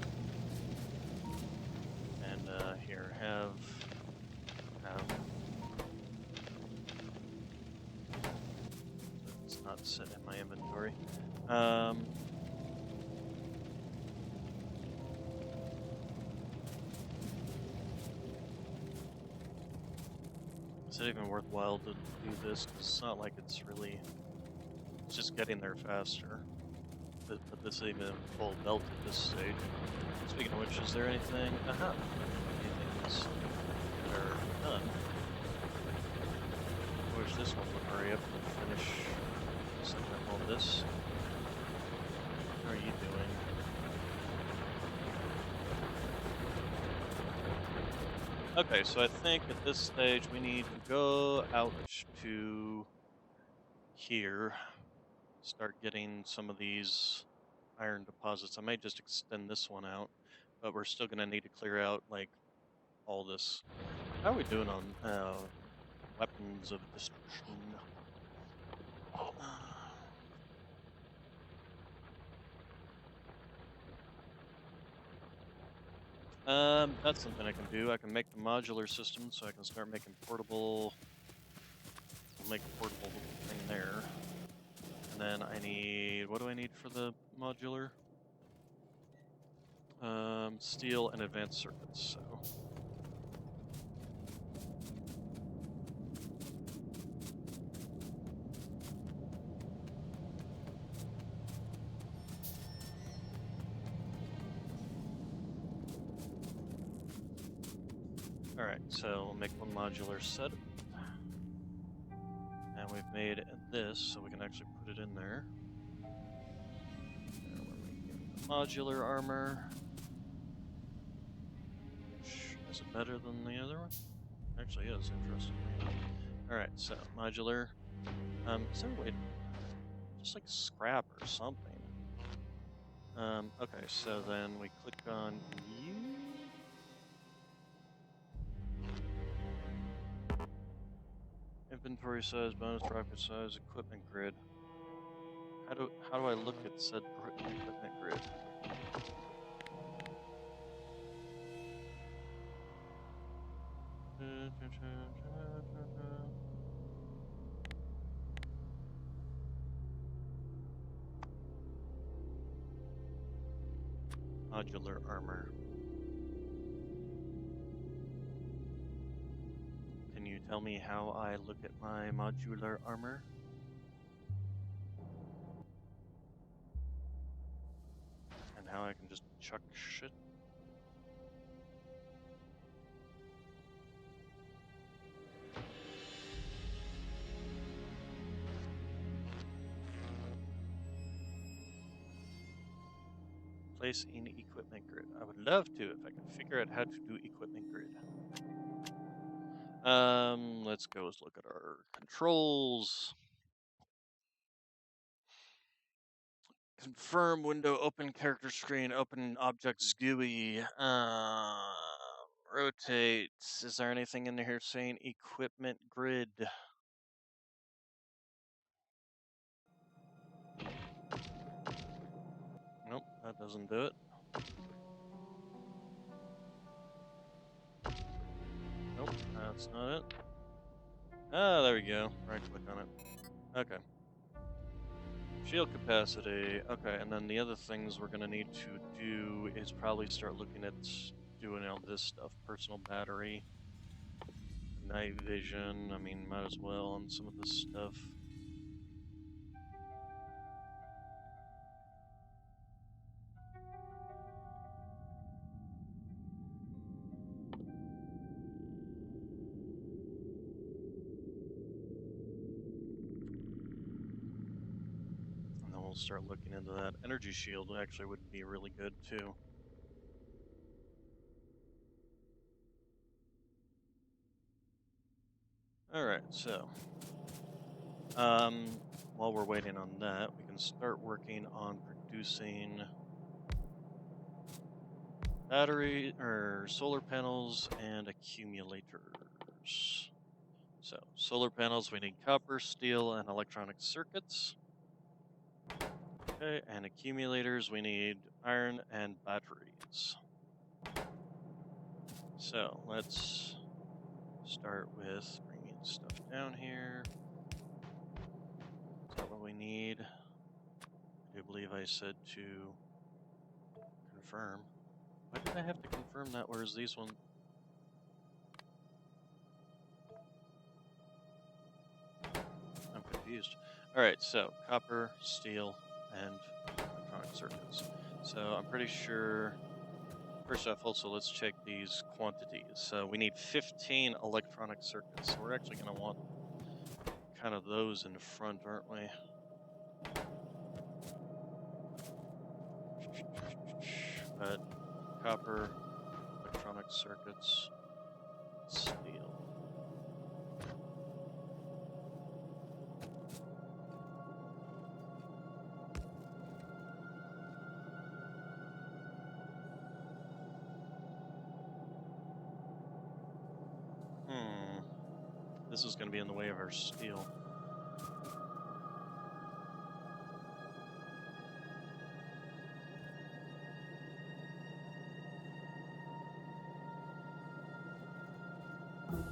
And here, have it's not set in my inventory. Is it even worthwhile to do this? 'Cause it's not like it's really, it's just getting there faster. But this ain't even full belt at this stage. Speaking of which, is there anything? Aha! Anything that's that are done? I wish this one would hurry up and finish setting up all this. How are you doing? Okay, so I think at this stage we need to go out to here, start getting some of these iron deposits. I might just extend this one out, but we're still going to need to clear out like all this. How are we doing on weapons of destruction? That's something I can do. I can make the modular system, so I can start making portable. I'll make a portable thing there, and then I need. What do I need for the modular? Steel and advanced circuits. So. Alright, so we'll make one modular set. And we've made this, so we can actually put it in there. And we're making the modular armor. Is it better than the other one? Actually, is, interestingly. Alright, so modular. Is there a way to, just like scrap or something? Okay, so then we click on you. Inventory size, bonus rocket size, equipment grid. How do I look at said equipment grid? Modular armor. Can you tell me how I look at my modular armor? And how I can just chuck shit? place in equipment grid. I would love to if I could figure out how to do equipment grid. Let's go look at our controls. Confirm window, open character screen, open objects GUI. Rotate. Is there anything in here saying equipment grid? Nope, that doesn't do it. Nope, that's not it. Ah, there we go. Right click on it. Okay. Shield capacity. Okay, and then the other things we're gonna need to do is probably start looking at doing out this stuff. Personal battery, night vision. I mean, might as well on some of this stuff. And then we'll start looking into that. Energy shield actually would be really good too. Alright, so while we're waiting on that, we can start working on producing battery or solar panels and accumulators. So, solar panels, we need copper, steel, and electronic circuits. Okay, and accumulators, we need iron and batteries. So, let's start with bringing stuff down here. Is that what we need? I do believe I said to confirm. Why did I have to confirm that, whereas these ones... I'm confused. Alright, so copper, steel, and electronic circuits. So I'm pretty sure... First off, also, let's check these quantities. So we need 15 electronic circuits. So we're actually going to want kind of those in the front, aren't we? But copper, electronic circuits, steel. This is going to be in the way of our steel.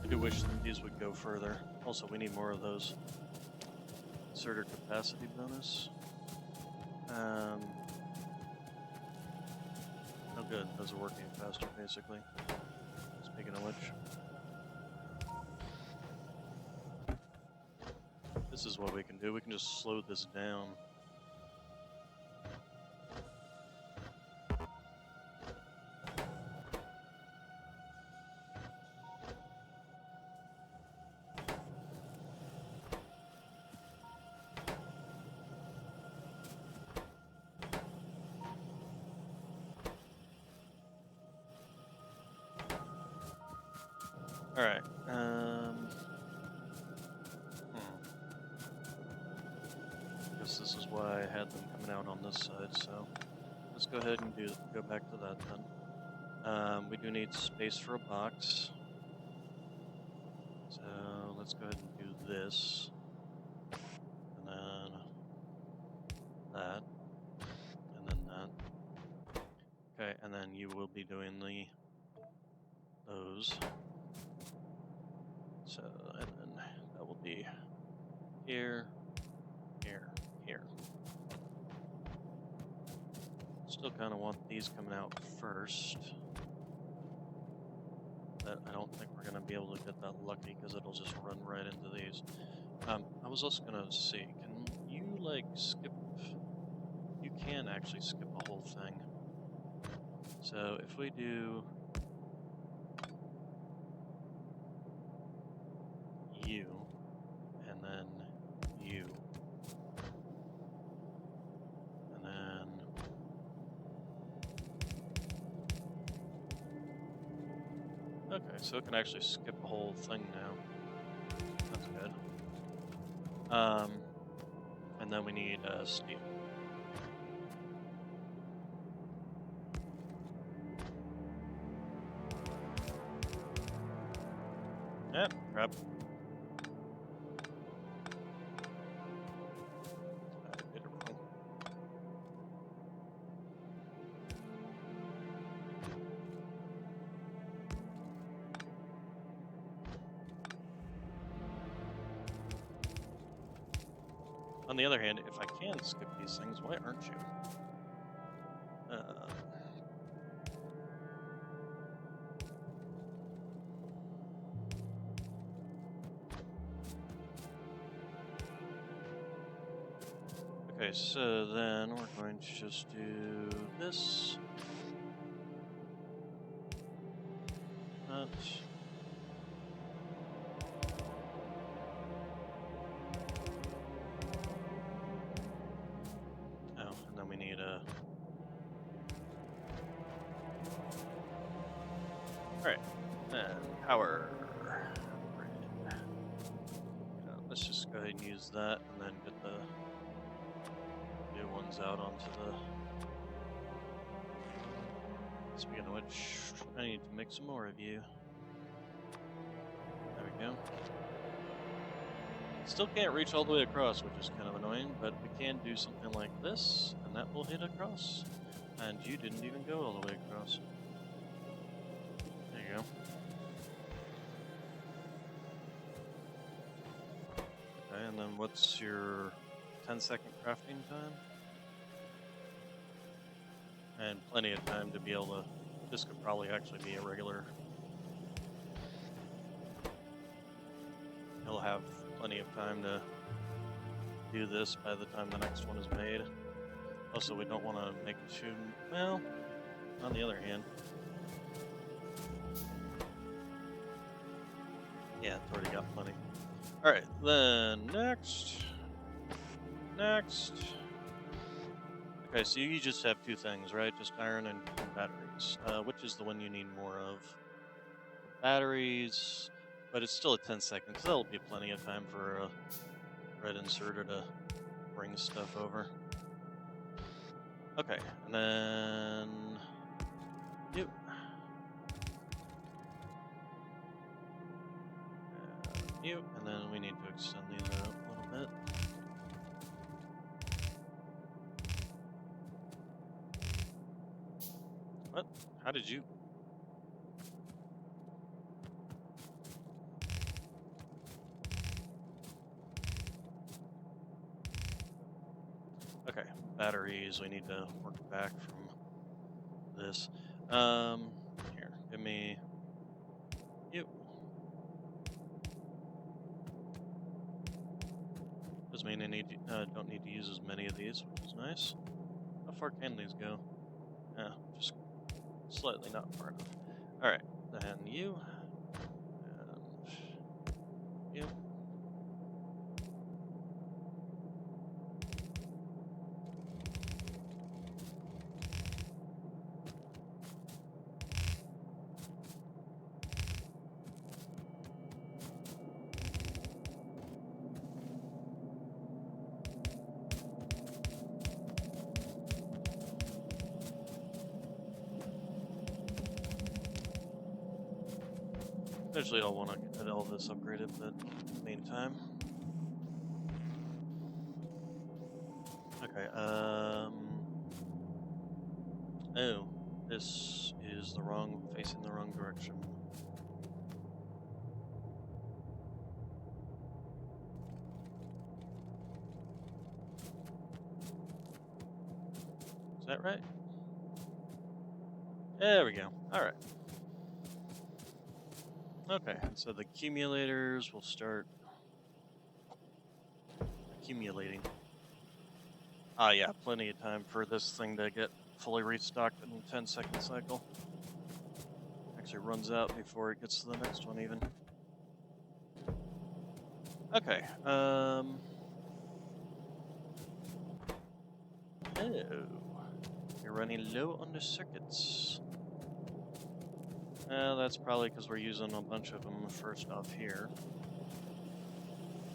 I do wish that these would go further. Also, we need more of those. Inserter capacity bonus. Oh good, those are working faster, basically. Speaking of which. This is what we can do. We can just slow this down. Alright, guess this is why I had them coming out on this side, so let's go ahead and go back to that then. We do need space for a box. So let's go ahead and do this. And then that. And then that. Okay, and then you will be doing those. So, and then that will be here, here, here. Still kind of want these coming out first. But I don't think we're going to be able to get that lucky because it'll just run right into these. I was also going to see, can you like skip? You can actually skip a whole thing. So if we do you, and then you, and then Okay, so it can actually skip the whole thing now. That's good. And then we need steel. Yeah, crap. I did it wrong. On the other hand, if I can skip these things, why aren't you? Okay, so then we're going to just do this. That. Oh, and then we need a. Alright, and power. Let's just go ahead and use that and then get the new ones out onto the. Speaking of which, I need to make some more of you. There we go. Still can't reach all the way across, which is kind of annoying, but we can do something like this, and that will hit across. And you didn't even go all the way across. There you go. Okay, and then what's your 10-second crafting time? And plenty of time to be able to. This could probably actually be a regular. He'll have plenty of time to do this by the time the next one is made. Also, we don't want to make it too. Well, on the other hand. Yeah, it's already got plenty. Alright, then next. Okay, so you just have two things, right? Just iron and batteries. Which is the one you need more of? Batteries, but it's still at 10 seconds, so that'll be plenty of time for a red inserter to bring stuff over. Okay, and then you. You, and then we need to extend these out a little bit. What? How did you? Okay, batteries, we need to work back from this. Here, give me you. Doesn't mean I don't need to use as many of these, which is nice. How far can these go? Yeah, just slightly not far enough. Alright, then you. And you. Eventually I'll want to get all this upgraded, but in the meantime. Okay, oh, this is facing the wrong direction. Is that right? There we go. Alright. Okay, so the accumulators will start accumulating. Ah, yeah, plenty of time for this thing to get fully restocked in a 10-second cycle. Actually runs out before it gets to the next one even. Okay, oh, you're running low on the circuits. That's probably because we're using a bunch of them first off here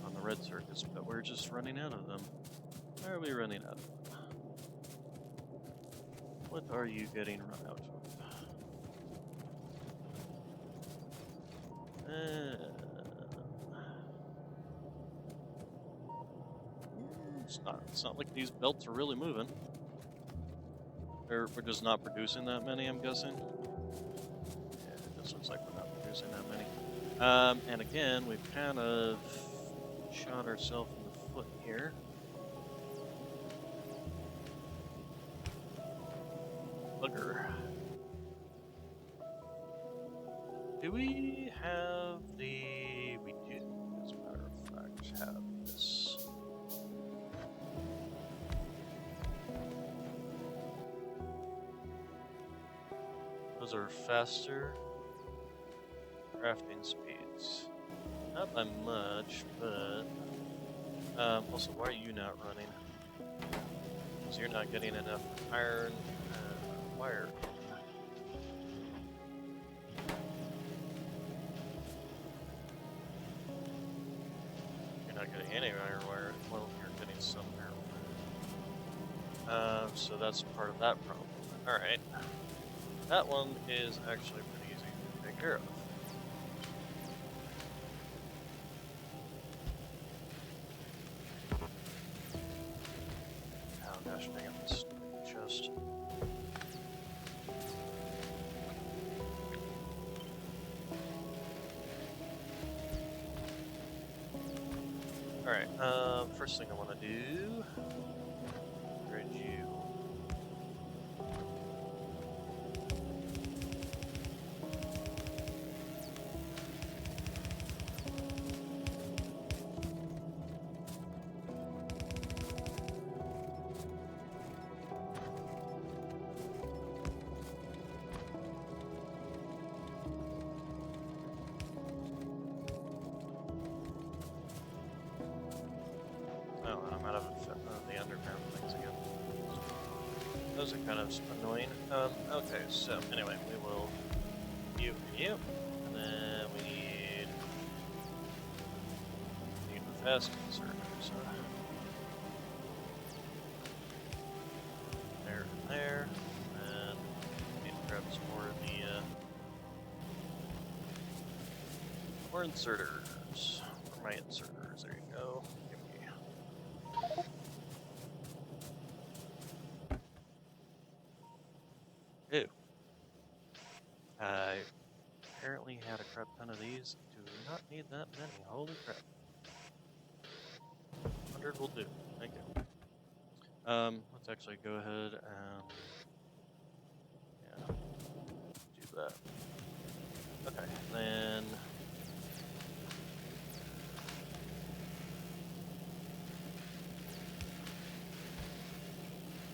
on the red circuits, but we're just running out of them. Why are we running out of them? What are you getting run out of? It's not like these belts are really moving. We're just not producing that many, I'm guessing. Yeah, it just looks like we're not producing that many. And again, we've kind of shot ourselves in the foot here. Bugger. Do we have the... We do, as a matter of fact, have this. Those are faster crafting speeds. Not by much, but... also, why are you not running? Because you're not getting enough iron wire. You're not getting any iron wire. Well, you're getting some iron wire. So that's part of that problem. Alright. That one is actually pretty easy to take care of. Oh gosh dang it, this chest. Alright, first thing I want to do... Grade you. Oh, I'm out of the underground things again. Those are kind of annoying. Okay, so anyway, we will you and you, and then we need the fast inserters. There and there, and we need to grab some more of the more inserters. For my inserters, there you go. Ew. I apparently had a crap ton of these. Do not need that many. Holy crap. 100 will do. Thank you. Let's actually go ahead and do that. Okay, then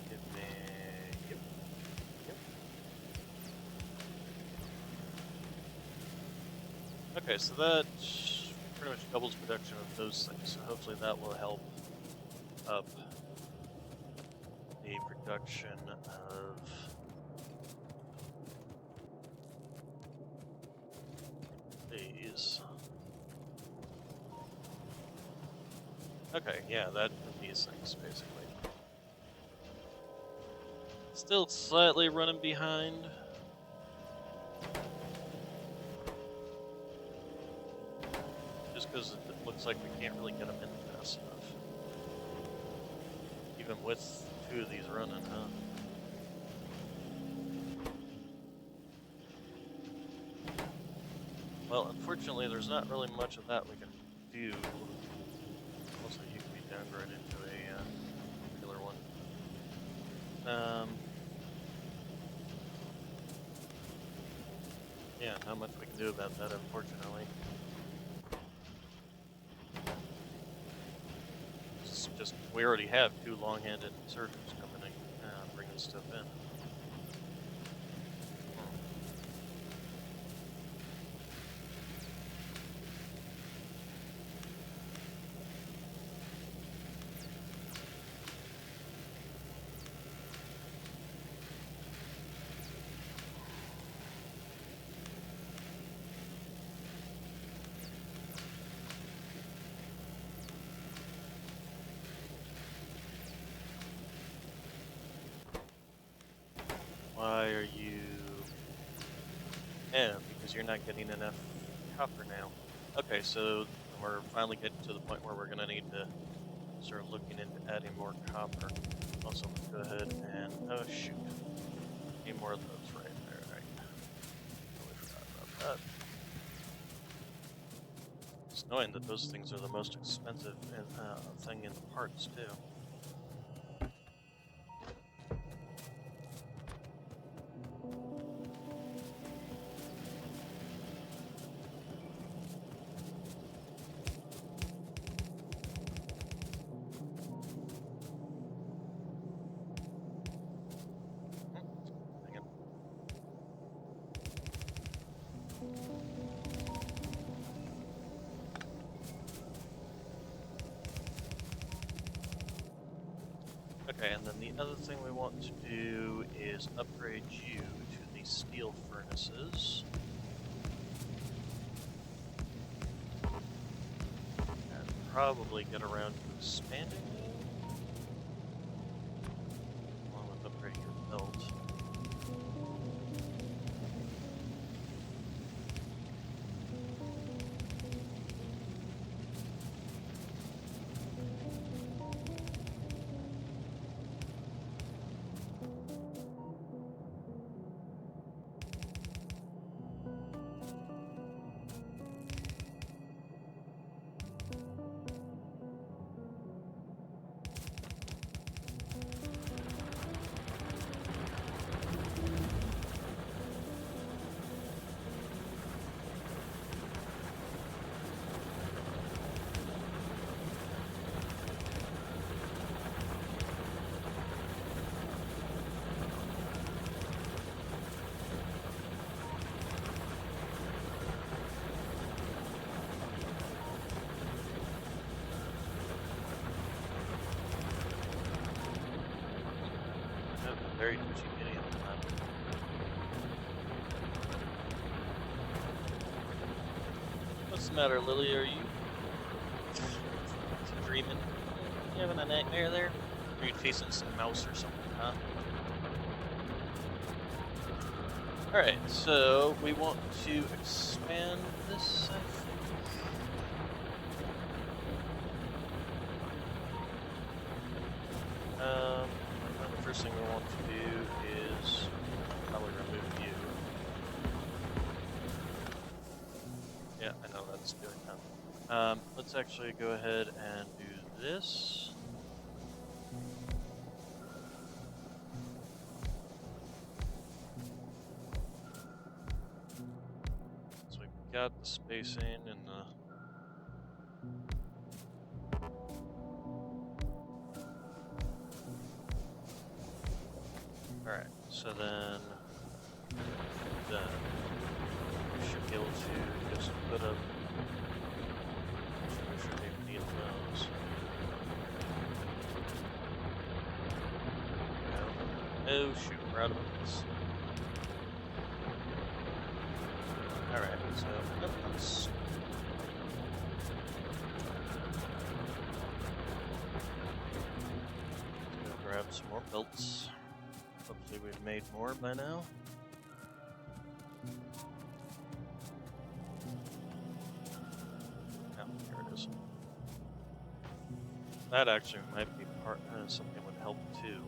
give me yep. Okay, so that pretty much doubles production of those things. So hopefully that will help up the production of these. Okay, yeah, that these things basically. Still slightly running behind. Just because it looks like we can't really get them in fast enough. Even with two of these running, huh? Well, unfortunately, there's not really much of that we can do. Also, you can be downgraded into a regular one. Yeah, not much we can do about that, unfortunately. It's just, we already have two long-handed surgeons coming in, bringing stuff in. you're not getting enough copper now. Okay, so we're finally getting to the point where we're gonna need to start looking into adding more copper. Also, let's go ahead and oh shoot, need more of those right there. Right, totally forgot about that. It's annoying that those things are the most expensive thing in the parts too. Dang it. Okay, and then the other thing we want to do is upgrade you to the steel furnaces. And probably get around to expanding you, along with upgrading your belt. Very touchy kitty on that. What's the matter, Lily? Are you dreaming? You having a nightmare there? Are you chasing some mouse or something, huh? Alright, so we want to expand this, I think. The first thing we want to do is probably remove you. Yeah, I know that's doing that. Let's actually go ahead and do this. So we've got the spacing and the alright, so then we should be able to just put up. We should even need those. No. Oh shoot, we're out of this. Alright, so let's go grab some more belts. Hopefully we've made more by now. Oh, here it is. That actually might be part something would help too.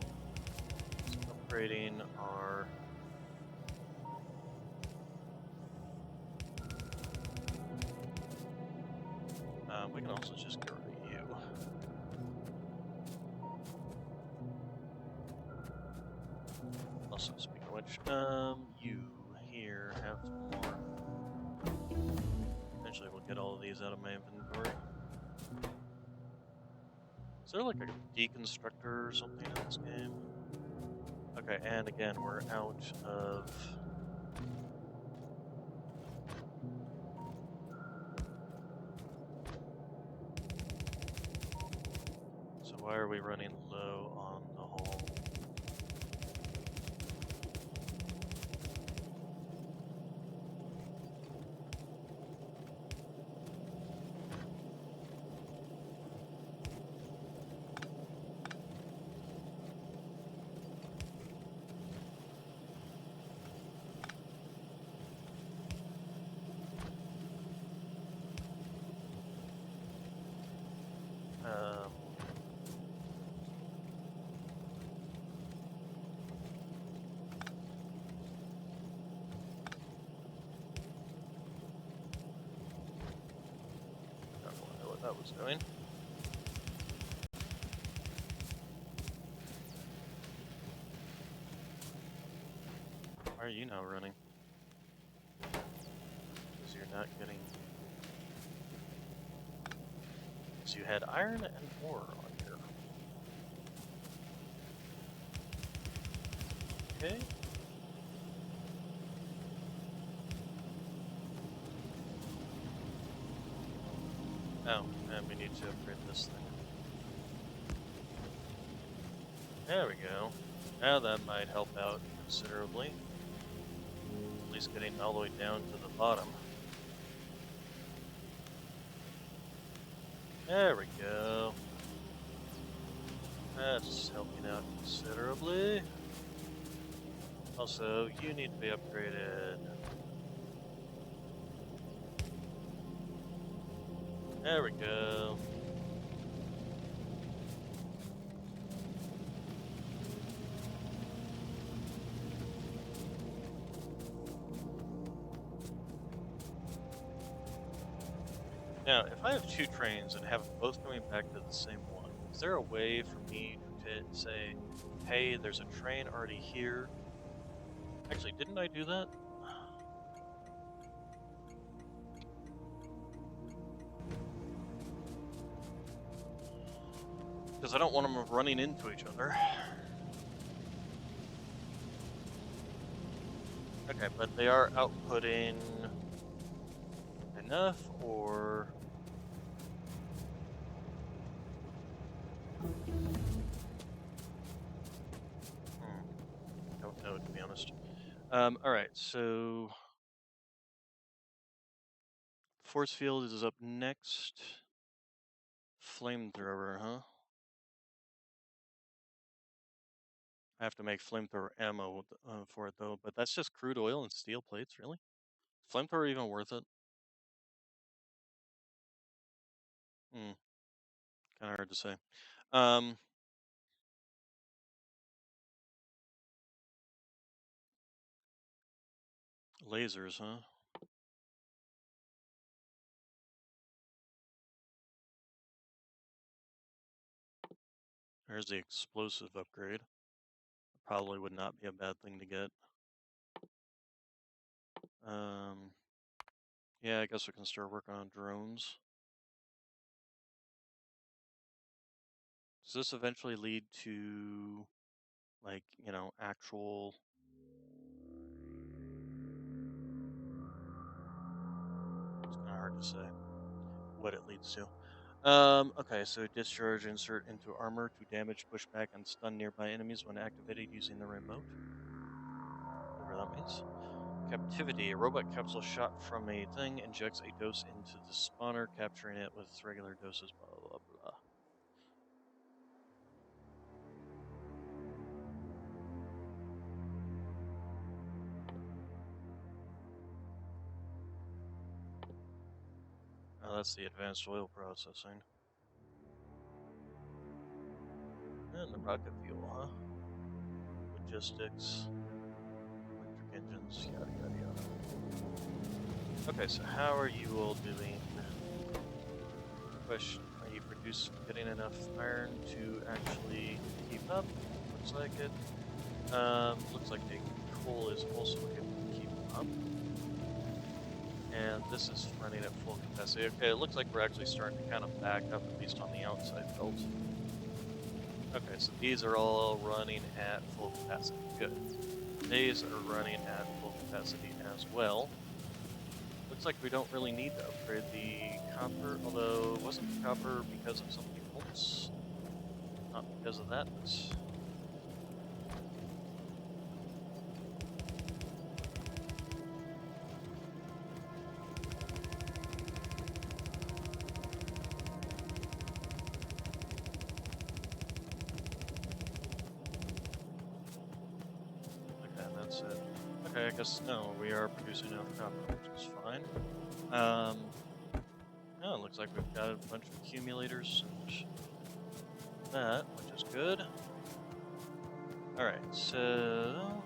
So upgrading our we can also just get rid of you. Also, speaking of which, you here have more. Eventually we'll get all of these out of my inventory. Is there like a deconstructor or something in this game? Okay, and again, we're out of... So why are we running low on the whole? that was doing. Why are you now running? Because you're not getting... So you had iron and ore on here. Okay. Oh, and we need to upgrade this thing. There we go. Now that might help out considerably. At least getting all the way down to the bottom. There we go. That's helping out considerably. Also, you need to be upgraded. There we go. Now, if I have two trains and have them both coming back to the same one, is there a way for me to say, hey, there's a train already here? Actually, didn't I do that? Because I don't want them running into each other. Okay, but they are outputting enough, or... Don't know, to be honest. Alright, so... Force field is up next. Flamethrower, huh? I have to make flamethrower ammo for it, though, but that's just crude oil and steel plates, really? Flamethrower even worth it? Hmm, kind of hard to say. Lasers, huh? There's the explosive upgrade. Probably would not be a bad thing to get. Yeah, I guess we can start working on drones. Does this eventually lead to, like, you know, actual... It's kind of hard to say what it leads to. Okay, so discharge insert into armor to damage, pushback, and stun nearby enemies when activated using the remote. Whatever that means. Captivity. A robot capsule shot from a thing injects a dose into the spawner, capturing it with regular doses, blah, blah, blah. Oh, that's the advanced oil processing. And the rocket fuel, huh? Logistics. Electric engines, yada, yada, yada. Okay, so how are you all doing? Question, are you getting enough iron to actually keep up? Looks like it. Looks like the coal is also able to keep up. And this is running at full capacity. Okay, it looks like we're actually starting to kind of back up, at least on the outside belt. Okay, so these are all running at full capacity. Good. These are running at full capacity as well. Looks like we don't really need to upgrade the copper, although wasn't the copper because of something else? Not because of that. Okay, that's it. Okay, I guess no, we are producing enough copper, which is fine. Oh, it looks like we've got a bunch of accumulators and that, which is good. Alright, so...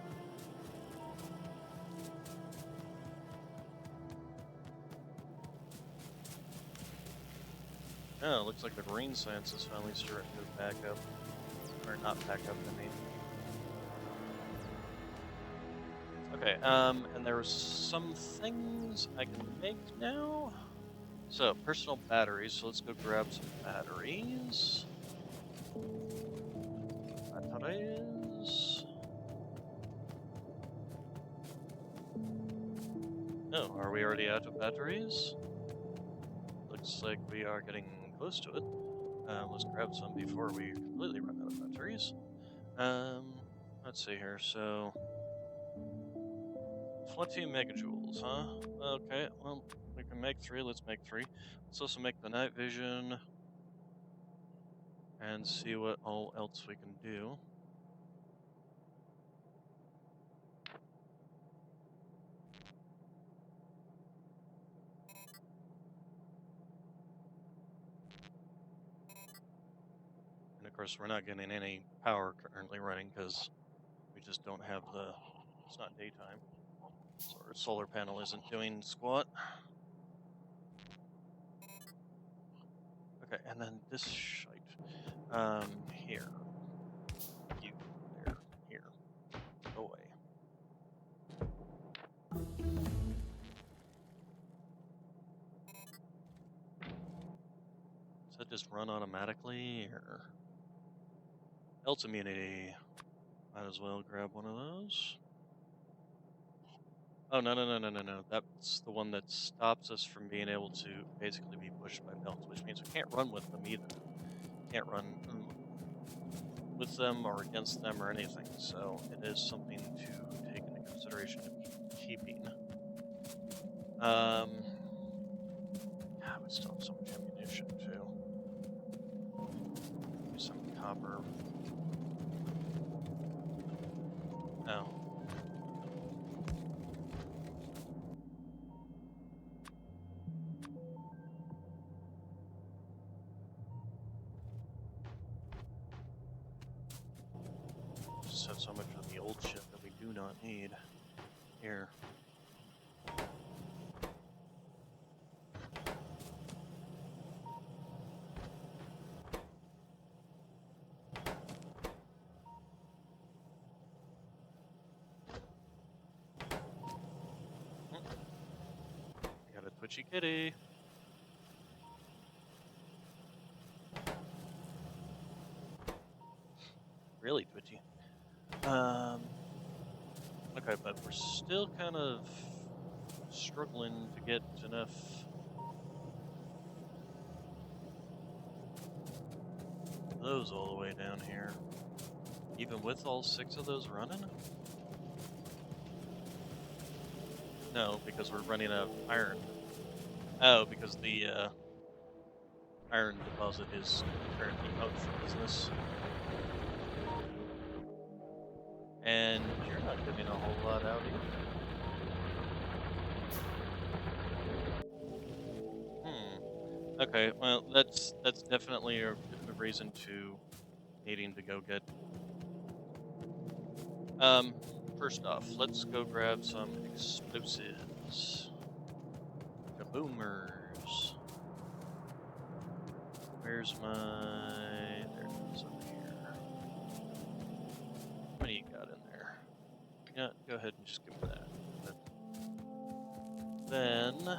Oh, looks like the green science is finally starting to back up. Or not back up, I mean. Okay, and there are some things I can make now. So, personal batteries, so let's go grab some batteries. Batteries. Oh, are we already out of batteries? Looks like we are getting close to it. Let's grab some before we completely run out of batteries. Um, let's see here. So, 20 megajoules, huh? Okay, well, we can make 3. Let's make 3. Let's also make the night vision and see what all else we can do. And of course, we're not getting any power currently running because we just don't have it's not daytime. So our solar panel isn't doing squat. Okay, and then this shite. Here. You, there, here. Go away. Does that just run automatically, or else immunity? Might as well grab one of those. Oh, no. That's the one that stops us from being able to basically be pushed by belts, which means we can't run with them either. Can't run with them or against them or anything, so it is something to take into consideration of keeping. Yeah, we still have so much ammunition, too. Maybe some copper. Oh. Just have so much of the old shit that we do not need. Here. I got a twitchy kitty. Really twitchy. Okay, but we're still kind of struggling to get enough of those all the way down here. Even with all 6 of those running? No, because we're running out of iron. Oh, because the iron deposit is currently out for business. And you're not giving a whole lot out either. Okay, well, that's definitely a reason to needing to go get. First off, let's go grab some explosives. Kaboomers. Where's my... There it is over here. What do you got in there? Yeah, go ahead and just give me that. But then...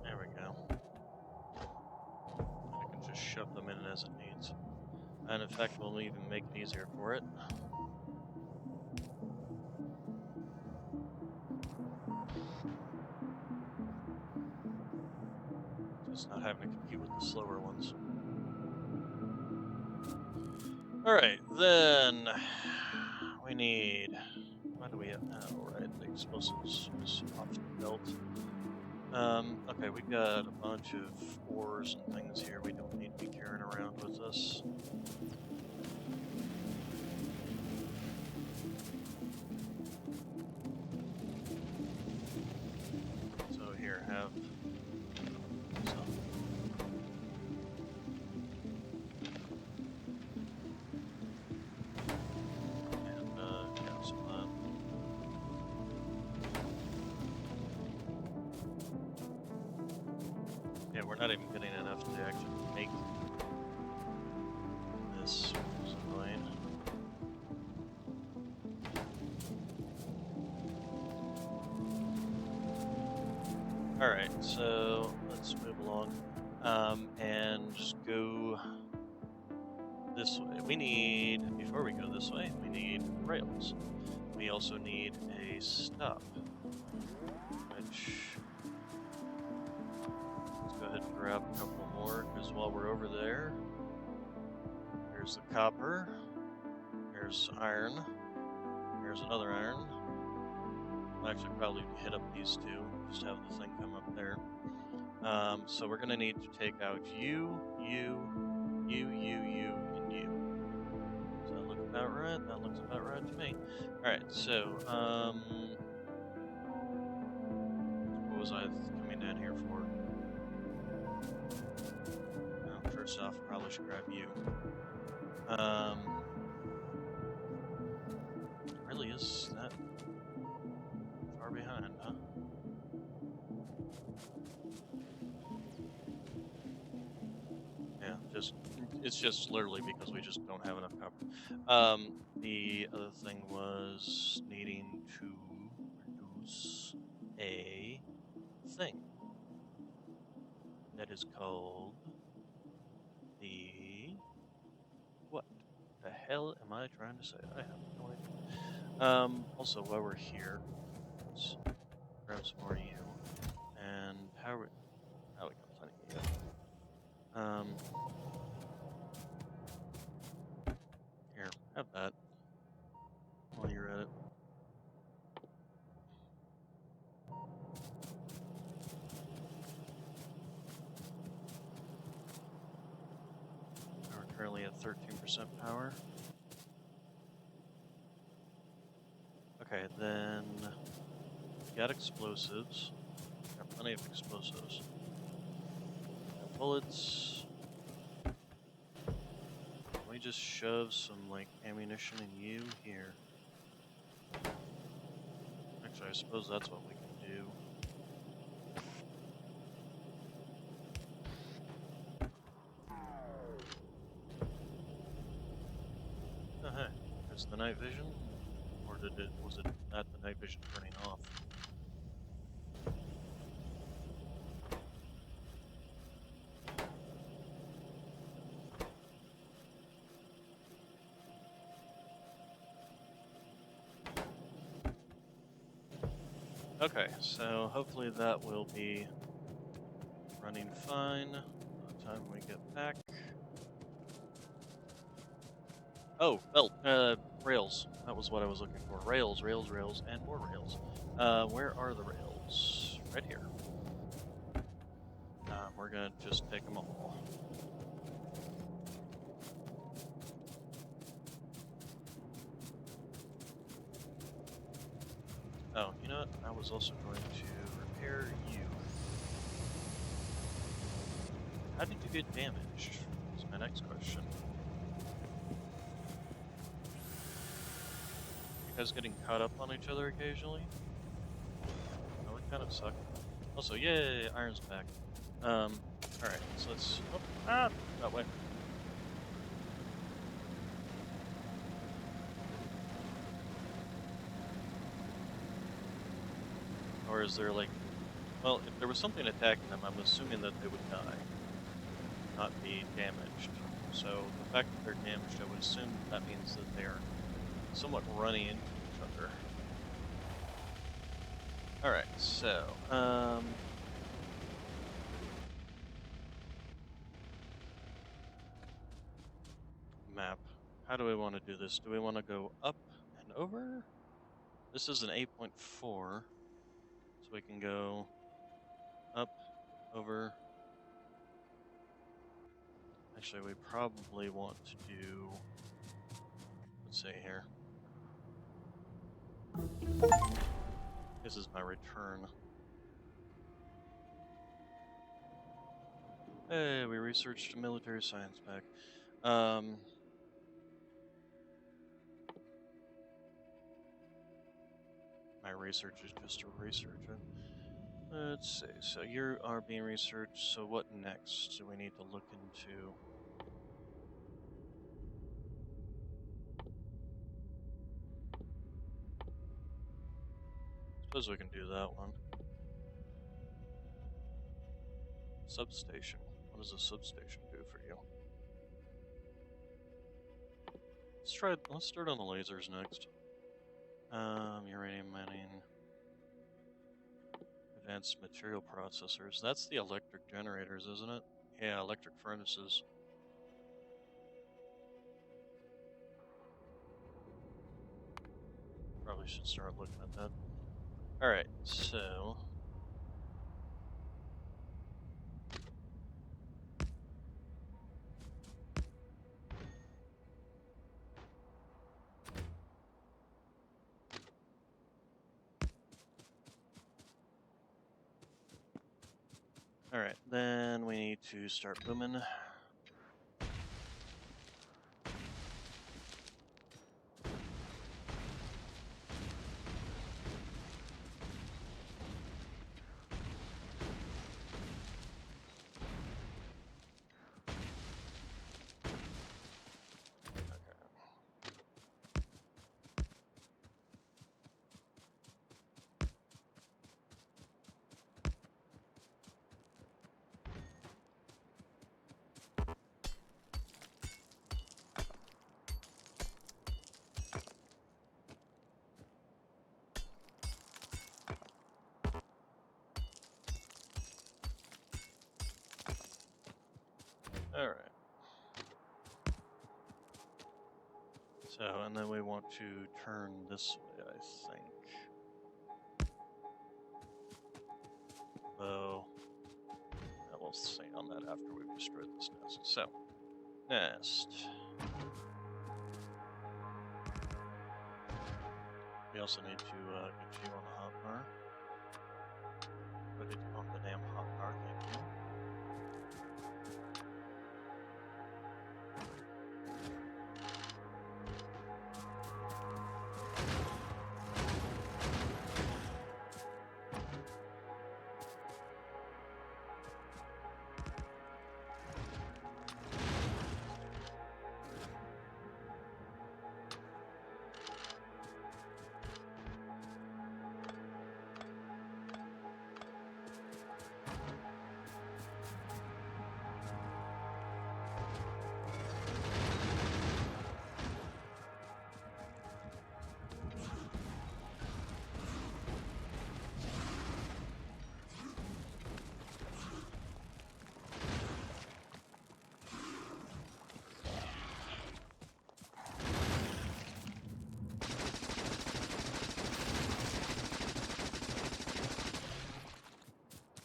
There we go. I can just shove them in as it needs. And in fact, we'll even make it easier for it. It's not having to compete with the slower ones. Alright, then we need. Why do we have. Oh, right, the explosives is off the belt. Okay, we got a bunch of ores and things here we don't need to be carrying around with us. So here, have some. And, yeah, some of that. Yeah, we're not even getting enough to actually make this, which is annoying. Alright, so let's move along and just go this way. We need, before we go this way, we need rails. We also need a stop, which, let's go ahead and grab a couple more, because while we're over there, here's the copper, here's iron, here's another iron. I'll actually probably hit up these two, just have the thing come up there. So we're going to need to take out you, and you. Does that look about right? That looks about right to me. Alright, so, what was I coming down here for? Well, first off, probably should grab you. Really is that far behind, huh? Yeah, it's just literally because we just don't have enough copper. The other thing was needing to produce a thing that is called the what the hell am I trying to say? I have no idea. Also, while we're here, let's grab some more of you. And how are we? Oh, we got plenty of you. Here, have that while you're at it. We're currently at 13% power. Okay, then we got explosives. Got plenty of explosives. Got bullets. Can we just shove some like ammunition in you here? Actually, I suppose that's what we can do. Oh hey, it's the night vision, or was it not the night vision turning off? Okay, so hopefully that will be running fine by the time we get back. Oh, belt, rails. That was what I was looking for. Rails, and more rails. Where are the rails? Right here. We're gonna just take them all. Oh, you know what? I was also going to repair you. How did you get damaged? Is my next question. You guys getting caught up on each other occasionally? That would kind of suck. Also, yay, iron's back. Alright, so let's... Oh, that way. Or is there like... Well, if there was something attacking them, I'm assuming that they would die, not be damaged. So the fact that they're damaged, I would assume that means that they're somewhat running into each other. Alright, so, map. How do we want to do this? Do we want to go up and over? This is an 8.4, so we can go up, over. Actually, we probably want to do, let's see here. This is my return. Hey, we researched a military science pack. My research is just a research. Let's see. So you are being researched. So what next do we need to look into? Suppose we can do that one. Substation. What does a substation do for you? Let's start on the lasers next. Uranium mining. Advanced material processors. That's the electric generators, isn't it? Yeah, electric furnaces. Probably should start looking at that. Alright, so... Alright, then we need to start booming. Alright. So, and then we want to turn this way, I think. Though, we'll see on that after we've destroyed this nest. So, nest. We also need to get you on the hotbar. Put it on the damn hotbar, thank you.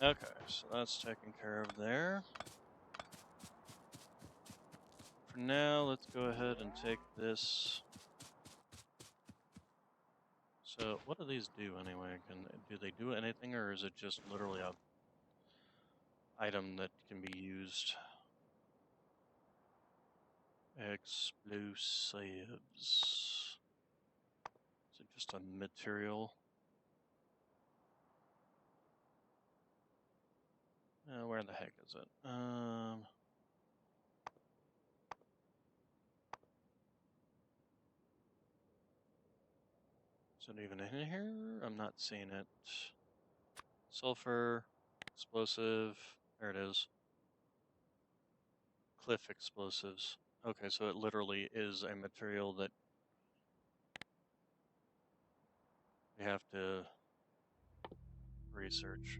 Okay, so that's taken care of there. For now, let's go ahead and take this. So, what do these do anyway? Do they do anything, or is it just literally a item that can be used? Explosives. Is it just a material? Where the heck is it? Is it even in here? I'm not seeing it. Sulfur, explosive. There it is. Cliff explosives. Okay, so it literally is a material that we have to research.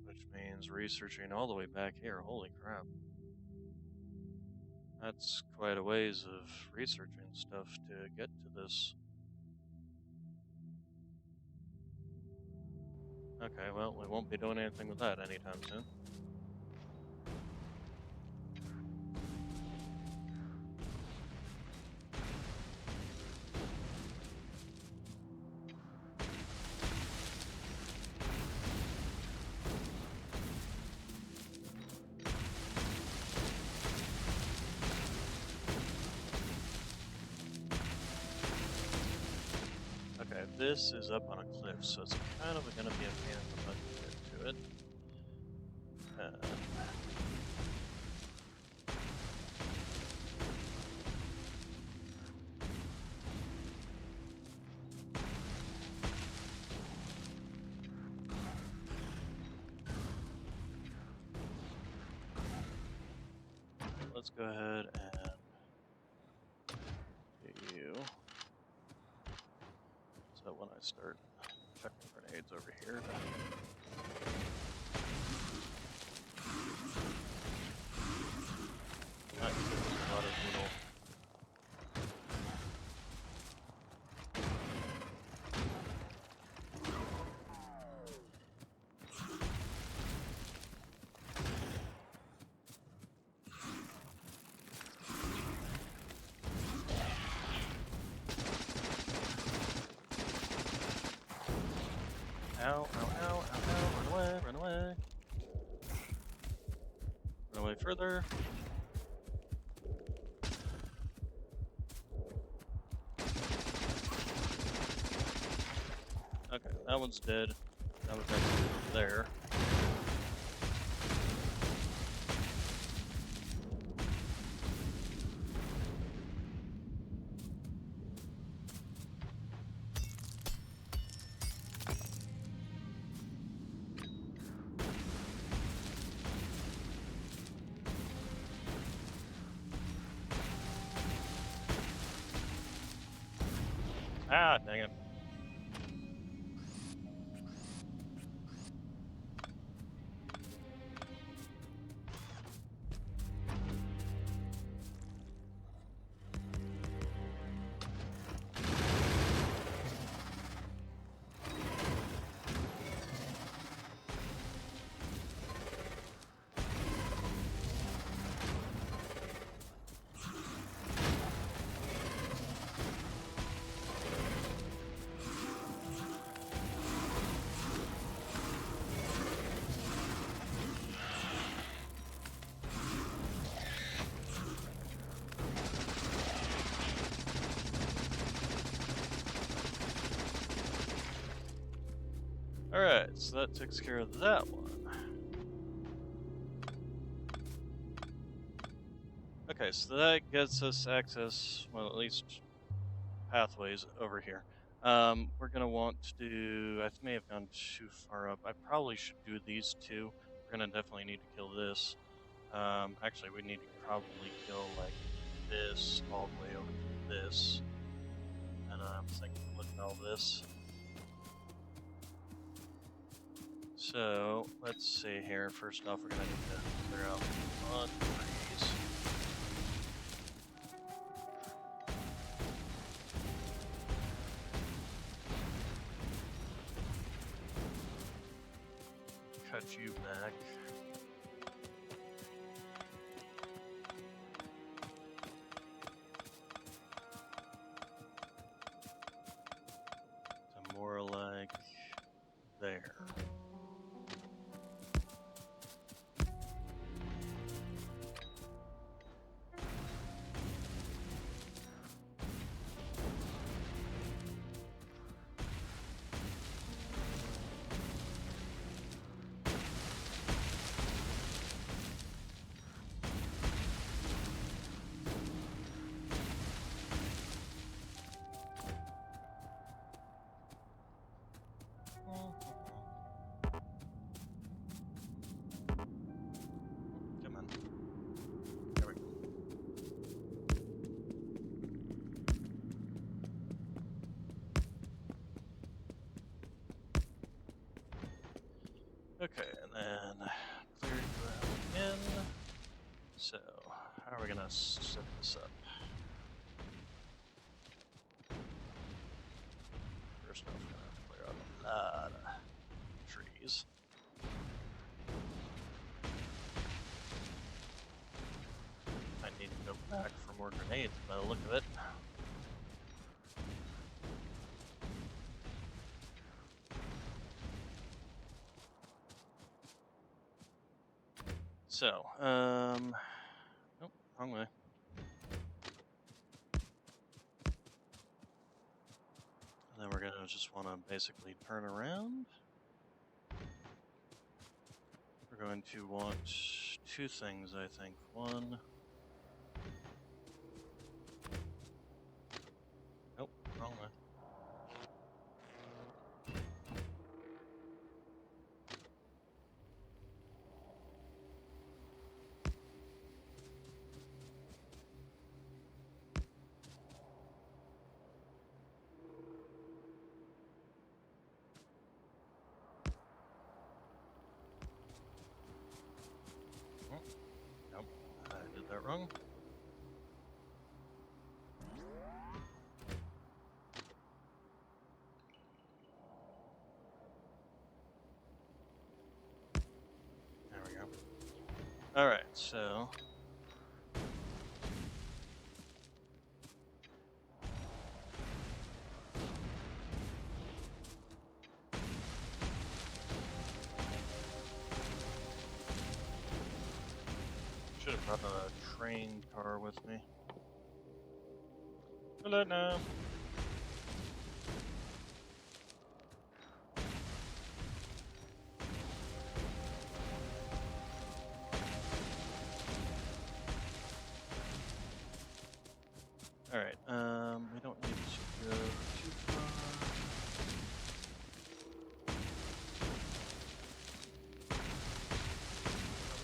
Which means researching all the way back here. Holy crap. That's quite a ways of researching stuff to get to this. Okay, well, we won't be doing anything with that anytime soon. Okay, this is up on a cliff, so it's kind of going to be a pain in the butt to get to it. Let's go ahead and do you. So when I start chucking grenades over here, not using a lot of little. Ow, ow, ow, ow, ow, run away, run away. Run away further. Okay, that one's dead. That was actually there. Ah, dang it. Alright, so that takes care of that one. Okay, so that gets us access, well, at least pathways over here. We're gonna want to do. I may have gone too far up. I probably should do these two. We're gonna definitely need to kill this. Actually, we need to probably kill like this all the way over to this. And I'm thinking, look at all this. So let's see here. First off, we're gonna need to clear out one trees. Cut you back. To more like there. Come on. There we go. Okay, and then clear you out again. So, how are we gonna set this up? First off, we're gonna have to clear out a lot of trees. I need to go back for more grenades by the look of it. So, nope, wrong way. And then we're gonna just wanna basically turn around. We're going to want two things, I think. One. Nope, wrong way. Nope, I did that wrong. There we go. Alright, so... should have brought a train car with me. Hello now. Alright, we don't need to go too far.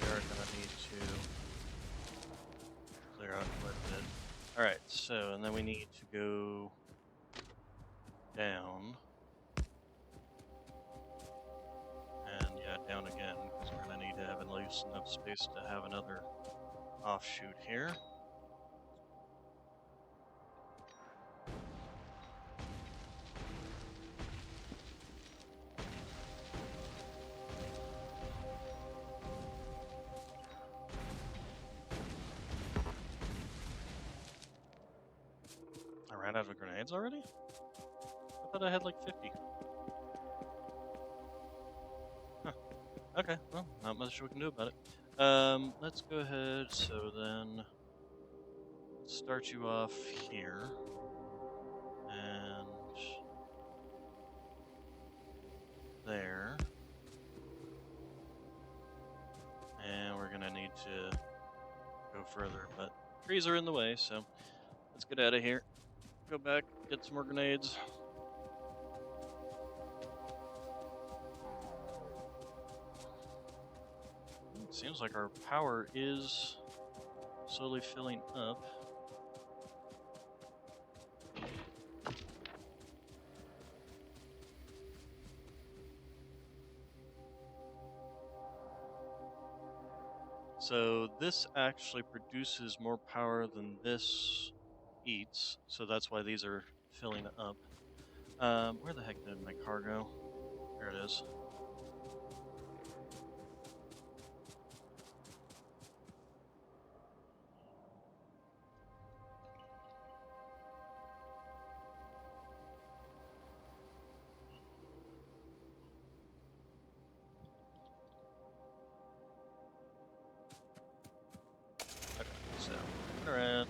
We are gonna need to clear out quite a bit. Alright, so, and then we need to go down. And yeah, down again, because we're gonna need to have at least enough space to have another offshoot here. I ran out of grenades already? I thought I had like 50. Huh. Okay, well, not much we can do about it. Let's go ahead, so then start you off here. And there. And we're gonna need to go further, but trees are in the way, so let's get out of here. Go back, get some more grenades. It seems like our power is slowly filling up. So this actually produces more power than this eats, so that's why these are filling up. Where the heck did my car go? There it is. Okay, so turn around.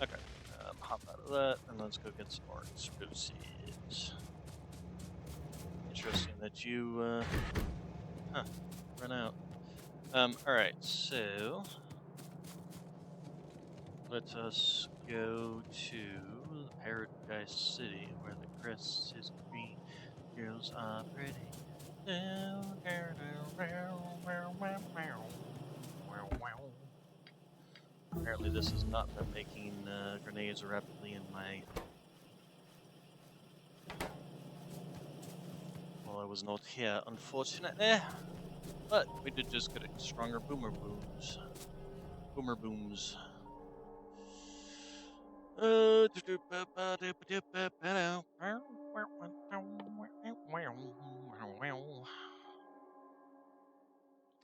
Okay, hop out of that, and let's go get some more explosives. Interesting that you, run out. Alright, so... let us go to the Paradise City, where the grass is green, girls are pretty, Apparently this has not been making grenades rapidly in my... Well, I was not here, unfortunately. But we did just get a stronger boomer booms. Boomer booms.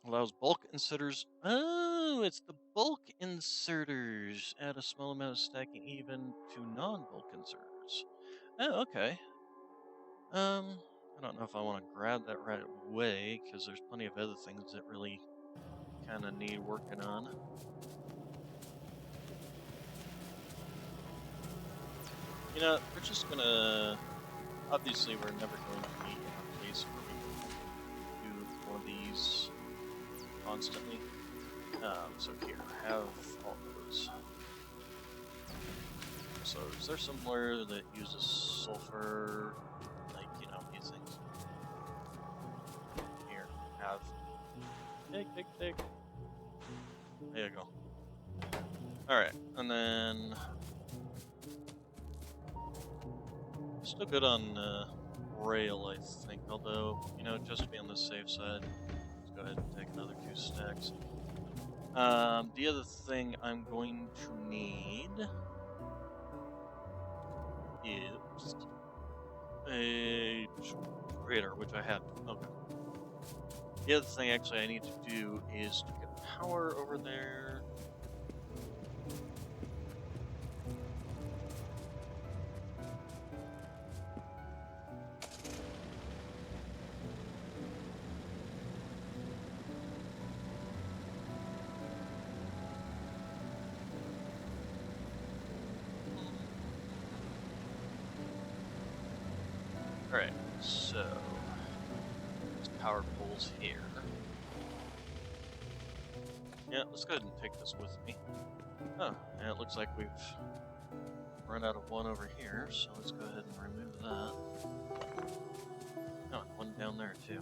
Allows bulk inserters. Oh, it's the bulk inserters. Add a small amount of stacking even to non-bulk inserters. Oh, okay. I don't know if I want to grab that right away because there's plenty of other things that really kind of need working on. You know, we're just gonna... Obviously, we're never going to be in a place where we can do one of these constantly. So here, have all those. So is there somewhere that uses sulfur, like, you know, these things? Here, have. Take. There you go. Alright, and then... Still good on rail, I think, although, you know, just to be on the safe side, let's go ahead and take another 2 stacks. The other thing I'm going to need is a generator, which I have. Okay. The other thing actually I need to do is to get power over there. Alright, so there's power poles here. Yeah, let's go ahead and take this with me. Oh, and it looks like we've run out of one over here, so let's go ahead and remove that. Oh, one down there too.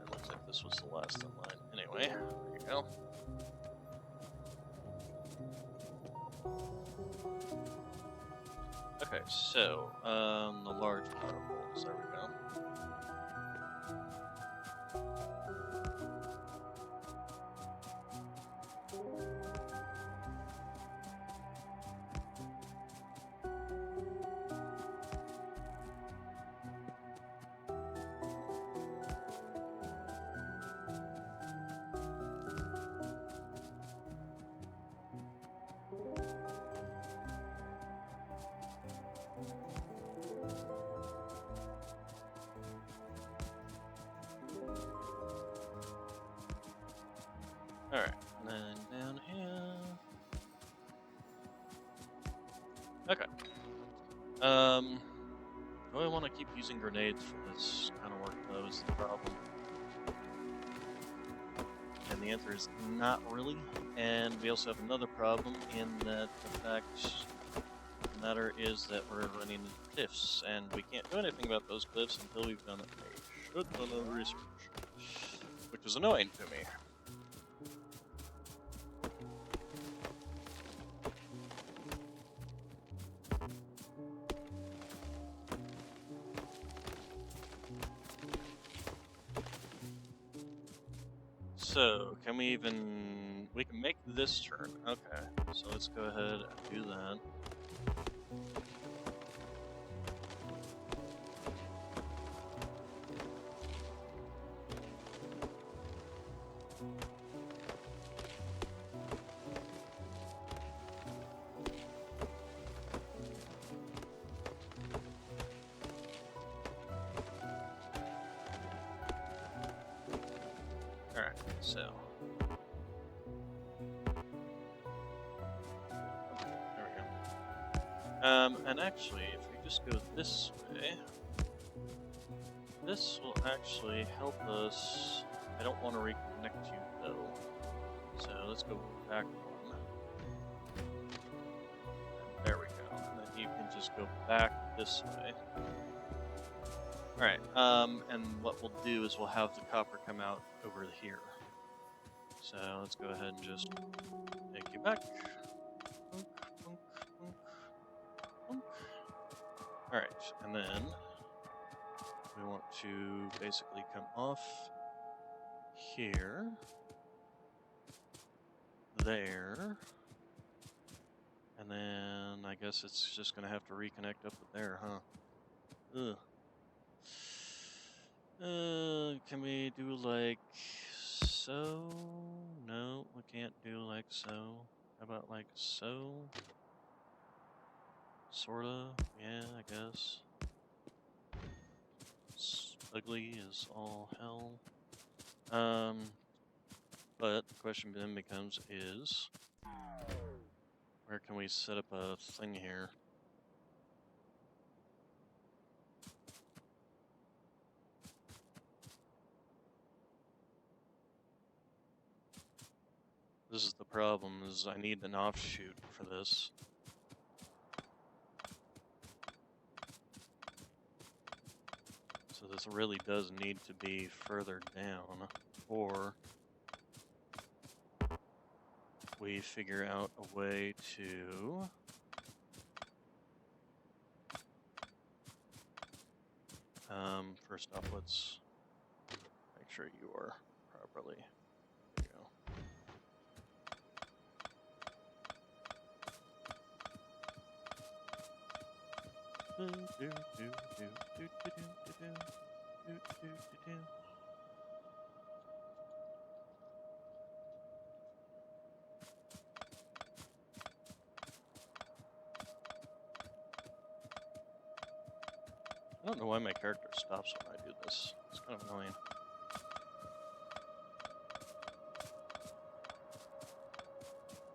It looks like this was the last in line. Anyway, there you go. Okay, so, the large power poles, there we go. Alright, and then down here. Okay. Do I want to keep using grenades for this kind of work, though, is the problem. And the answer is not really. And we also have another problem in that the fact of the matter is that we're running into cliffs, and we can't do anything about those cliffs until we've done a shit ton of research, which is annoying to me. So, can we even... We can make this turn. Okay, so let's go ahead and do that. Alright, so... There we go. And actually, if we just go this way, this will actually help us. I don't want to reconnect you, though. So let's go back one. And there we go. And then you can just go back this way. Alright, and what we'll do is we'll have the copper come out over here. So let's go ahead and just take you back. Bonk, bonk, bonk, bonk. Alright, and then we want to basically come off here, there, and then I guess it's just gonna have to reconnect up with there, huh? Ugh. Can we do like so? No, we can't do like so. How about like so? Sorta, yeah, I guess. Ugly is all hell. But the question then becomes is, where can we set up a thing here? This is the problem, is I need an offshoot for this. So this really does need to be further down, or we figure out a way to first off, let's make sure you are properly. There you go. I don't know why my character stops when I do this. It's kind of annoying.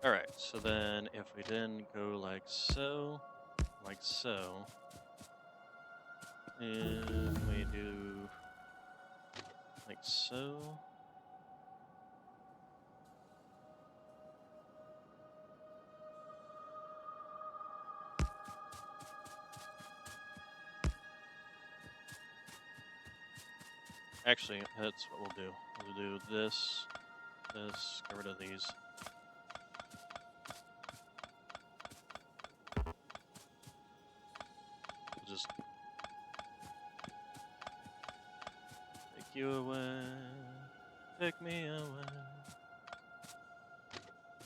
Alright, so then if we then go like so, and we do like so. Actually, that's what we'll do. We'll do this, get rid of these. We'll just take you away, take me away.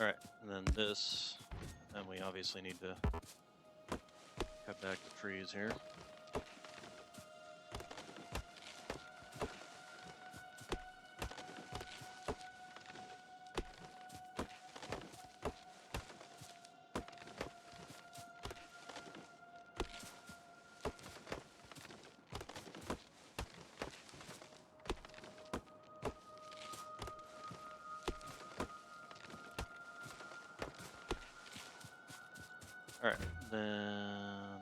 Alright, and then this, and we obviously need to cut back the trees here. Alright, then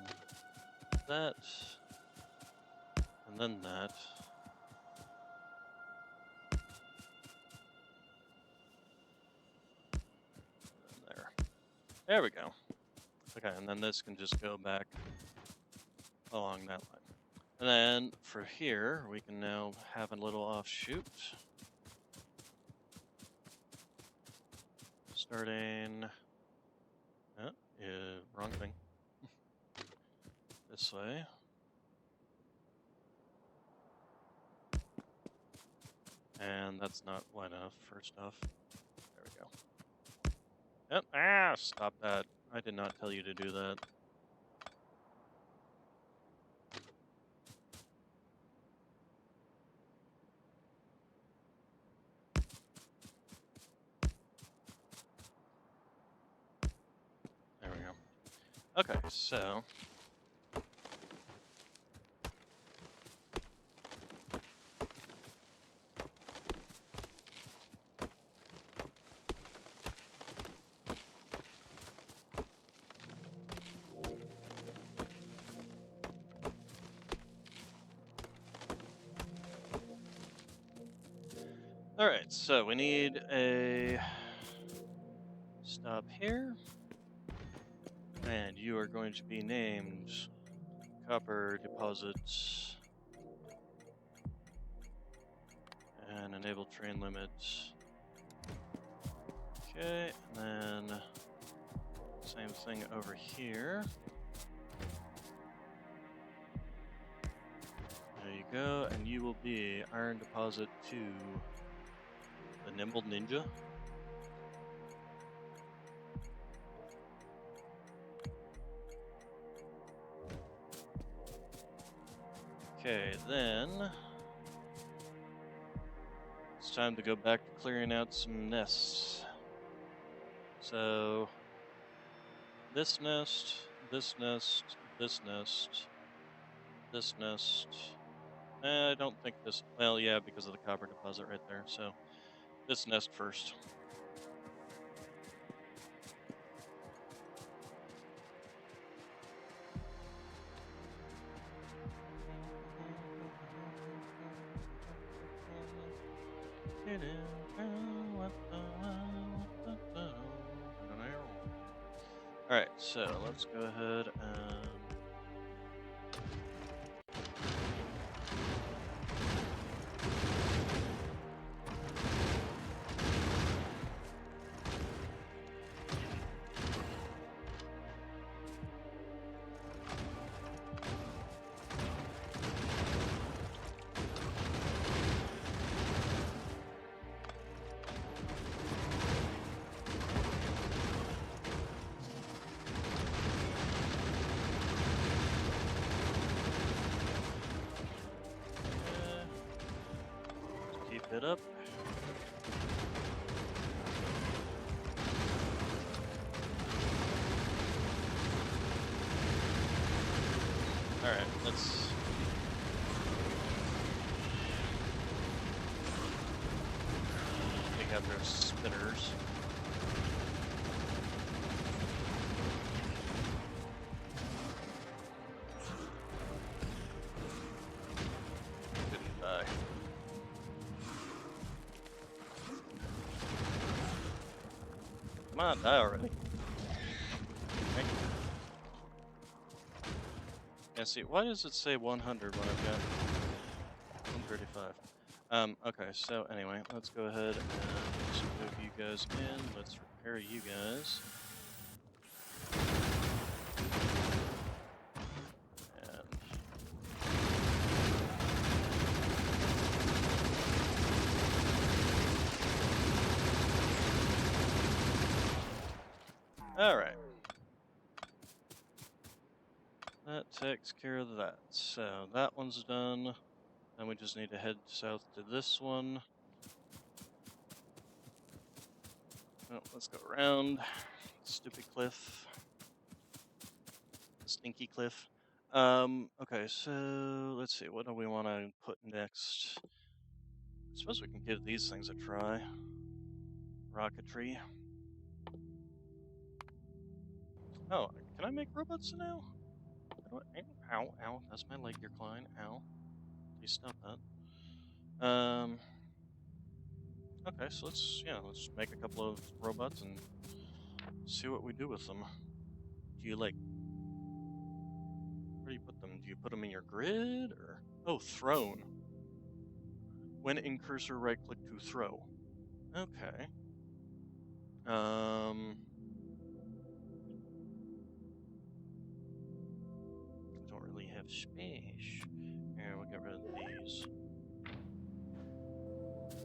that, and then that. And there. There we go. Okay, and then this can just go back along that line. And then for here, we can now have a little offshoot. Starting, wrong thing. This way. And that's not wide enough, first off. There we go. Yep. Stop that. I did not tell you to do that. There we go. Okay, so alright, so we need a stop here. And you are going to be named Copper Deposits and enable train limits. Okay, and then same thing over here. There you go, and you will be Iron Deposit 2, the Nimble Ninja. Okay, then it's time to go back to clearing out some nests. So this nest, this nest, this nest, this nest. I don't think this. Well, yeah, because of the copper deposit right there. So this nest first. Alright, so let's go ahead and... keep it up. Alright, let's... take out their spinners. Didn't die. Come on, die already. Thank you. Yeah, see, why does it say 100 when I've got 135? Okay, so anyway, let's go ahead and just move you guys in. Let's repair you guys. And... Alright. That takes care of that. So that one's done. Then we just need to head south to this one. Oh, let's go around. Stupid cliff. Stinky cliff. Okay, so let's see, what do we want to put next? I suppose we can give these things a try. Rocketry. Oh, can I make robots now? How do I, ow, ow, that's my leg, you're Klein, ow. Please stop that. Okay, so let's make a couple of robots and see what we do with them. Do you like, where do you put them? Do you put them in your grid, or? Oh, throne. When in cursor, right click to throw. Okay. I don't really have space. Here, we'll get rid of these.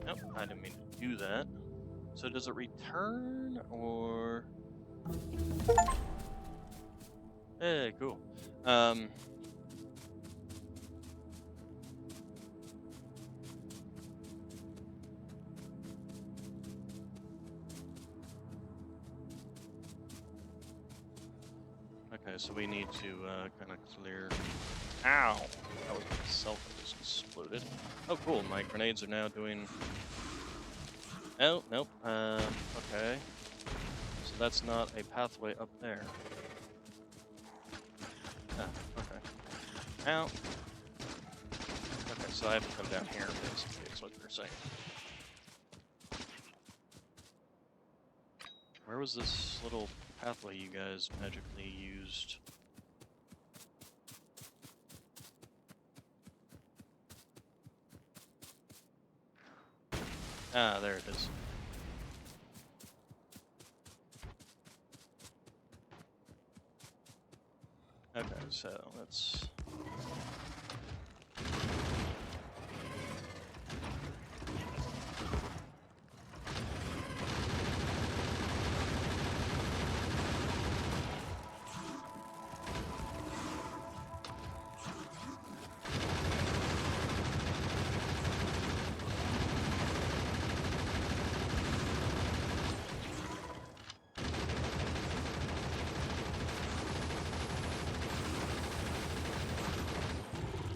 Nope, I didn't mean to do that. So does it return, or... Hey, cool. Okay, so we need to kind of clear... Ow! That was myself that just exploded. Oh, cool, my grenades are now doing... Oh, nope, okay. So that's not a pathway up there. Ah, okay. Ow! Okay, so I have to come down here, basically, is what they're saying. Where was this little pathway you guys magically used? Ah, there it is. Okay, so let's...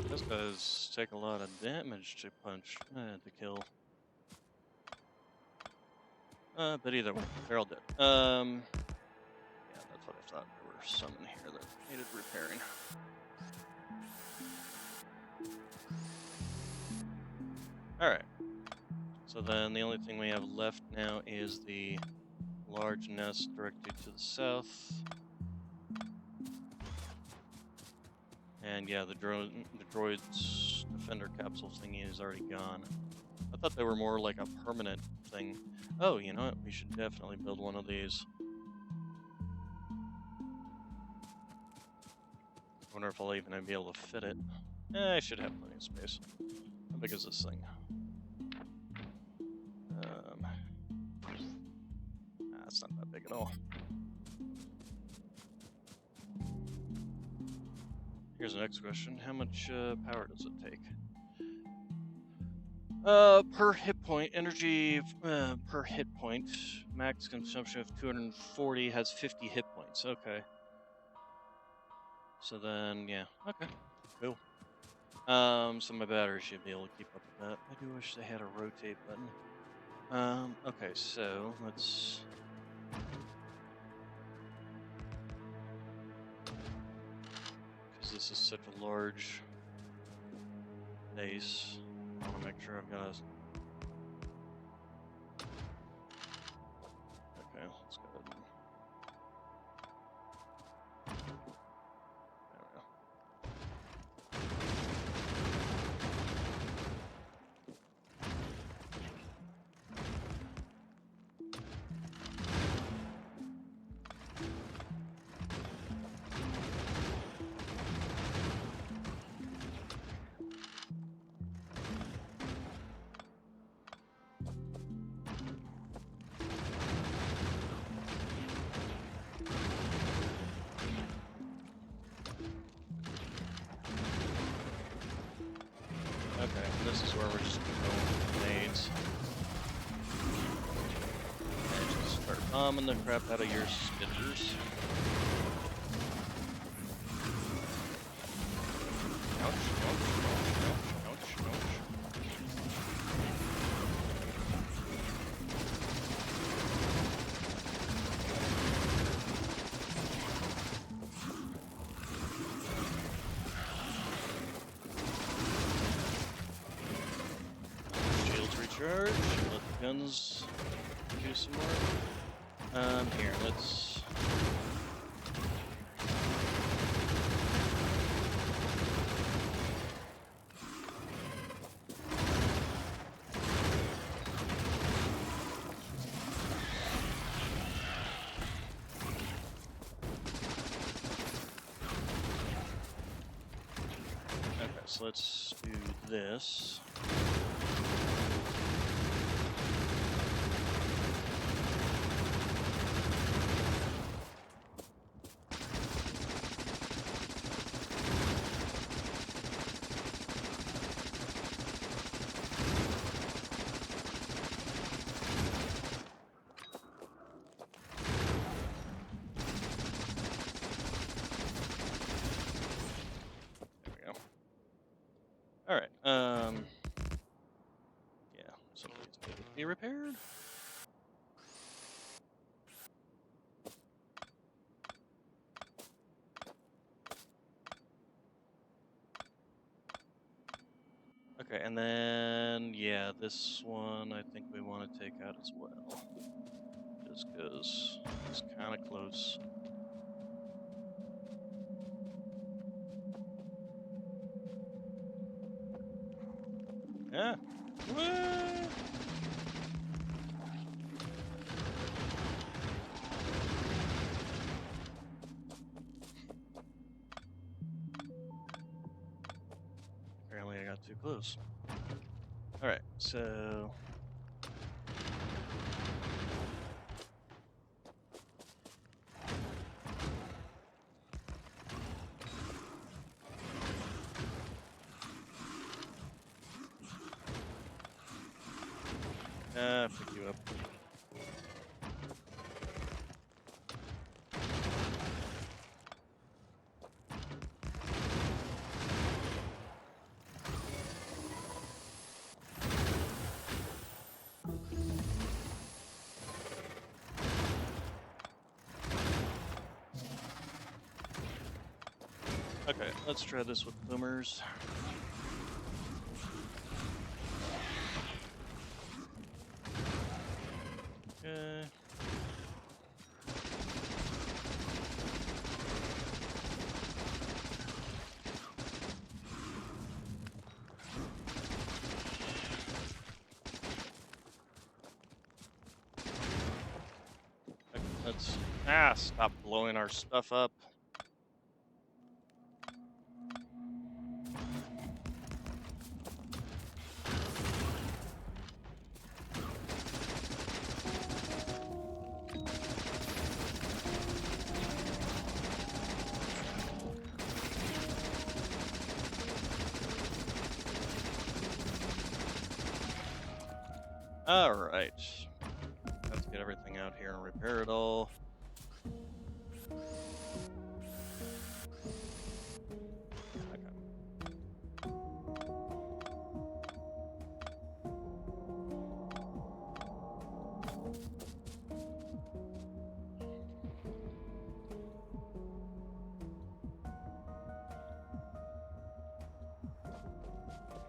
Those guys take a lot of damage to punch, to kill. But either way, they're all dead. Yeah, that's what I thought. There were some in here that needed repairing. Alright. So then the only thing we have left now is the large nest directly to the south. And yeah, the droid's defender capsule thingy is already gone. I thought they were more like a permanent thing. Oh, you know what? We should definitely build one of these. I wonder if I'll even be able to fit it. I should have plenty of space. How big is this thing? It's not that big at all. Here's the next question. How much power does it take? Per hit point, energy per hit point, max consumption of 240 has 50 hit points. Okay. So then, yeah. Okay. Cool. So my battery should be able to keep up with that. I do wish they had a rotate button. Okay, so let's... Because this is such a large base, I want to make sure I've got a... Okay, let's go ahead and... There we go. Okay, and this is where we're just going to go with grenades. And just start bombing the crap out of your spitters. Ouch, ouch, ouch, ouch, ouch, ouch. Shields recharge. Let the guns do some more. Here, let's... Okay, so let's do this. Alright, yeah, some of these need to be repaired. Okay, and then, yeah, this one I think we want to take out as well. Just because it's kind of close. Yeah. Woo! got too close. Alright, so... pick you up. Okay, let's try this with boomers. Okay. Okay, let's... stop blowing our stuff up. Alright. Let's get everything out here and repair it all.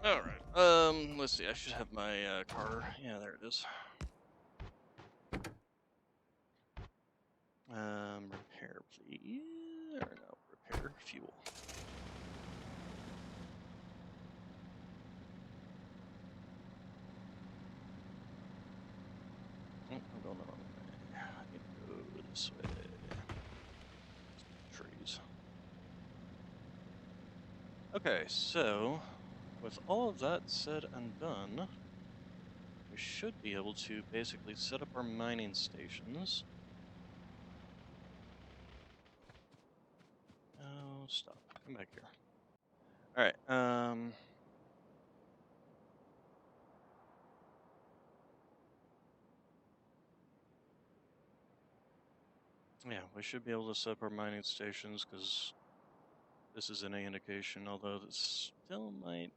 Alright, let's see, I should have my, car. Yeah, there it is. Repair, please. Or no, repair, fuel. Oh, I'm going the wrong way. I need to go this way. Trees. Okay, so, with all of that said and done, we should be able to basically set up our mining stations. Oh, stop. Come back here. Alright, yeah, we should be able to set up our mining stations, because this is any indication, although this still might,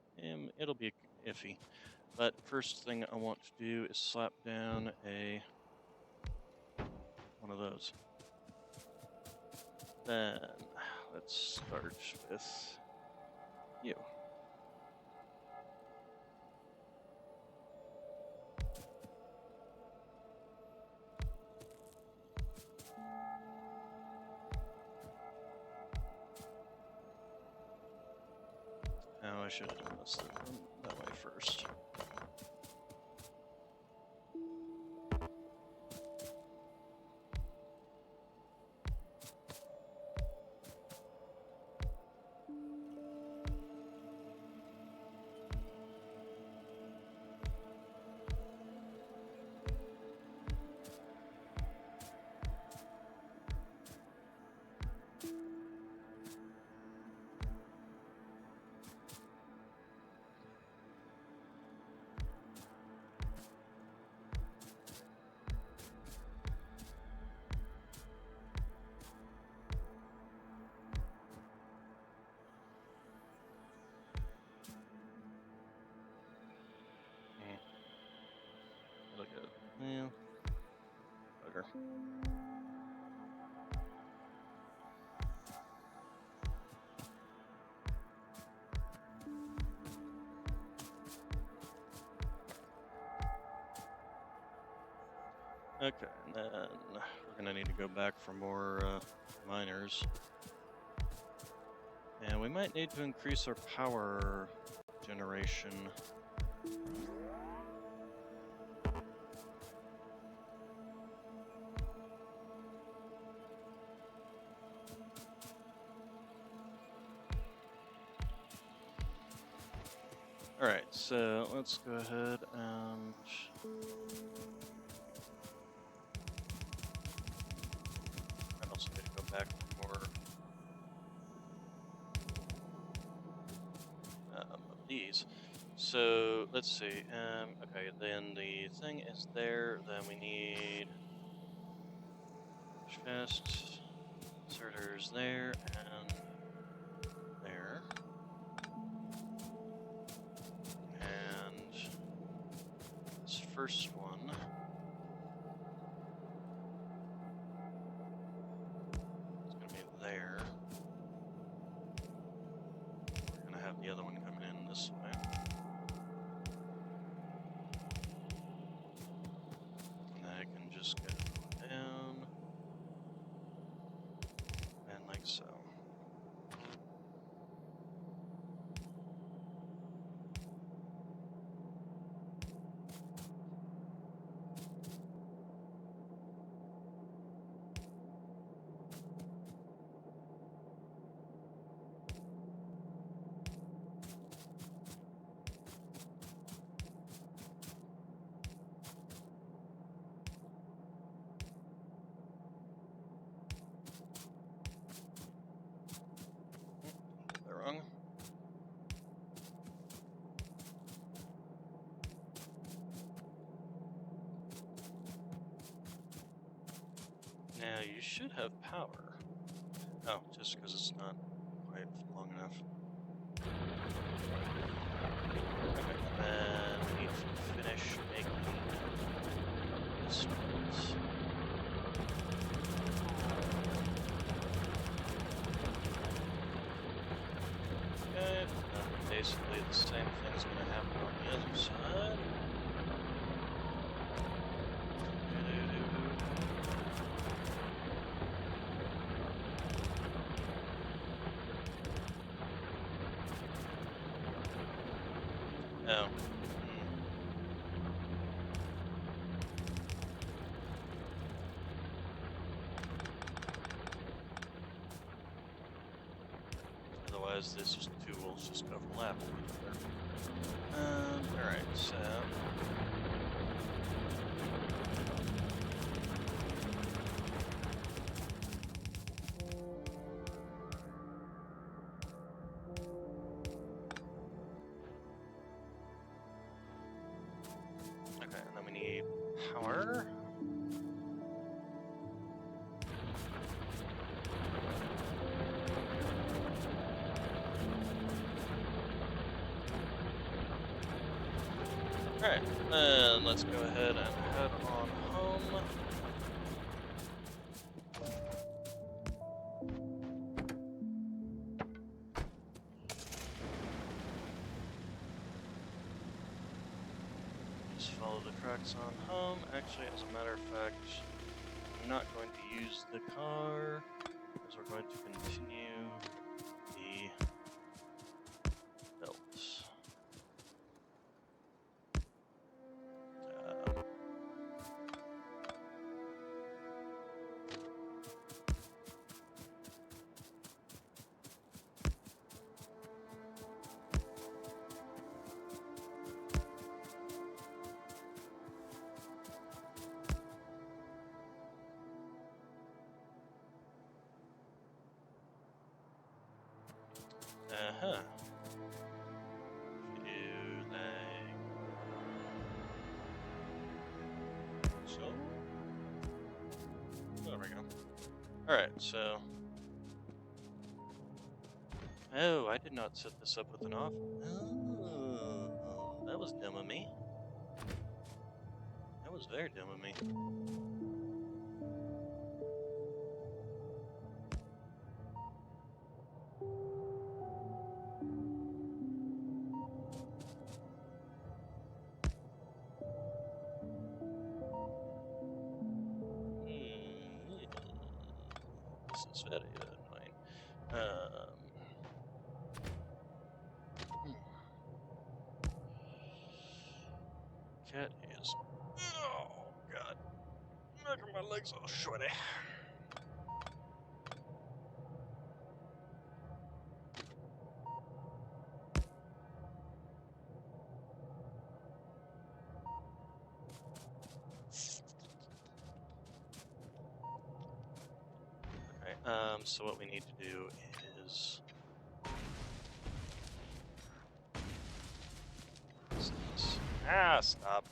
it'll be iffy. But first thing I want to do is slap down one of those. Then let's start with you. Now I should have done this that way first. Look at it. Yeah. Bugger. Okay, and then we're gonna need to go back for more miners. And we might need to increase our power generation. Alright, so let's go ahead and I also need to go back for of these. So let's see. Okay, then the thing is there. Then we need chest inserters there and there, and this first one is gonna be there. We're gonna have the other one coming in this way. And then I can just go down and like so. They're wrong. Now you should have power. Oh, just because it's not quite long enough. Okay, and then we need to finish making this one. Okay, and basically the same thing's gonna happen on the other side. Oh. Otherwise, this two will just overlap with each other. Alright, so. Okay, and then we need power. Alright, then let's go ahead and head on home. Just follow the tracks on home. Actually, as a matter of fact, I'm not going to use the car, as we're going to continue the belts. Uh-huh. Do like so. There we go. Alright, so. Oh, I did not set this up with an off. Oh, that was dumb of me. That was very dumb of me. This is very annoying. Cat is. Oh God! Making my legs all sweaty. So what we need to do is stop.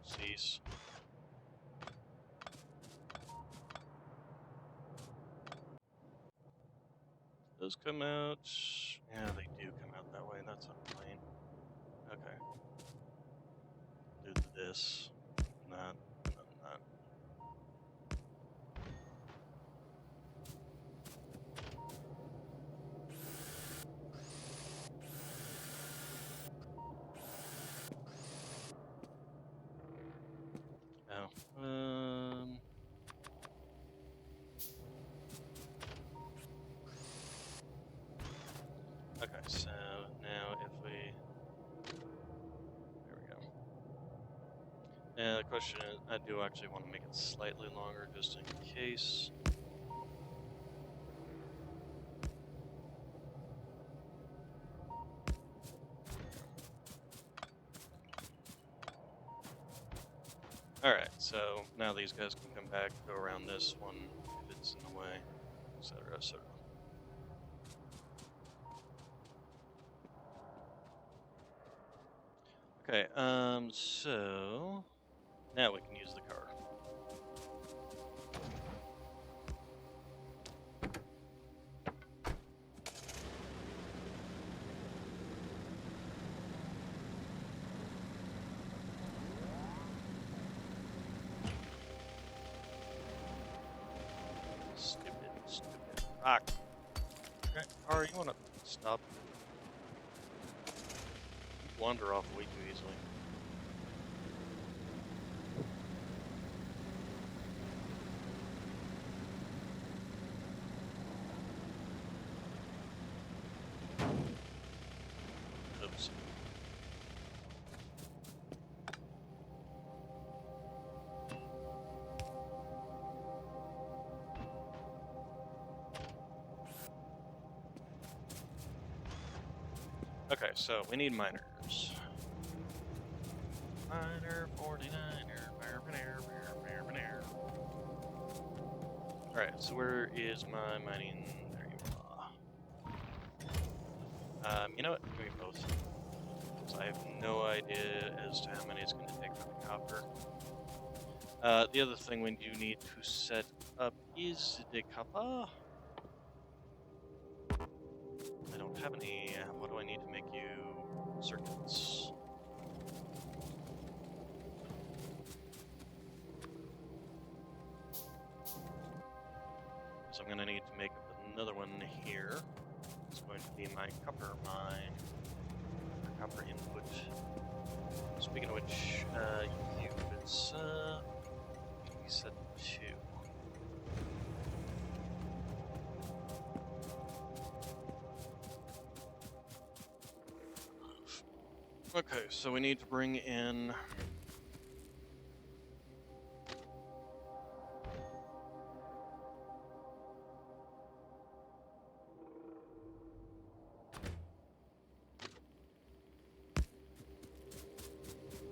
Cease. Those come out. Yeah, they do come out that way. That's unplain. Okay. Do this. Not. Not. No. Okay, so now if we... There we go. Now the question is, I do actually want to make it slightly longer just in case. Alright, so now these guys can come back, go around this one if it's in the way, etc., etc. Okay, so now we can use the car. Stupid rock. Okay, car, you wanna stop? You wander off way too easily. Oops. Okay, so we need miners. Miner 49er. Alright, so where is my mining? There you are. You know what? Give me both. Because I have no idea as to how many it's going to take for the copper. The other thing we do need to set up is the copper. I don't have any. What do I need to make you circuits? So I'm going to need to make another one here. It's going to be my copper mine. Copper input. Speaking of which, you could set 2. Okay, so we need to bring in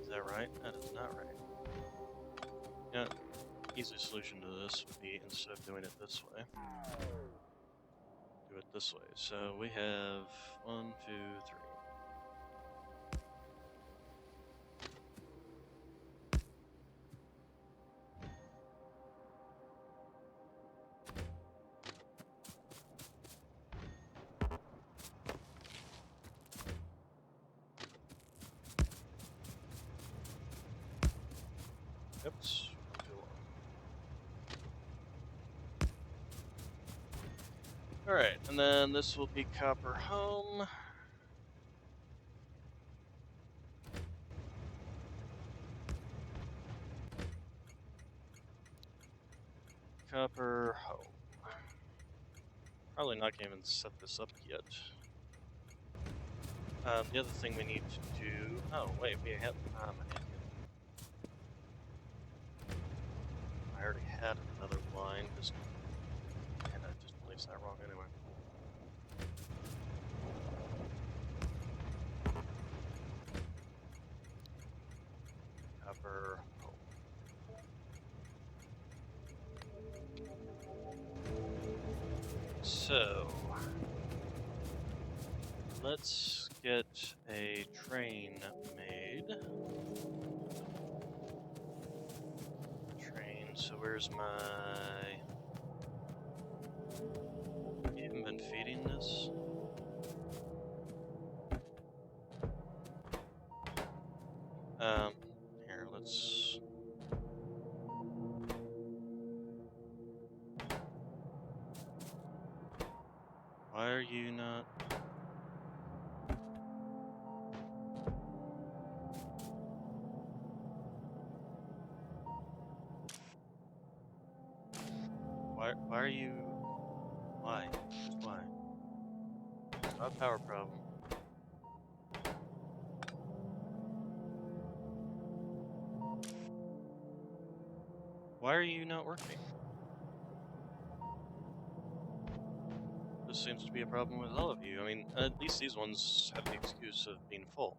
Is that right? That is not right. Yeah, easy solution to this would be, instead of doing it this way, do it this way. So we have 1, 2, 3. Oops. Alright, and then this will be copper home. Copper home. Probably not going to even set this up yet. The other thing we need to do... Oh, wait, we have... I already had another line, and I just placed that wrong anyway. Copper home. So let's get a train made. Train. So where's my? You haven't been feeding this. Here, let's. Why are you not? Why are you? Why? Just why? It's not a power problem. Why are you not working? This seems to be a problem with all of you. I mean, at least these ones have the excuse of being full.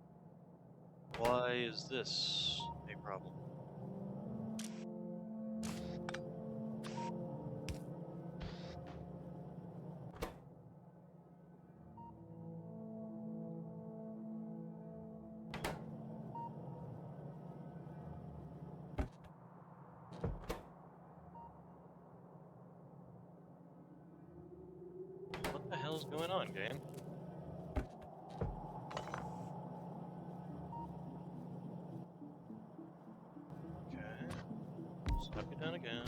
Why is this a problem? What the hell is going on, game? Okay. Slap you down again.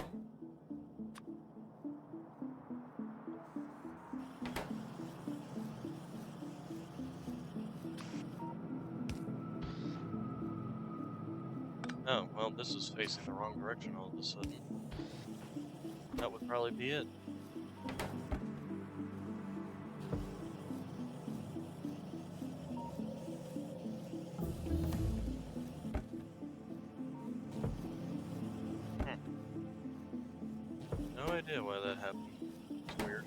Oh, well, this is facing the wrong direction all of a sudden. That would probably be it. No idea why that happened. It's weird.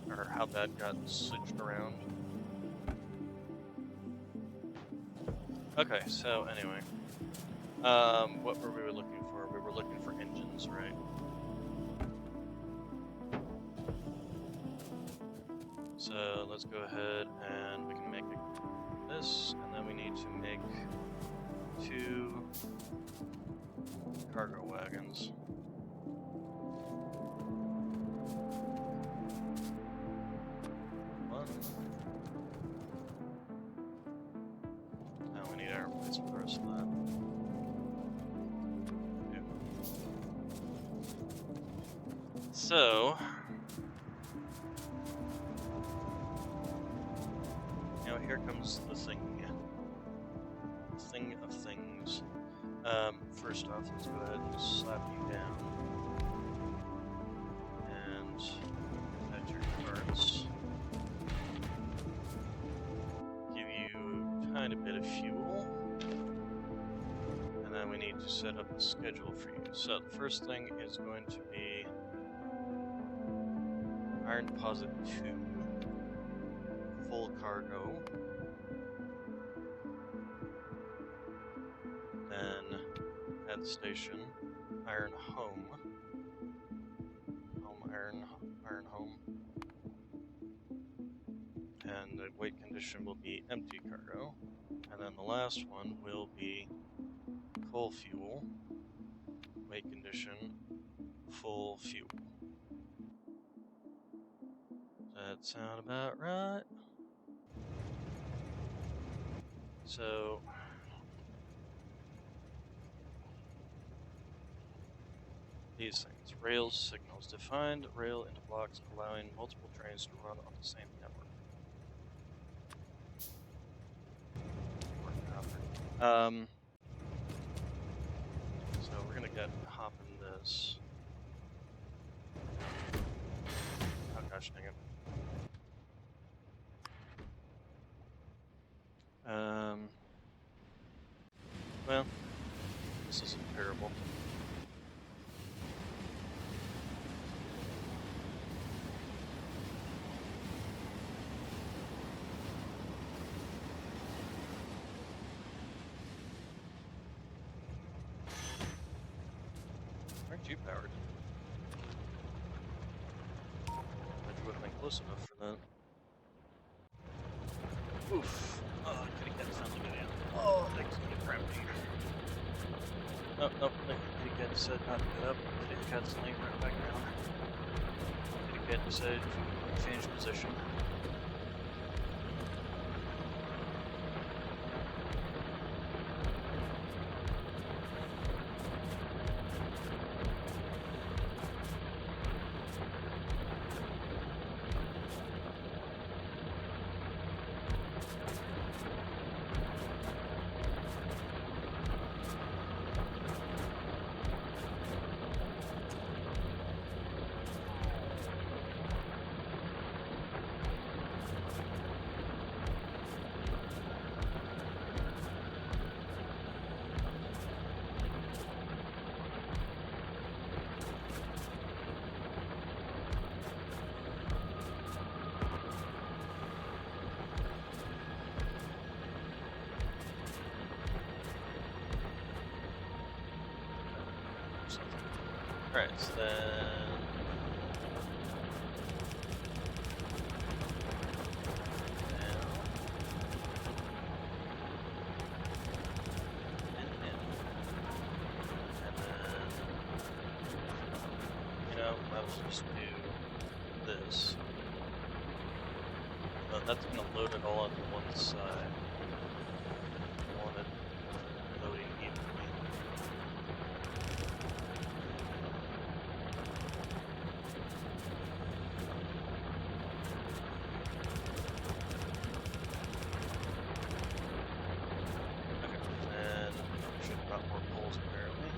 Or how that got switched around. Okay, so anyway. What were we looking for? We were looking for engines, right? So let's go ahead and we can make this, and then we need to make 2 cargo wagons. One. Now we need iron plates for the rest of that. Two. So now here comes the thing. The thing of things. First off, let's go ahead and slap you down. And add your parts. Give you a tiny bit of fuel. And then we need to set up a schedule for you. So the first thing is going to be iron deposit 2, full cargo. Then at the station, iron home, iron home, and the weight condition will be empty cargo. And then the last one will be coal fuel, weight condition, full fuel. Does that sound about right? So these things, rails, signals, defined rail into blocks allowing multiple trains to run on the same network. So we're gonna hop in this. Oh gosh dang it. Well, this isn't terrible. Aren't you powered? close enough for that. Oof. Oh, kitty cat finally got in. Oh, thanks, kitty crap. Nope, nope, the kitty cat decided not to get up. Kitty cat's laying right back down. Kitty cat decided to change position. Alright, so then... I will just do this. That's going to load it all onto one side. I want it loading evenly. Okay, and should have got more poles apparently.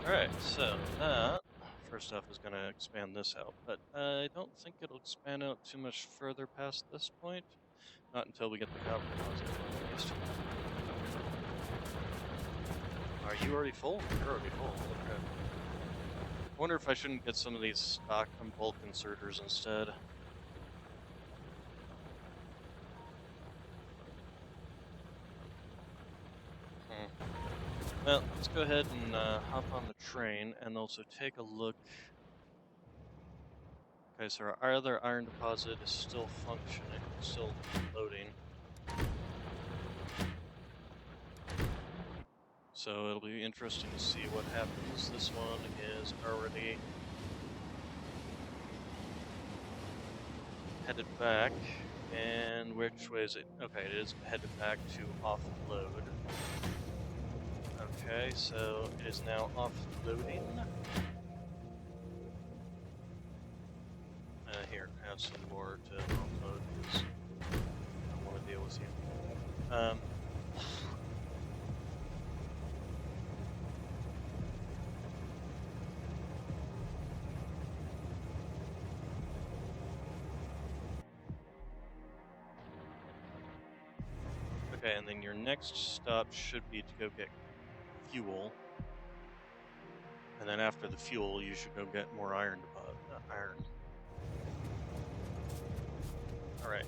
Alright, so that, first off, is going to expand this out, but I don't think it'll expand out too much further past this point. Not until we get the copper deposit, at least. Are you already full? You're already full. Okay. I wonder if I shouldn't get some of these stock and bulk inserters instead. Well, let's go ahead and hop on the train and also take a look. Okay, so our other iron deposit is still functioning, still loading. So it'll be interesting to see what happens. This one is already headed back. And which way is it? Okay, it is headed back to offload. Okay, so it is now offloading. Here, have some more to offload because I don't want to deal with you. Okay, and then your next stop should be to go get fuel. And then after the fuel, you should go get more iron. Alright.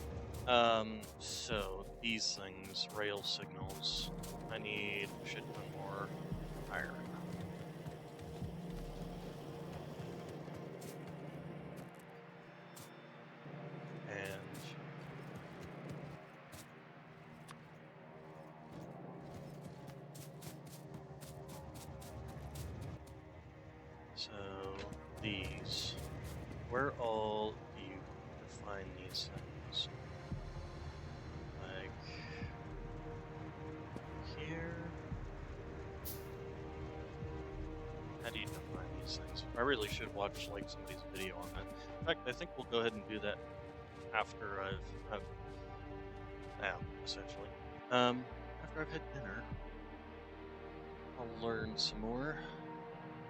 So these things, rail signals, I need a shit ton more iron. So these, where all do you define these things? Like here? How do you define these things? I really should watch like somebody's video on that. In fact, I think we'll go ahead and do that after I've now, essentially. After I've had dinner, I'll learn some more.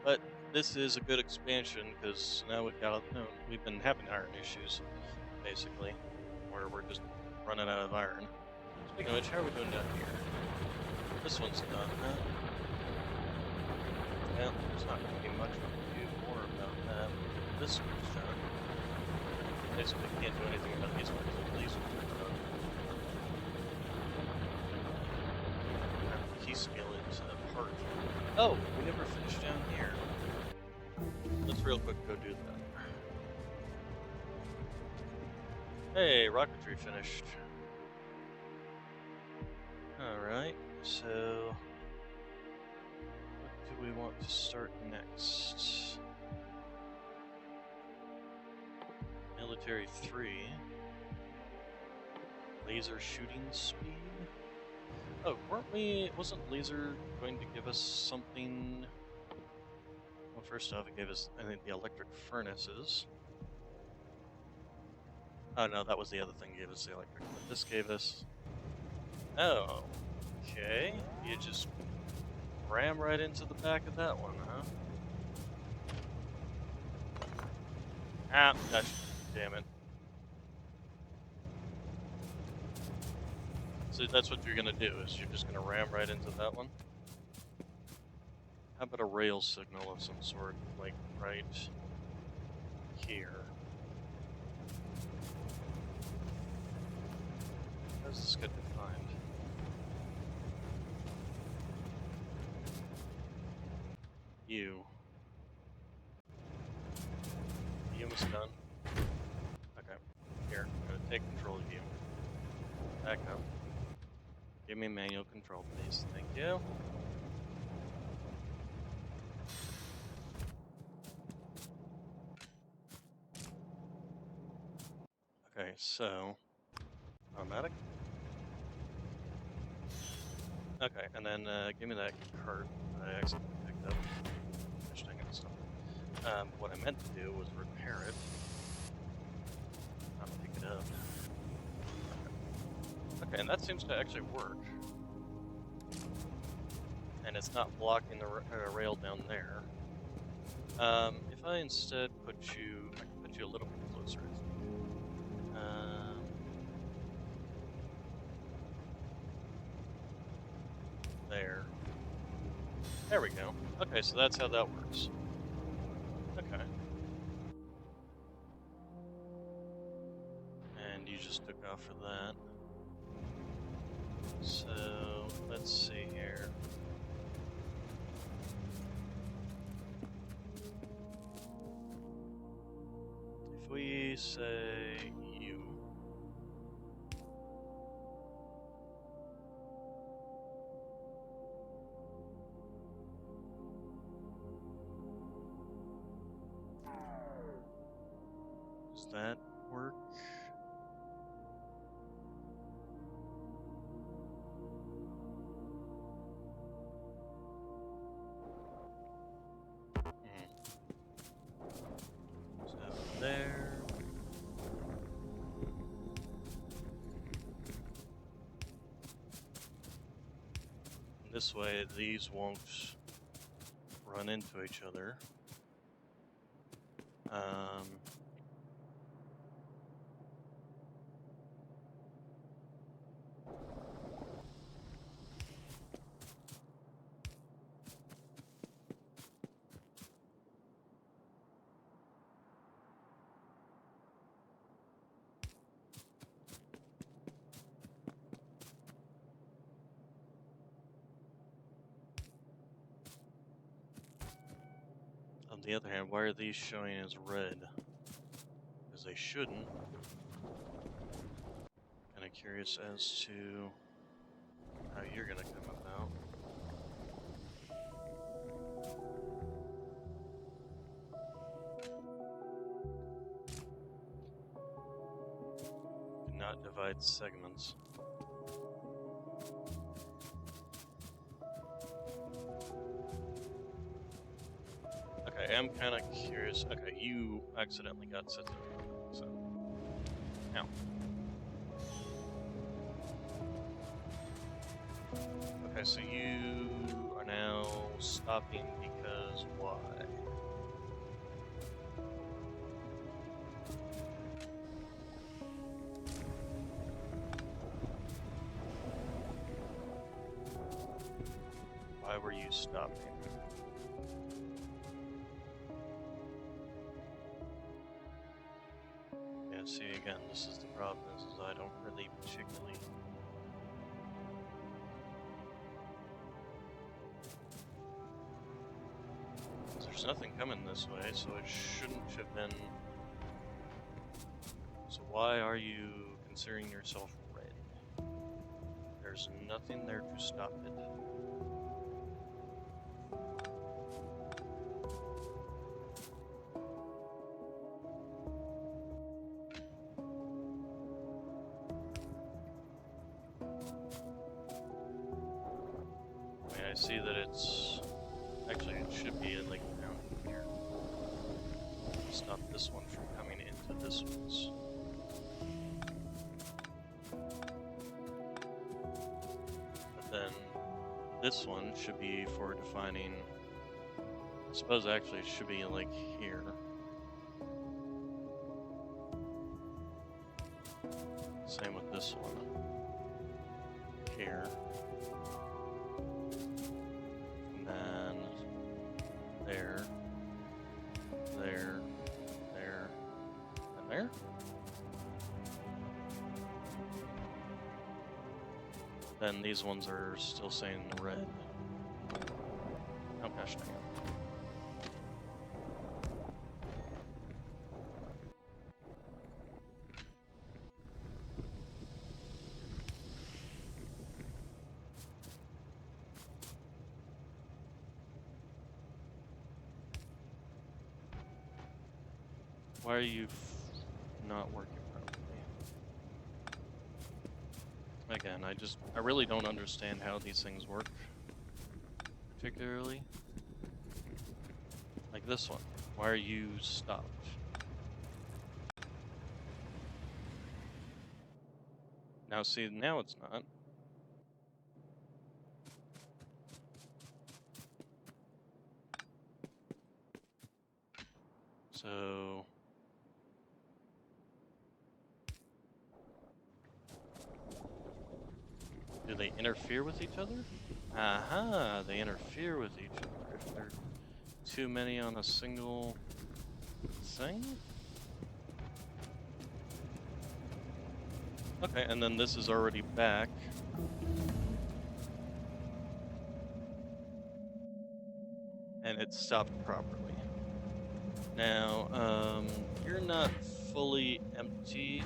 But this is a good expansion because now we've been having iron issues, basically, where we're just running out of iron. Speaking of which, how are we doing down here? This one's done, huh? There's not going to be much we can do more about that. This switch done. Basically, can't do anything about these ones until these ones are done. Piecemeal into part. Oh, we never finished down here. Let's real quick go do that. Hey, rocketry finished. Alright, so what do we want to start next? Military 3. Laser shooting speed? Oh, wasn't laser going to give us something? Well, first off, it gave us, I think, the electric furnaces. Oh no, that was the other thing gave us the electric, but this gave us... Oh, okay. You just ram right into the back of that one, huh? Ah, gosh, damn it. So that's what you're gonna do, is you're just gonna ram right into that one? How about a rail signal of some sort, like right here? How's this get defined? You. You almost done? Okay. Here, I'm gonna take control of you. Back up. Give me manual control, please. Thank you. Okay, so automatic. Okay, and then give me that cart that I accidentally picked up. Gosh dang it, stuff. What I meant to do was repair it, not pick it up. Okay, and that seems to actually work. And it's not blocking the rail down there. If I instead I can put you a little bit closer, I think. There. There we go. Okay, so that's how that works. Okay. And you just took off for that. So, let's see here. If we say you. Does that work? So there. And this way, these won't run into each other. On the other hand, why are these showing as red? Because they shouldn't. Kind of curious as to how you're gonna come about. Cannot divide segments. Okay, I'm kind of curious. Okay, you accidentally got set to, so now. Okay, so you are now stopping because why? Why were you stopping? Yeah, see, again, this is the problem, is I don't really particularly... There's nothing coming this way, so it shouldn't have been... So why are you considering yourself red? There's nothing there to stop it. I mean, I see that it's... Actually, it should be like down here. Stop this one from coming into this one's. But then this one should be for defining... I suppose actually it should be like here. Same with this one. Here. And then there. There. There. And there? Then these ones are still saying red. Oh gosh dang it. Why are you not working properly? Again, I really don't understand how these things work. Particularly. Like this one. Why are you stopped? Now see, now it's not. So... Do they interfere with each other? Aha, they interfere with each other if they're too many on a single thing? Okay, and then this is already back. And it stopped properly. Now, you're not fully emptied,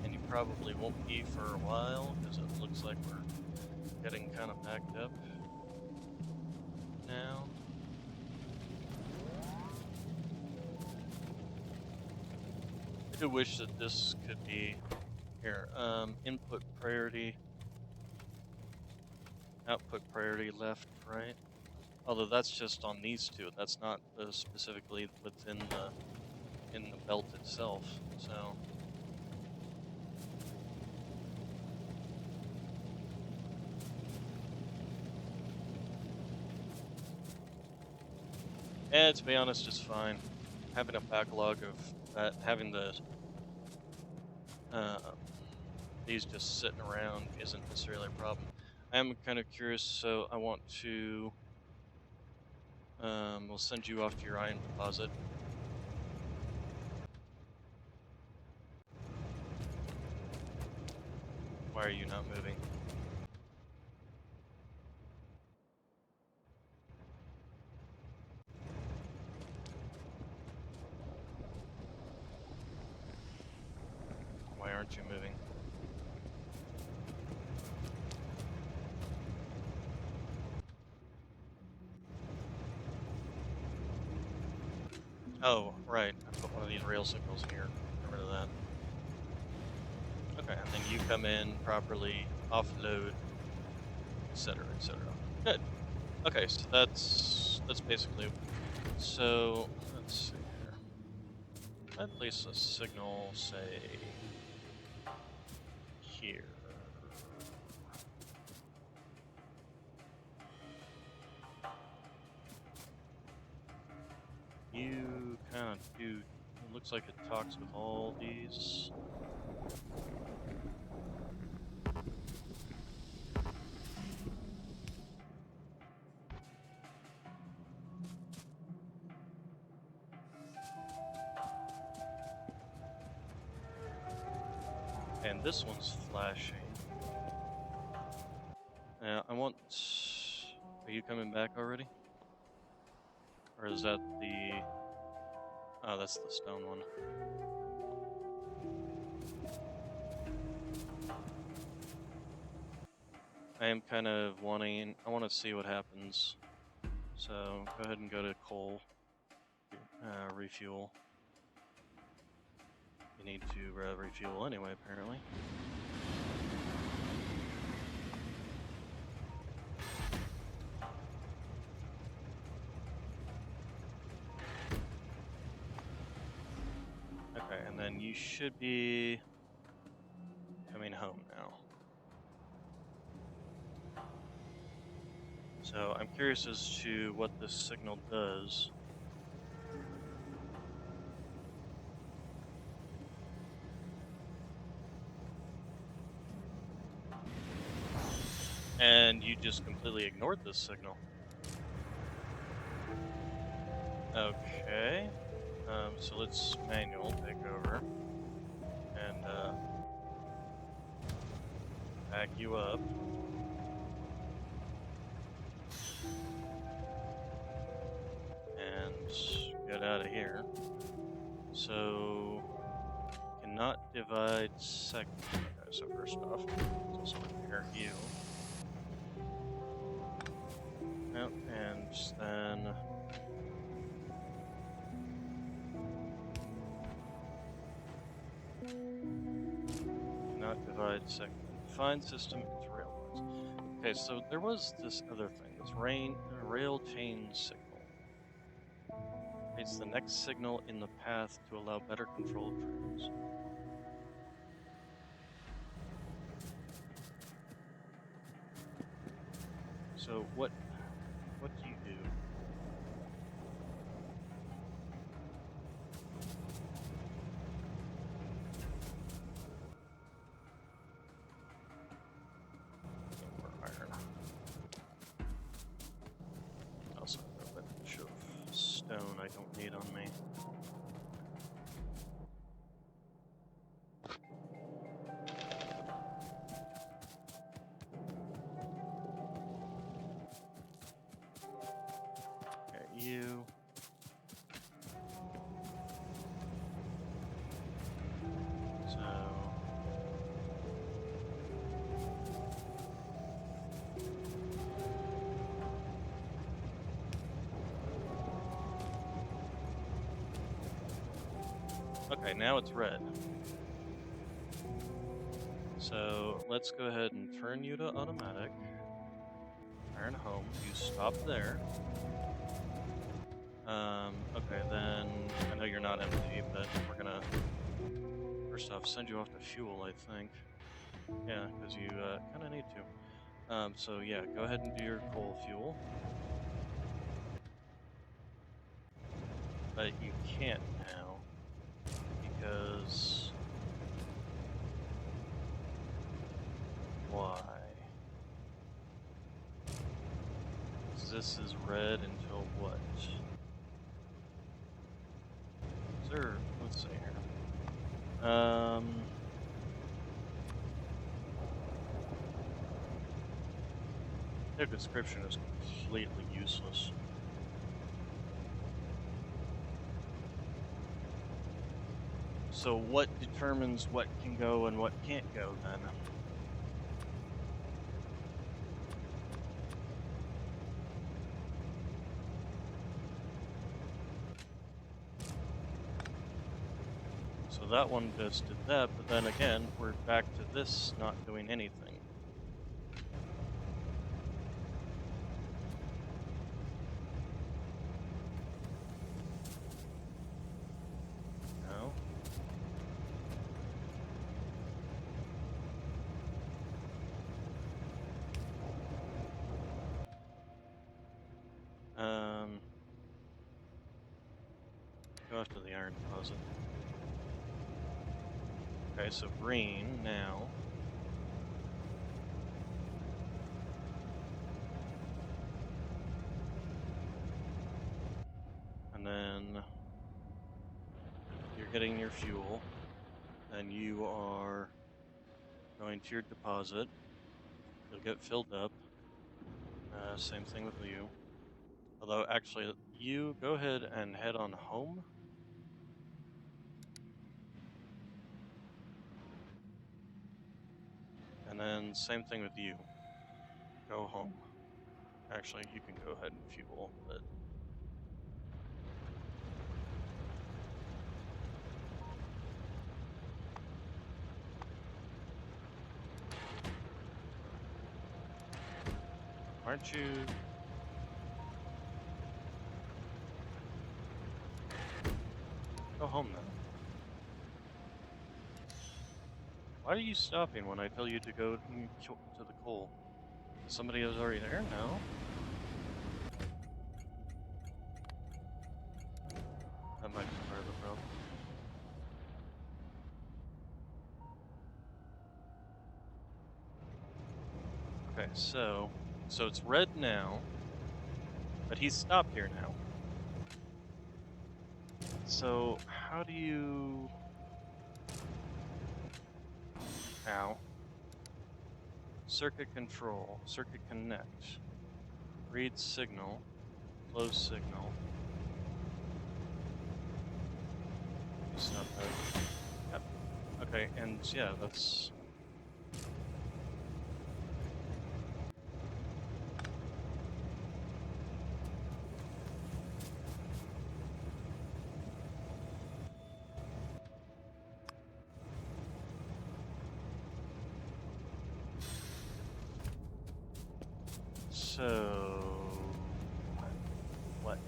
and you probably won't be for a while, because it looks like we're getting kind of backed up now. I do wish that this could be here. Input priority, output priority left, right. Although that's just on these two. That's not specifically within the belt itself. So. And to be honest, just fine. Having a backlog of that, having these just sitting around isn't necessarily a problem. I am kind of curious, so I want to. We'll send you off to your iron deposit. Why are you not moving? Why aren't you moving? Oh, right. I put one of these rail signals here. Get rid of that. Okay, and then you come in properly, offload, etc., etc. Good. Okay, so that's basically. So let's see here. I'd place a signal, say, here. You kind of do. It looks like it talks with all these. And this one's flashing. Now, I want... Are you coming back already? Or is that the... Oh, that's the stone one. I am kind of wanting... I want to see what happens. So, go ahead and go to coal. Refuel. You need to refuel anyway, apparently. Okay, and then you should be coming home now. So I'm curious as to what this signal does. And you just completely ignored this signal. Okay. So let's manual take over and back you up. And get out of here. So cannot divide second. Okay, so first off, let's also repair you. Yep, and then cannot divide second. Define system into rail lines. Okay, so there was this other thing, this rail chain signal. It's the next signal in the path to allow better control of trains. So what do you do? More iron. Also have a bunch of stone I don't need on me. Okay, you. So okay, now it's red. So let's go ahead and turn you to automatic. Iron home. You stop there. Okay, then I know you're not empty, but we're gonna first off send you off to fuel, I think. Yeah, because you kind of need to. So yeah, go ahead and do your coal fuel. But you can't now because why? 'Cause this is red until what? Is there? Let's see here. Their description is completely useless. So what determines what can go and what can't go then? So that one just did that, but then again, we're back to this not doing anything. No? Go after the iron deposit. Okay, so green now. And then you're getting your fuel. And you are going to your deposit. You'll get filled up. Same thing with you. Although, actually, you go ahead and head on home. And then same thing with you. Go home. Actually, you can go ahead and fuel, but aren't you? Go home then. Why are you stopping when I tell you to go to the coal? Somebody is already there now. That might be part of the problem. Okay, so it's red now, but he's stopped here now. So how do you? Ow. Circuit control, circuit connect, read signal, close signal. Stop that. Yep. Okay, and yeah, that's. So what?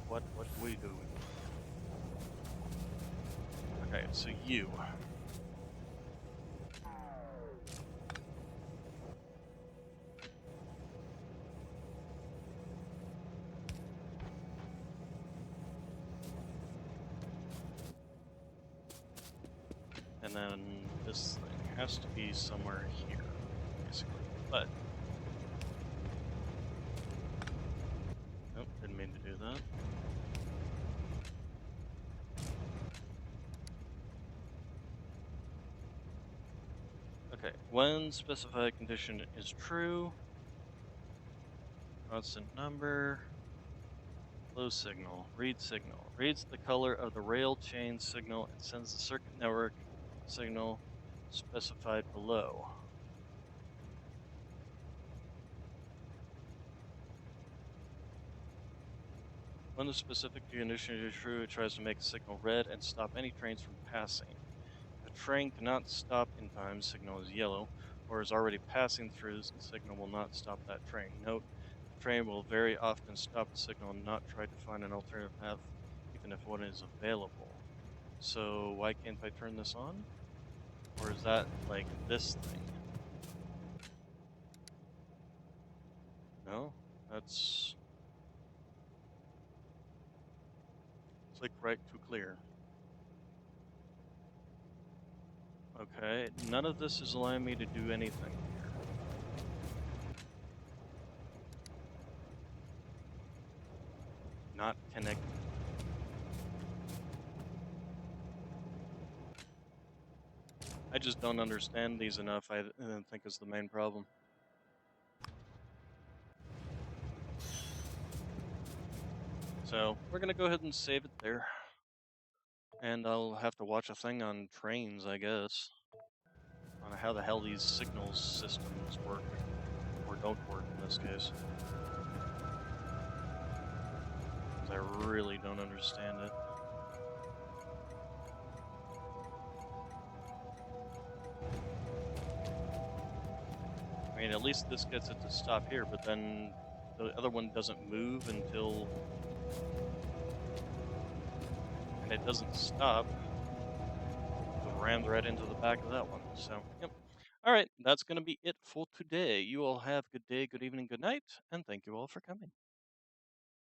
What are we doing? Okay, so you. And then this thing has to be somewhere here, basically. But nope, didn't mean to do that. Okay, when specified condition is true, constant number, close signal, reads the color of the rail chain signal and sends the circuit network signal specified below. When the specific condition is true, it tries to make the signal red and stop any trains from passing. If a train cannot stop in time, signal is yellow, or is already passing through, the signal will not stop that train. Note, the train will very often stop the signal and not try to find an alternative path, even if one is available. So why can't I turn this on? Or is that like this thing? No, that's click right to clear. Okay, none of this is allowing me to do anything here. Not connected. I just don't understand these enough, I think is the main problem. So we're gonna go ahead and save it there. And I'll have to watch a thing on trains, I guess, on how the hell these signals systems work, or don't work in this case. 'Cause I really don't understand it. I mean, at least this gets it to stop here, but then the other one doesn't move until, and it doesn't stop. It rams right into the back of that one. So, yep. All right, that's going to be it for today. You all have good day, good evening, good night, and thank you all for coming.